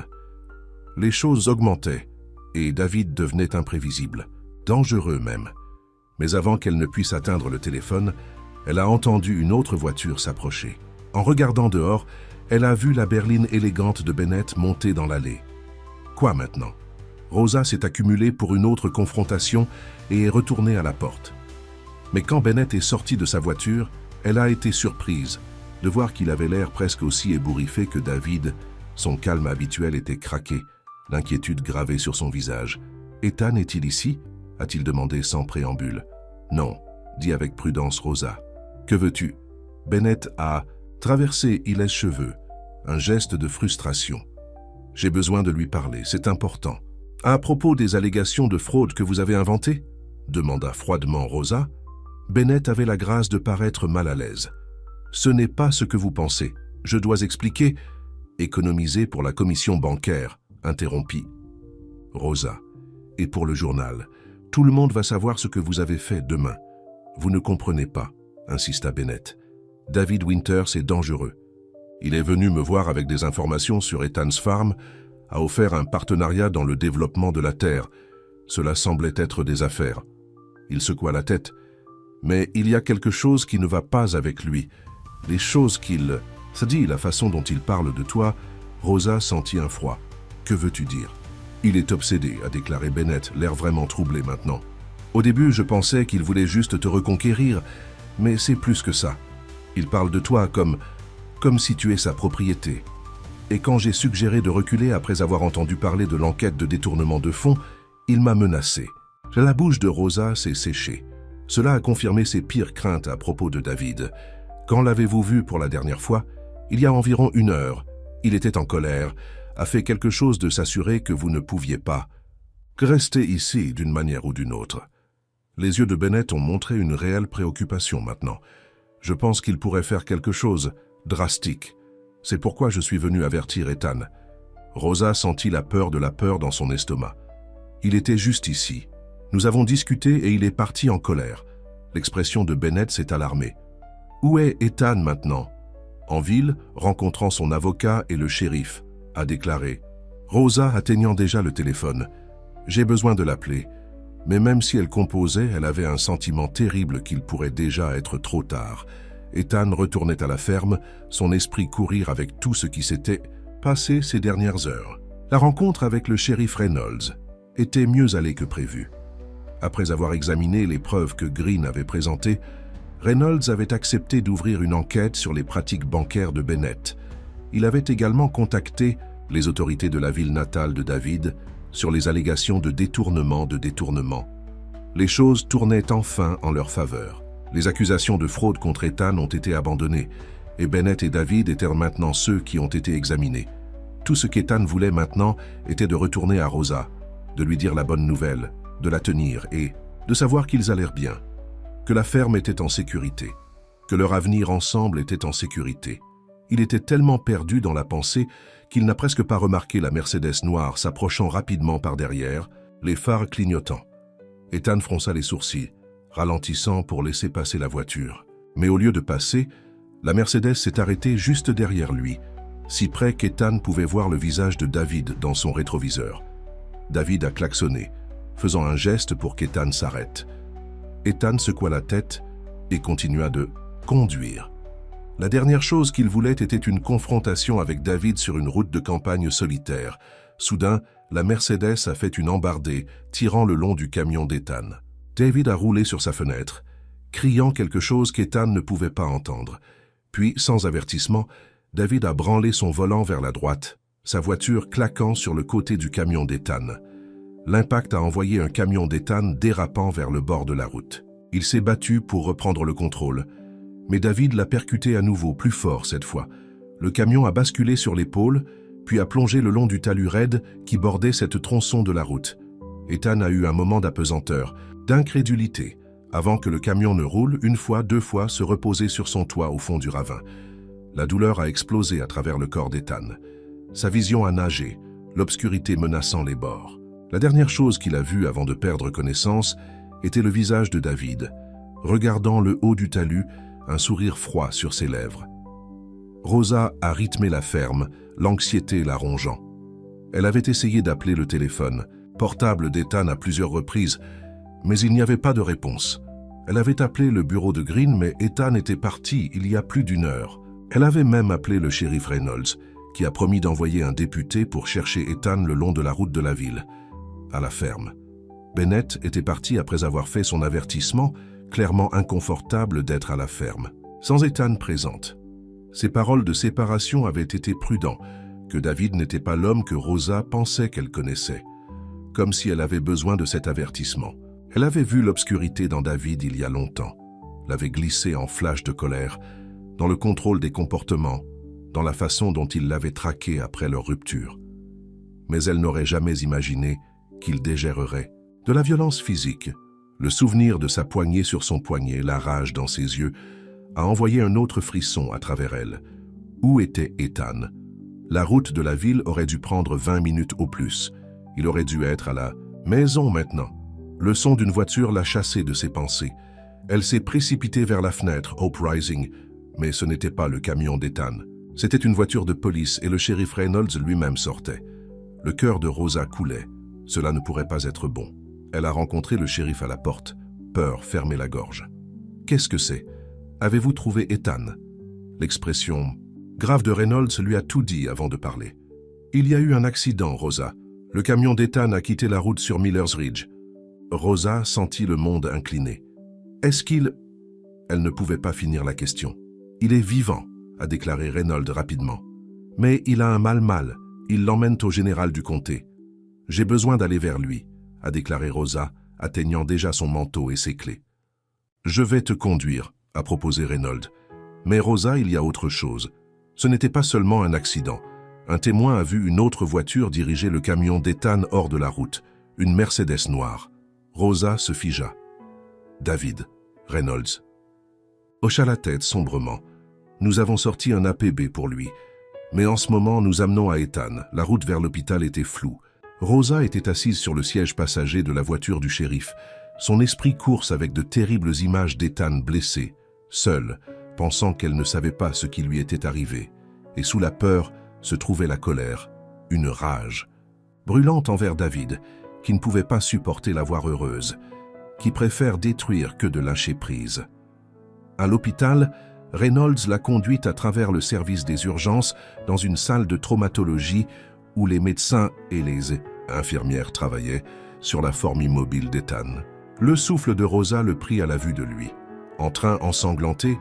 Les choses augmentaient, et David devenait imprévisible, dangereux même. Mais avant qu'elle ne puisse atteindre le téléphone, elle a entendu une autre voiture s'approcher. En regardant dehors, elle a vu la berline élégante de Bennett monter dans l'allée. Quoi maintenant? Rosa s'est accumulée pour une autre confrontation et est retournée à la porte. Mais quand Bennett est sorti de sa voiture, elle a été surprise de voir qu'il avait l'air presque aussi ébouriffé que David. Son calme habituel était craqué, l'inquiétude gravée sur son visage. « Ethan est-il ici ?» a-t-il demandé sans préambule. « Non », dit avec prudence Rosa. « Que veux-tu » Bennett a traversé Ilès-Cheveux, un geste de frustration. « J'ai besoin de lui parler, c'est important. »« À propos des allégations de fraude que vous avez inventées ?» demanda froidement Rosa. Bennett avait la grâce de paraître mal à l'aise. « Ce n'est pas ce que vous pensez. Je dois expliquer. » « Économiser pour la commission bancaire » interrompit Rosa. « Et pour le journal. Tout le monde va savoir ce que vous avez fait demain. » « Vous ne comprenez pas, » insista Bennett. « David Winters est dangereux. Il est venu me voir avec des informations sur Ethan's Farm, a offert un partenariat dans le développement de la terre. Cela semblait être des affaires. » Il secoua la tête. « Mais il y a quelque chose qui ne va pas avec lui. Les choses qu'il... » Ça dit, la façon dont il parle de toi, Rosa sentit un froid. « Que veux-tu dire ?»« Il est obsédé, » a déclaré Bennett, l'air vraiment troublé maintenant. « Au début, je pensais qu'il voulait juste te reconquérir, mais c'est plus que ça. Il parle de toi comme si tu es sa propriété. Et quand j'ai suggéré de reculer après avoir entendu parler de l'enquête de détournement de fonds, il m'a menacé. » La bouche de Rosa s'est séchée. Cela a confirmé ses pires craintes à propos de David. Quand l'avez-vous vu pour la dernière fois? Il y a environ 1 heure. Il était en colère, a fait quelque chose de s'assurer que vous ne pouviez pas. Restez ici d'une manière ou d'une autre. Les yeux de Bennett ont montré une réelle préoccupation maintenant. Je pense qu'il pourrait faire quelque chose, drastique. C'est pourquoi je suis venu avertir Ethan. Rosa sentit la peur dans son estomac. Il était juste ici. Nous avons discuté et il est parti en colère. L'expression de Bennett s'est alarmée. Où est Ethan maintenant? En ville, rencontrant son avocat et le shérif, a déclaré. Rosa atteignant déjà le téléphone. J'ai besoin de l'appeler. Mais même si elle composait, elle avait un sentiment terrible qu'il pourrait déjà être trop tard. Ethan retournait à la ferme, son esprit courir avec tout ce qui s'était passé ces dernières heures. La rencontre avec le shérif Reynolds était mieux allée que prévu. Après avoir examiné les preuves que Green avait présentées, Reynolds avait accepté d'ouvrir une enquête sur les pratiques bancaires de Bennett. Il avait également contacté les autorités de la ville natale de David sur les allégations de détournement. Les choses tournaient enfin en leur faveur. Les accusations de fraude contre Ethan ont été abandonnées, et Bennett et David étaient maintenant ceux qui ont été examinés. Tout ce qu'Ethan voulait maintenant était de retourner à Rosa, de lui dire la bonne nouvelle, de la tenir et de savoir qu'ils allèrent bien, que la ferme était en sécurité, que leur avenir ensemble était en sécurité. Il était tellement perdu dans la pensée qu'il n'a presque pas remarqué la Mercedes noire s'approchant rapidement par derrière, les phares clignotants. Ethan fronça les sourcils, ralentissant pour laisser passer la voiture. Mais au lieu de passer, la Mercedes s'est arrêtée juste derrière lui, si près qu'Ethan pouvait voir le visage de David dans son rétroviseur. David a klaxonné, faisant un geste pour qu'Ethan s'arrête. Ethan secoua la tête et continua de conduire. La dernière chose qu'il voulait était une confrontation avec David sur une route de campagne solitaire. Soudain, la Mercedes a fait une embardée, tirant le long du camion d'Ethan. David a roulé sur sa fenêtre, criant quelque chose qu'Ethan ne pouvait pas entendre. Puis, sans avertissement, David a branlé son volant vers la droite, sa voiture claquant sur le côté du camion d'Ethan. L'impact a envoyé un camion d'Ethan dérapant vers le bord de la route. Il s'est battu pour reprendre le contrôle, mais David l'a percuté à nouveau, plus fort cette fois. Le camion a basculé sur l'épaule, puis a plongé le long du talus raide qui bordait cette tronçon de la route. Ethan a eu un moment d'apesanteur, d'incrédulité, avant que le camion ne roule une fois, deux fois, se reposer sur son toit au fond du ravin. La douleur a explosé à travers le corps d'Ethan. Sa vision a nagé, l'obscurité menaçant les bords. La dernière chose qu'il a vue avant de perdre connaissance était le visage de David, regardant le haut du talus, un sourire froid sur ses lèvres. Rosa a rythmé la ferme, l'anxiété la rongeant. Elle avait essayé d'appeler le téléphone, portable d'Ethan à plusieurs reprises, mais il n'y avait pas de réponse. Elle avait appelé le bureau de Green, mais Ethan était parti il y a plus d'une heure. Elle avait même appelé le shérif Reynolds, qui a promis d'envoyer un député pour chercher Ethan le long de la route de la ville, à la ferme. Bennett était parti après avoir fait son avertissement, clairement inconfortable d'être à la ferme, sans Ethan présente. Ses paroles de séparation avaient été prudentes, que David n'était pas l'homme que Rosa pensait qu'elle connaissait, comme si elle avait besoin de cet avertissement. Elle avait vu l'obscurité dans David il y a longtemps, l'avait glissé en flash de colère, dans le contrôle des comportements, dans la façon dont il l'avait traqué après leur rupture. Mais elle n'aurait jamais imaginé qu'il dégérerait de la violence physique. Le souvenir de sa poignée sur son poignet, la rage dans ses yeux, a envoyé un autre frisson à travers elle. Où était Ethan? La route de la ville aurait dû prendre 20 minutes au plus. Il aurait dû être à la maison maintenant. Le son d'une voiture l'a chassée de ses pensées. Elle s'est précipitée vers la fenêtre, Hope Rising, mais ce n'était pas le camion d'Ethan. C'était une voiture de police et le shérif Reynolds lui-même sortait. Le cœur de Rosa coulait. Cela ne pourrait pas être bon. Elle a rencontré le shérif à la porte. Peur fermait la gorge. « Qu'est-ce que c'est? Avez-vous trouvé Ethan ?» L'expression grave de Reynolds lui a tout dit avant de parler. « Il y a eu un accident, Rosa. Le camion d'Ethan a quitté la route sur Miller's Ridge. » Rosa sentit le monde incliné. « Est-ce qu'il... » Elle ne pouvait pas finir la question. « Il est vivant, » a déclaré Reynolds rapidement. « Mais il a un mal. Il l'emmène au général du comté. »« J'ai besoin d'aller vers lui, » a déclaré Rosa, atteignant déjà son manteau et ses clés. « Je vais te conduire, » a proposé Reynolds. Mais Rosa, il y a autre chose. Ce n'était pas seulement un accident. Un témoin a vu une autre voiture diriger le camion d'Ethan hors de la route, une Mercedes noire. Rosa se figea. « David, » Reynolds hocha la tête sombrement. « Nous avons sorti un APB pour lui. Mais en ce moment, nous amenons à Ethan. La route vers l'hôpital était floue. » Rosa était assise sur le siège passager de la voiture du shérif. Son esprit course avec de terribles images d'Ethan blessé, seul, pensant qu'elle ne savait pas ce qui lui était arrivé. Et sous la peur se trouvait la colère, une rage, brûlante envers David, qui ne pouvait pas supporter la voir heureuse, qui préfère détruire que de lâcher prise. À l'hôpital, Reynolds l'a conduite à travers le service des urgences dans une salle de traumatologie où les médecins et les infirmières travaillaient sur la forme immobile d'Ethan. Le souffle de Rosa le prit à la vue de lui. En train ensanglanté,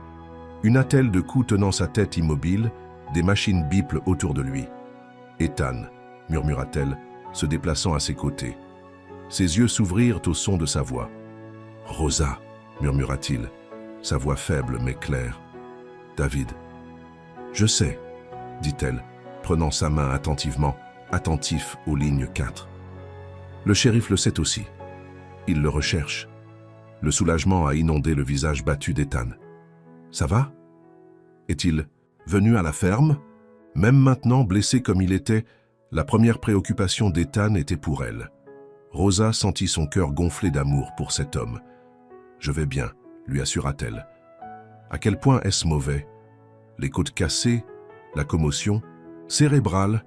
une attelle de coups tenant sa tête immobile, des machines biplent autour de lui. « Ethan » murmura-t-elle, se déplaçant à ses côtés. Ses yeux s'ouvrirent au son de sa voix. « Rosa » murmura-t-il, sa voix faible mais claire. « David. »« Je sais » dit-elle, prenant sa main attentivement, attentif aux lignes 4. Le shérif le sait aussi. Il le recherche. Le soulagement a inondé le visage battu d'Ethan. « Ça va ? Est-il venu à la ferme ?» Même maintenant, blessé comme il était, la première préoccupation d'Ethan était pour elle. Rosa sentit son cœur gonfler d'amour pour cet homme. « Je vais bien », lui assura-t-elle. « À quel point est-ce mauvais ? Les côtes cassées, la commotion, cérébrale,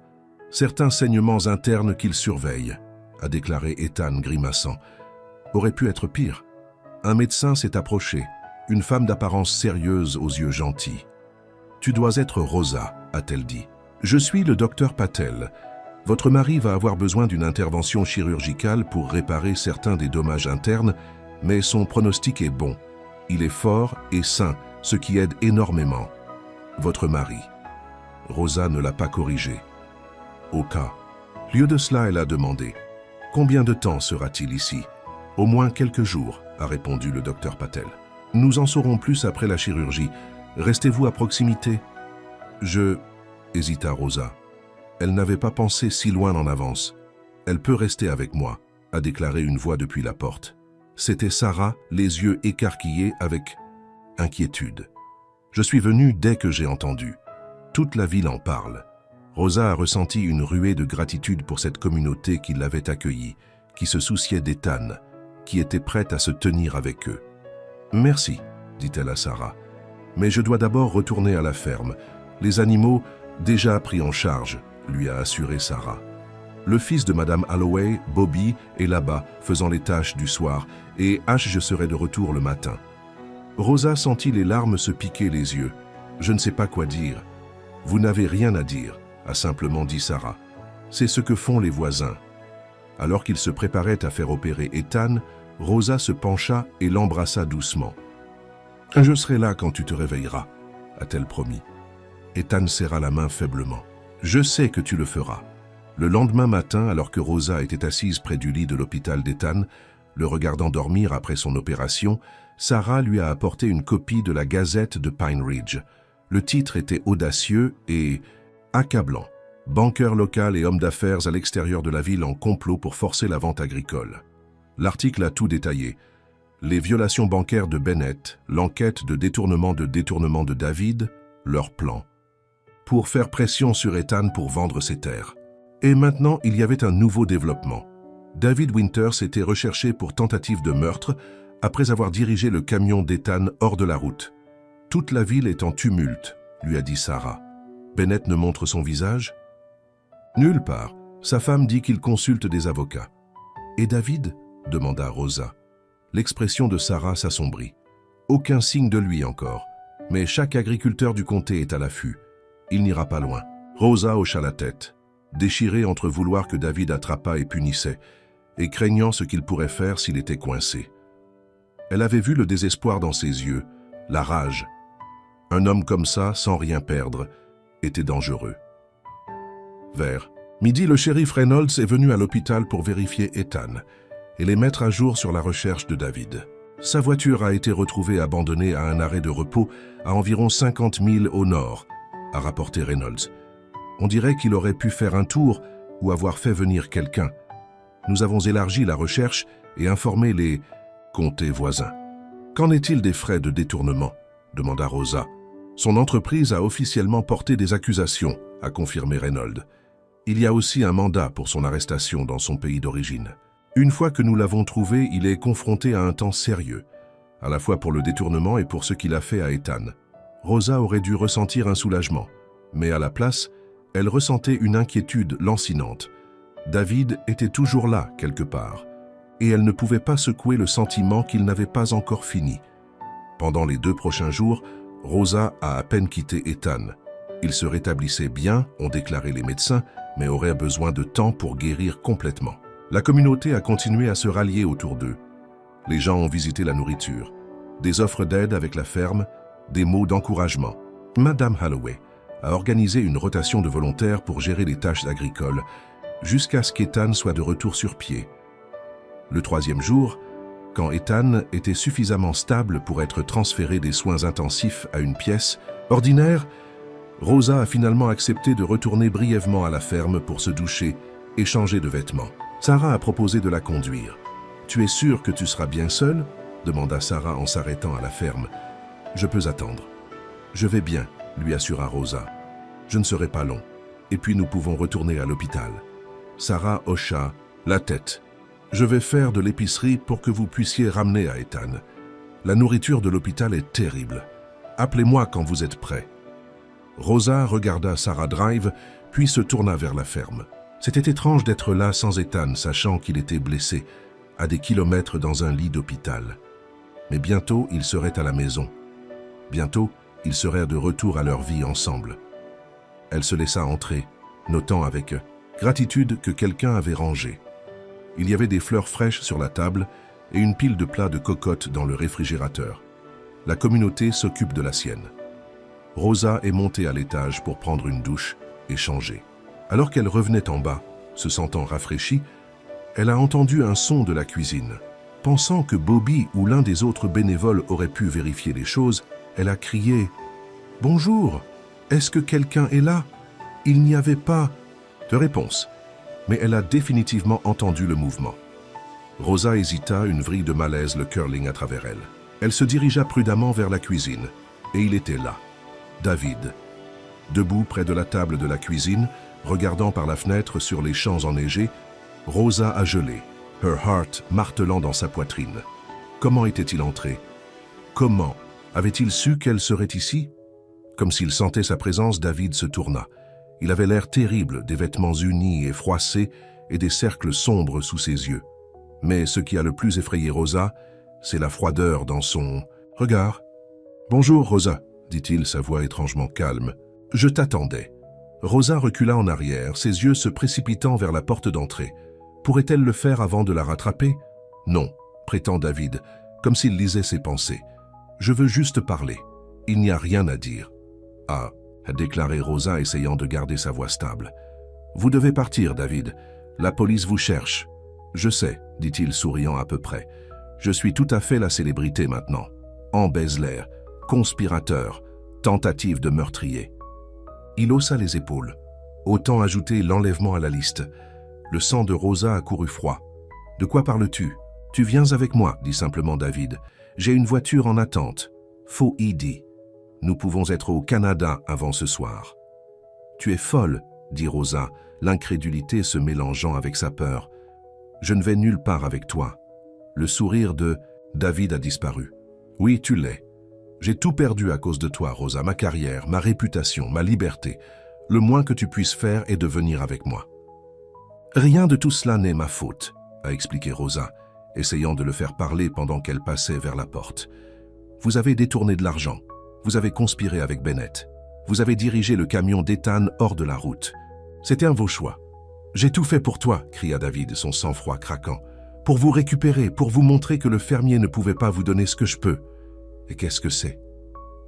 certains saignements internes qu'il surveille, » a déclaré Ethan grimaçant. « Aurait pu être pire. Un médecin s'est approché, une femme d'apparence sérieuse aux yeux gentils. « Tu dois être Rosa », a-t-elle dit. « Je suis le docteur Patel. Votre mari va avoir besoin d'une intervention chirurgicale pour réparer certains des dommages internes, mais son pronostic est bon. Il est fort et sain, ce qui aide énormément. Votre mari. » Rosa ne l'a pas corrigé. Au cas. Lieu de cela, elle a demandé. « Combien de temps sera-t-il ici ?»« Au moins quelques jours », a répondu le docteur Patel. « Nous en saurons plus après la chirurgie. Restez-vous à proximité ?» Je... hésita Rosa. Elle n'avait pas pensé si loin en avance. « Elle peut rester avec moi », a déclaré une voix depuis la porte. C'était Sarah, les yeux écarquillés avec inquiétude. « Je suis venu dès que j'ai entendu. Toute la ville en parle. » Rosa a ressenti une ruée de gratitude pour cette communauté qui l'avait accueillie, qui se souciait d'Ethan, qui était prête à se tenir avec eux. « Merci », dit-elle à Sarah. « Mais je dois d'abord retourner à la ferme. Les animaux, déjà pris en charge, » lui a assuré Sarah. Le fils de Madame Holloway, Bobby, est là-bas, faisant les tâches du soir, et je serai de retour le matin. Rosa sentit les larmes se piquer les yeux. « Je ne sais pas quoi dire. »« Vous n'avez rien à dire, » a simplement dit Sarah. « C'est ce que font les voisins. » Alors qu'il se préparait à faire opérer Ethan, Rosa se pencha et l'embrassa doucement. « Je serai là quand tu te réveilleras, » a-t-elle promis. Ethan serra la main faiblement. « Je sais que tu le feras. » Le lendemain matin, alors que Rosa était assise près du lit de l'hôpital d'Ethan, le regardant dormir après son opération, Sarah lui a apporté une copie de la Gazette de Pine Ridge. Le titre était audacieux et accablant. Banqueur local et homme d'affaires à l'extérieur de la ville en complot pour forcer la vente agricole. L'article a tout détaillé. Les violations bancaires de Bennett, l'enquête de détournement de David, leur plan. Pour faire pression sur Ethan pour vendre ses terres. Et maintenant, il y avait un nouveau développement. David Winters était recherché pour tentative de meurtre après avoir dirigé le camion d'Ethan hors de la route. Toute la ville est en tumulte, lui a dit Sarah. Bennett ne montre son visage? Nulle part. Sa femme dit qu'il consulte des avocats. Et David? Demanda Rosa. L'expression de Sarah s'assombrit. Aucun signe de lui encore. Mais chaque agriculteur du comté est à l'affût. Il n'ira pas loin. Rosa hocha la tête, déchirée entre vouloir que David attrapât et punissait, et craignant ce qu'il pourrait faire s'il était coincé. Elle avait vu le désespoir dans ses yeux, la rage. Un homme comme ça, sans rien perdre, était dangereux. Vers midi, le shérif Reynolds est venu à l'hôpital pour vérifier Ethan et les mettre à jour sur la recherche de David. Sa voiture a été retrouvée abandonnée à un arrêt de repos à environ 50 milles au nord, a rapporté Reynolds. On dirait qu'il aurait pu faire un tour ou avoir fait venir quelqu'un. Nous avons élargi la recherche et informé les comtés voisins. Qu'en est-il des frais de détournement? Demanda Rosa. Son entreprise a officiellement porté des accusations, a confirmé Reynolds. Il y a aussi un mandat pour son arrestation dans son pays d'origine. Une fois que nous l'avons trouvé, il est confronté à un temps sérieux, à la fois pour le détournement et pour ce qu'il a fait à Ethan. Rosa aurait dû ressentir un soulagement, mais à la place, elle ressentait une inquiétude lancinante. David était toujours là, quelque part, et elle ne pouvait pas secouer le sentiment qu'il n'avait pas encore fini. Pendant les 2 prochains jours, Rosa a à peine quitté Ethan. Il se rétablissait bien, ont déclaré les médecins, mais aurait besoin de temps pour guérir complètement. La communauté a continué à se rallier autour d'eux. Les gens ont visité la nourriture. Des offres d'aide avec la ferme, des mots d'encouragement. Madame Holloway a organisé une rotation de volontaires pour gérer les tâches agricoles jusqu'à ce qu'Ethan soit de retour sur pied. Le 3e jour, quand Ethan était suffisamment stable pour être transféré des soins intensifs à une pièce ordinaire, Rosa a finalement accepté de retourner brièvement à la ferme pour se doucher et changer de vêtements. Sarah a proposé de la conduire. « Tu es sûr que tu seras bien seule ?» demanda Sarah en s'arrêtant à la ferme. « Je peux attendre. »« Je vais bien », lui assura Rosa. « Je ne serai pas long. Et puis nous pouvons retourner à l'hôpital. » Sarah hocha la tête. « Je vais faire de l'épicerie pour que vous puissiez ramener à Ethan. La nourriture de l'hôpital est terrible. Appelez-moi quand vous êtes prêts. » Rosa regarda Sarah drive, puis se tourna vers la ferme. C'était étrange d'être là sans Ethan, sachant qu'il était blessé, à des kilomètres dans un lit d'hôpital. Mais bientôt, ils seraient à la maison. Bientôt, ils seraient de retour à leur vie ensemble. Elle se laissa entrer, notant avec gratitude que quelqu'un avait rangé. Il y avait des fleurs fraîches sur la table et une pile de plats de cocottes dans le réfrigérateur. La communauté s'occupe de la sienne. Rosa est montée à l'étage pour prendre une douche et changer. Alors qu'elle revenait en bas, se sentant rafraîchie, elle a entendu un son de la cuisine. Pensant que Bobby ou l'un des autres bénévoles aurait pu vérifier les choses, elle a crié « Bonjour, est-ce que quelqu'un est là ?» Il n'y avait pas de réponse, mais elle a définitivement entendu le mouvement. Rosa hésita, une vrille de malaise le curling à travers elle. Elle se dirigea prudemment vers la cuisine, et il était là. David. Debout près de la table de la cuisine, regardant par la fenêtre sur les champs enneigés, Rosa a gelé, her heart martelant dans sa poitrine. Comment était-il entré? Comment? Avait-il su qu'elle serait ici? Comme s'il sentait sa présence, David se tourna. Il avait l'air terrible, des vêtements unis et froissés et des cercles sombres sous ses yeux. Mais ce qui a le plus effrayé Rosa, c'est la froideur dans son regard. « Bonjour, Rosa », dit-il, sa voix étrangement calme. « Je t'attendais. » Rosa recula en arrière, ses yeux se précipitant vers la porte d'entrée. Pourrait-elle le faire avant de la rattraper? « Non », prétend David, comme s'il lisait ses pensées. « Je veux juste parler. Il n'y a rien à dire. »« Ah », a déclaré Rosa, essayant de garder sa voix stable. « Vous devez partir, David. La police vous cherche. »« Je sais, » dit-il souriant à peu près. « Je suis tout à fait la célébrité maintenant. Embezzler, conspirateur, tentative de meurtrier. » Il haussa les épaules. Autant ajouter l'enlèvement à la liste. Le sang de Rosa a couru froid. « De quoi parles-tu ?»« Tu viens avec moi, » dit simplement David. « J'ai une voiture en attente. Faux ID. Nous pouvons être au Canada avant ce soir. »« Tu es folle, » dit Rosa, l'incrédulité se mélangeant avec sa peur. « Je ne vais nulle part avec toi. » Le sourire de David a disparu. « Oui, tu l'es. J'ai tout perdu à cause de toi, Rosa, ma carrière, ma réputation, ma liberté. Le moins que tu puisses faire est de venir avec moi. »« Rien de tout cela n'est ma faute, » a expliqué Rosa, essayant de le faire parler pendant qu'elle passait vers la porte. « Vous avez détourné de l'argent. Vous avez conspiré avec Bennett. Vous avez dirigé le camion d'Ethan hors de la route. C'était un de vos choix. J'ai tout fait pour toi, cria David, son sang-froid craquant. Pour vous récupérer, pour vous montrer que le fermier ne pouvait pas vous donner ce que je peux. Et qu'est-ce que c'est?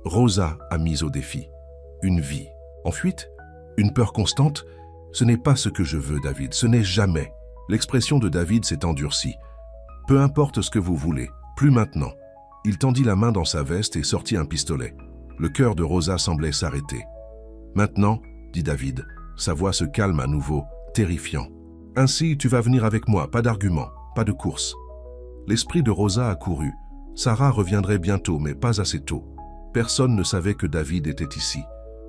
Rosa a mis au défi. Une vie. En fuite? Une peur constante? Ce n'est pas ce que je veux, David, ce n'est jamais. L'expression de David s'est endurcie. Peu importe ce que vous voulez, plus maintenant. Il tendit la main dans sa veste et sortit un pistolet. Le cœur de Rosa semblait s'arrêter. Maintenant, dit David, sa voix se calme à nouveau, terrifiant. Ainsi, tu vas venir avec moi, pas d'argument, pas de course. L'esprit de Rosa a couru. Sarah reviendrait bientôt, mais pas assez tôt. Personne ne savait que David était ici.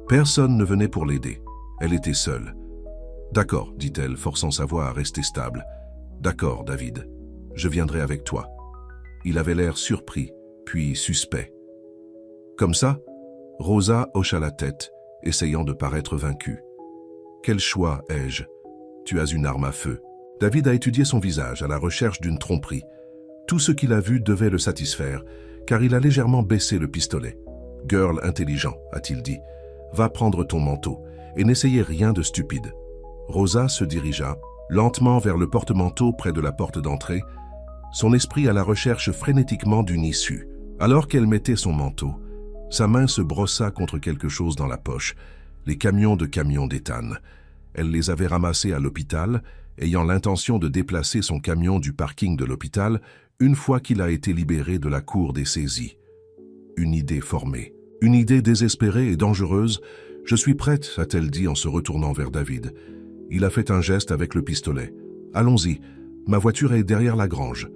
Personne ne venait pour l'aider. Elle était seule. D'accord, dit-elle, forçant sa voix à rester stable. D'accord, David, je viendrai avec toi. Il avait l'air surpris, puis suspect. Comme ça, Rosa hocha la tête, essayant de paraître vaincue. Quel choix ai-je? Tu as une arme à feu. David a étudié son visage à la recherche d'une tromperie. Tout ce qu'il a vu devait le satisfaire, car il a légèrement baissé le pistolet. « Girl intelligent », a-t-il dit. « Va prendre ton manteau, et n'essayez rien de stupide. » Rosa se dirigea, lentement vers le porte-manteau près de la porte d'entrée. son esprit à la recherche frénétiquement d'une issue. Alors qu'elle mettait son manteau, sa main se brossa contre quelque chose dans la poche, les camions d'Ethan. Elle les avait ramassés à l'hôpital, ayant l'intention de déplacer son camion du parking de l'hôpital une fois qu'il a été libéré de la cour des saisies. Une idée formée, une idée désespérée et dangereuse. « Je suis prête », a-t-elle dit en se retournant vers David. Il a fait un geste avec le pistolet. « Allons-y, ma voiture est derrière la grange. »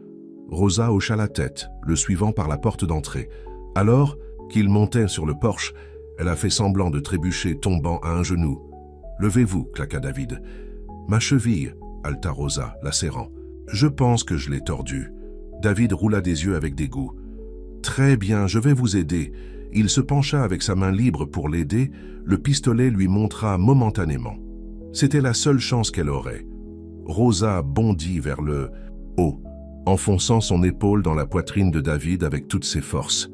Rosa hocha la tête, le suivant par la porte d'entrée. Alors qu'il montait sur le porche, elle a fait semblant de trébucher, tombant à un genou. « Levez-vous », claqua David. « Ma cheville », haleta Rosa, la serrant. « Je pense que je l'ai tordue. » David roula des yeux avec dégoût. « Très bien, je vais vous aider. » Il se pencha avec sa main libre pour l'aider, le pistolet lui montra momentanément. C'était la seule chance qu'elle aurait. Rosa bondit vers le haut, enfonçant son épaule dans la poitrine de David avec toutes ses forces.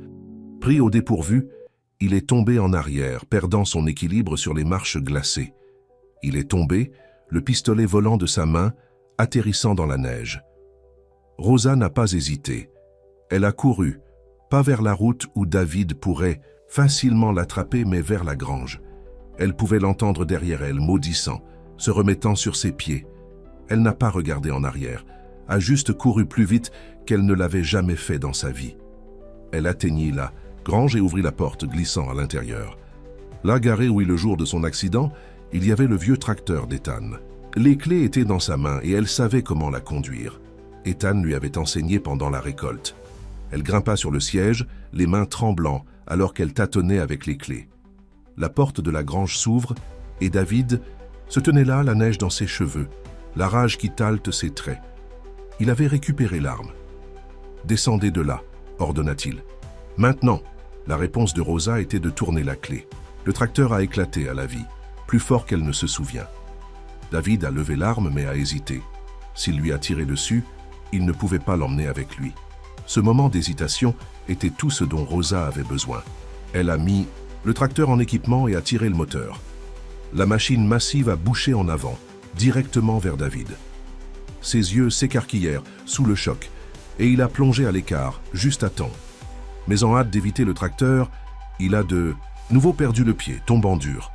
Pris au dépourvu, il est tombé en arrière, perdant son équilibre sur les marches glacées. Il est tombé, le pistolet volant de sa main, atterrissant dans la neige. Rosa n'a pas hésité. Elle a couru, pas vers la route où David pourrait facilement l'attraper, mais vers la grange. Elle pouvait l'entendre derrière elle, maudissant, se remettant sur ses pieds. Elle n'a pas regardé en arrière, a juste couru plus vite qu'elle ne l'avait jamais fait dans sa vie. Elle atteignit la grange et ouvrit la porte, glissant à l'intérieur. Là, garé où est le jour de son accident, il y avait le vieux tracteur d'Ethan. Les clés étaient dans sa main et elle savait comment la conduire. Ethan lui avait enseigné pendant la récolte. Elle grimpa sur le siège, les mains tremblant, alors qu'elle tâtonnait avec les clés. La porte de la grange s'ouvre et David se tenait là, la neige dans ses cheveux, la rage qui halte ses traits. Il avait récupéré l'arme. « Descendez de là », ordonna-t-il. « Maintenant !» La réponse de Rosa était de tourner la clé. Le tracteur a éclaté à la vie, plus fort qu'elle ne se souvient. David a levé l'arme mais a hésité. S'il lui a tiré dessus, il ne pouvait pas l'emmener avec lui. Ce moment d'hésitation était tout ce dont Rosa avait besoin. Elle a mis le tracteur en équipement et a tiré le moteur. La machine massive a bouché en avant, directement vers David. Ses yeux s'écarquillèrent sous le choc et il a plongé à l'écart, juste à temps. Mais en hâte d'éviter le tracteur, il a de nouveau perdu le pied, tombant dur.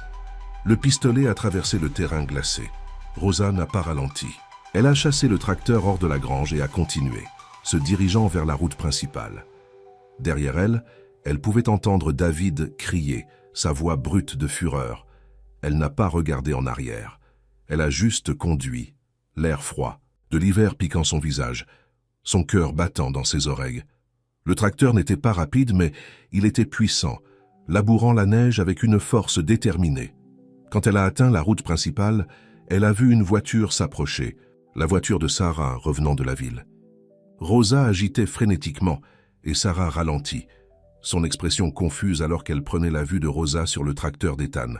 Le pistolet a traversé le terrain glacé. Rosa n'a pas ralenti. Elle a chassé le tracteur hors de la grange et a continué, se dirigeant vers la route principale. Derrière elle, elle pouvait entendre David crier, sa voix brute de fureur. Elle n'a pas regardé en arrière. Elle a juste conduit, l'air froid, de l'hiver piquant son visage, son cœur battant dans ses oreilles. Le tracteur n'était pas rapide, mais il était puissant, labourant la neige avec une force déterminée. Quand elle a atteint la route principale, elle a vu une voiture s'approcher, la voiture de Sarah revenant de la ville. Rosa agitait frénétiquement et Sarah ralentit, son expression confuse alors qu'elle prenait la vue de Rosa sur le tracteur d'Ethan.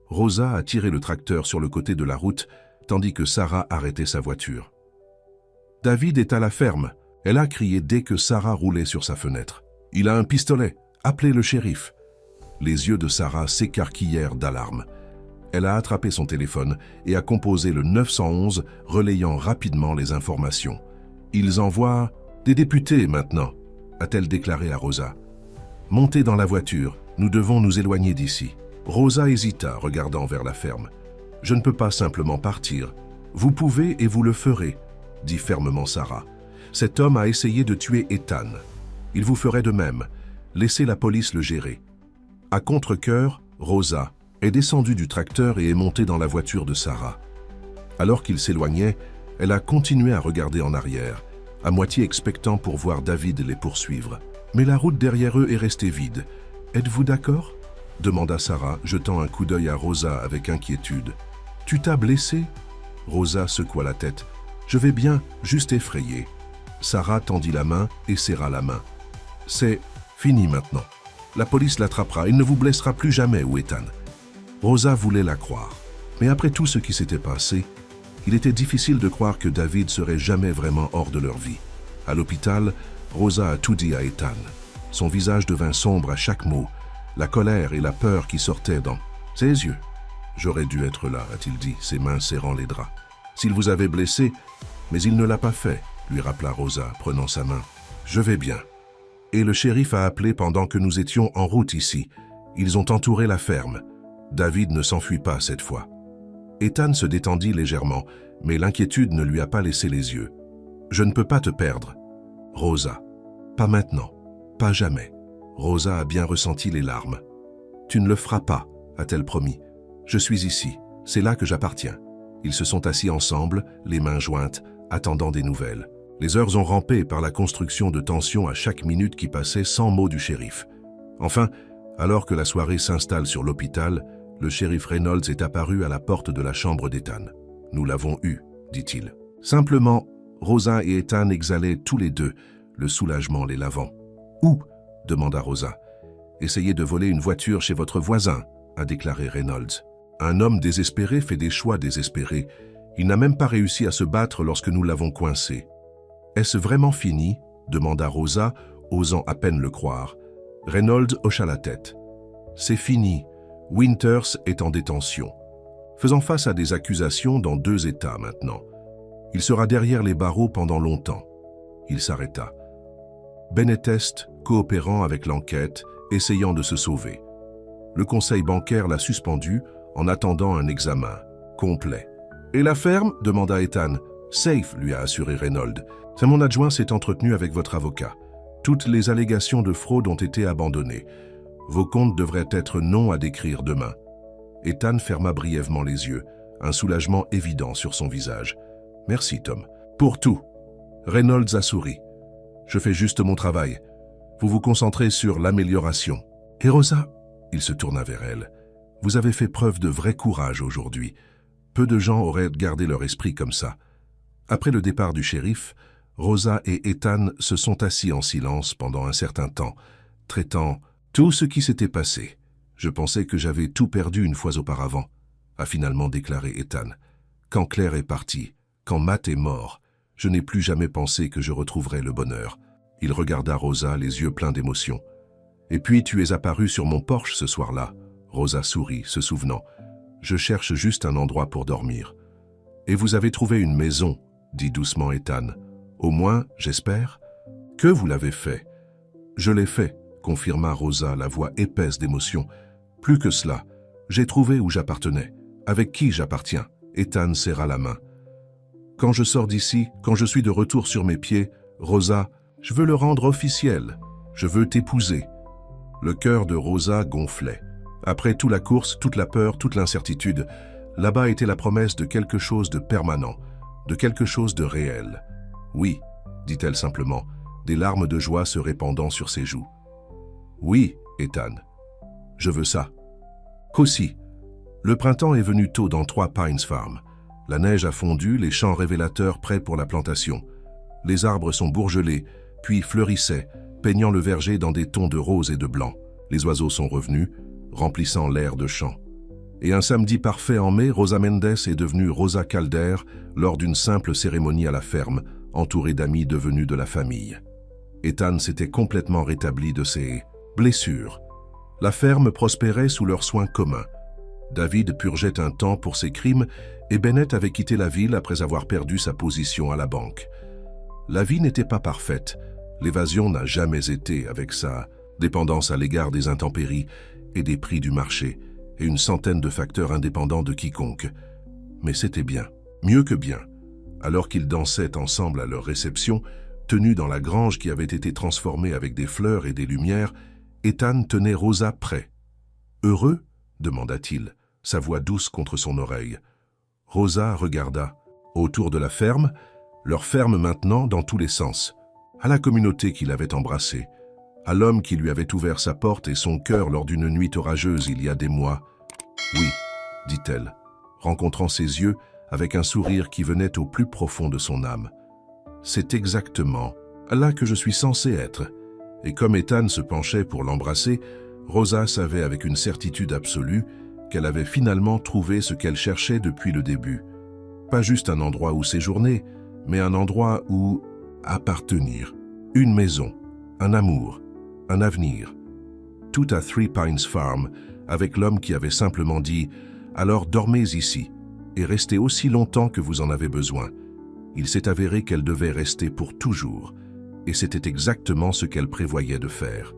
Rosa a tiré le tracteur sur le côté de la route, tandis que Sarah arrêtait sa voiture. « David est à la ferme !» Elle a crié dès que Sarah roulait sur sa fenêtre. « Il a un pistolet, appelez le shérif !» Les yeux de Sarah s'écarquillèrent d'alarme. Elle a attrapé son téléphone et a composé le 911, relayant rapidement les informations. « Ils envoient des députés maintenant », a-t-elle déclaré à Rosa. « Montez dans la voiture, nous devons nous éloigner d'ici. » Rosa hésita, regardant vers la ferme. « Je ne peux pas simplement partir. Vous pouvez et vous le ferez, » dit fermement Sarah. « Cet homme a essayé de tuer Ethan. Il vous ferait de même. Laissez la police le gérer. » À contre-cœur, Rosa est descendue du tracteur et est montée dans la voiture de Sarah. Alors qu'ils s'éloignaient, elle a continué à regarder en arrière, à moitié expectant pour voir David les poursuivre. Mais la route derrière eux est restée vide. « Êtes-vous d'accord ?» demanda Sarah, jetant un coup d'œil à Rosa avec inquiétude. « Tu t'as blessé ?» Rosa secoua la tête. « Je vais bien, juste effrayée. » Sarah tendit la main et serra la main. « C'est fini maintenant. La police l'attrapera, il ne vous blessera plus jamais, ou Ethan. » Rosa voulait la croire. Mais après tout ce qui s'était passé, il était difficile de croire que David serait jamais vraiment hors de leur vie. À l'hôpital, Rosa a tout dit à Ethan. Son visage devint sombre à chaque mot, la colère et la peur qui sortaient dans ses yeux. « J'aurais dû être là, a-t-il dit, ses mains serrant les draps. S'il vous avait blessé, mais il ne l'a pas fait, lui rappela Rosa, prenant sa main. « Je vais bien. » Et le shérif a appelé pendant que nous étions en route ici. Ils ont entouré la ferme. David ne s'enfuit pas cette fois. Ethan se détendit légèrement, mais l'inquiétude ne lui a pas laissé les yeux. « Je ne peux pas te perdre. » « Rosa. Pas maintenant. Pas jamais. » Rosa a bien ressenti les larmes. « Tu ne le feras pas, a-t-elle promis. Je suis ici. C'est là que j'appartiens. » Ils se sont assis ensemble, les mains jointes, attendant des nouvelles. Les heures ont rampé par la construction de tensions à chaque minute qui passait sans mot du shérif. Enfin, alors que la soirée s'installe sur l'hôpital, le shérif Reynolds est apparu à la porte de la chambre d'Ethan. « Nous l'avons eu, dit-il. » Simplement, Rosa et Ethan exhalaient tous les deux, le soulagement les lavant. « Où ?» demanda Rosa. « Essayez de voler une voiture chez votre voisin, » a déclaré Reynolds. Un homme désespéré fait des choix désespérés. Il n'a même pas réussi à se battre lorsque nous l'avons coincé. « Est-ce vraiment fini ?» demanda Rosa, osant à peine le croire. Reynolds hocha la tête. « C'est fini. Winters est en détention. Faisant face à des accusations dans 2 États maintenant. Il sera derrière les barreaux pendant longtemps. » Il s'arrêta. Bennett Est, coopérant avec l'enquête, essayant de se sauver. Le conseil bancaire l'a suspendu en attendant un examen complet. « Et la ferme ?» demanda Ethan. « Safe, lui a assuré Reynolds. C'est mon adjoint s'est entretenu avec votre avocat. Toutes les allégations de fraude ont été abandonnées. Vos comptes devraient être non à décrire demain. » Ethan ferma brièvement les yeux, un soulagement évident sur son visage. « Merci, Tom. Pour tout. » Reynolds a souri. « Je fais juste mon travail. Vous vous concentrez sur l'amélioration. » « Et Rosa ?» Il se tourna vers elle. « Vous avez fait preuve de vrai courage aujourd'hui. Peu de gens auraient gardé leur esprit comme ça. » Après le départ du shérif, Rosa et Ethan se sont assis en silence pendant un certain temps, traitant tout ce qui s'était passé. « Je pensais que j'avais tout perdu une fois auparavant, » a finalement déclaré Ethan. « Quand Claire est partie, quand Matt est mort, je n'ai plus jamais pensé que je retrouverais le bonheur. » Il regarda Rosa, les yeux pleins d'émotion. « Et puis tu es apparue sur mon porche ce soir-là. » Rosa sourit, se souvenant. « Je cherche juste un endroit pour dormir. »« Et vous avez trouvé une maison, » dit doucement Ethan. « Au moins, j'espère. »« Que vous l'avez fait ?»« Je l'ai fait, » confirma Rosa, la voix épaisse d'émotion. « Plus que cela, j'ai trouvé où j'appartenais. Avec qui j'appartiens ?» Ethan serra la main. « Quand je sors d'ici, quand je suis de retour sur mes pieds, Rosa, je veux le rendre officiel. Je veux t'épouser. » Le cœur de Rosa gonflait. Après toute la course, toute la peur, toute l'incertitude, là-bas était la promesse de quelque chose de permanent, de quelque chose de réel. « Oui, » dit-elle simplement, des larmes de joie se répandant sur ses joues. « Oui, Ethan, je veux ça. » Qu'aussi. Le printemps est venu tôt dans 3 Pines Farm. La neige a fondu, les champs révélateurs prêts pour la plantation. Les arbres sont bourgelés, puis fleurissaient, peignant le verger dans des tons de rose et de blanc. Les oiseaux sont revenus, remplissant l'air de chants. Et un samedi parfait en mai, Rosa Mendes est devenue Rosa Calder lors d'une simple cérémonie à la ferme, entourée d'amis devenus de la famille. Ethan s'était complètement rétabli de ses blessures. La ferme prospérait sous leurs soins communs. David purgeait un temps pour ses crimes et Bennett avait quitté la ville après avoir perdu sa position à la banque. La vie n'était pas parfaite. L'évasion n'a jamais été, avec sa dépendance à l'égard des intempéries et des prix du marché, et une centaine de facteurs indépendants de quiconque. Mais c'était bien, mieux que bien. Alors qu'ils dansaient ensemble à leur réception, tenus dans la grange qui avait été transformée avec des fleurs et des lumières, Ethan tenait Rosa près. « Heureux ?» demanda-t-il, sa voix douce contre son oreille. Rosa regarda. Autour de la ferme, leur ferme maintenant dans tous les sens, à la communauté qui l'avait embrassée, à l'homme qui lui avait ouvert sa porte et son cœur lors d'une nuit orageuse il y a des mois. « Oui, » dit-elle, rencontrant ses yeux avec un sourire qui venait au plus profond de son âme. « C'est exactement là que je suis censé être. » Et comme Ethan se penchait pour l'embrasser, Rosa savait avec une certitude absolue qu'elle avait finalement trouvé ce qu'elle cherchait depuis le début. Pas juste un endroit où séjourner, mais un endroit où appartenir. Une maison, un amour, un avenir. Tout à 3 Pines Farm, avec l'homme qui avait simplement dit « Alors dormez ici et restez aussi longtemps que vous en avez besoin. Il s'est avéré qu'elle devait rester pour toujours, et c'était exactement ce qu'elle prévoyait de faire.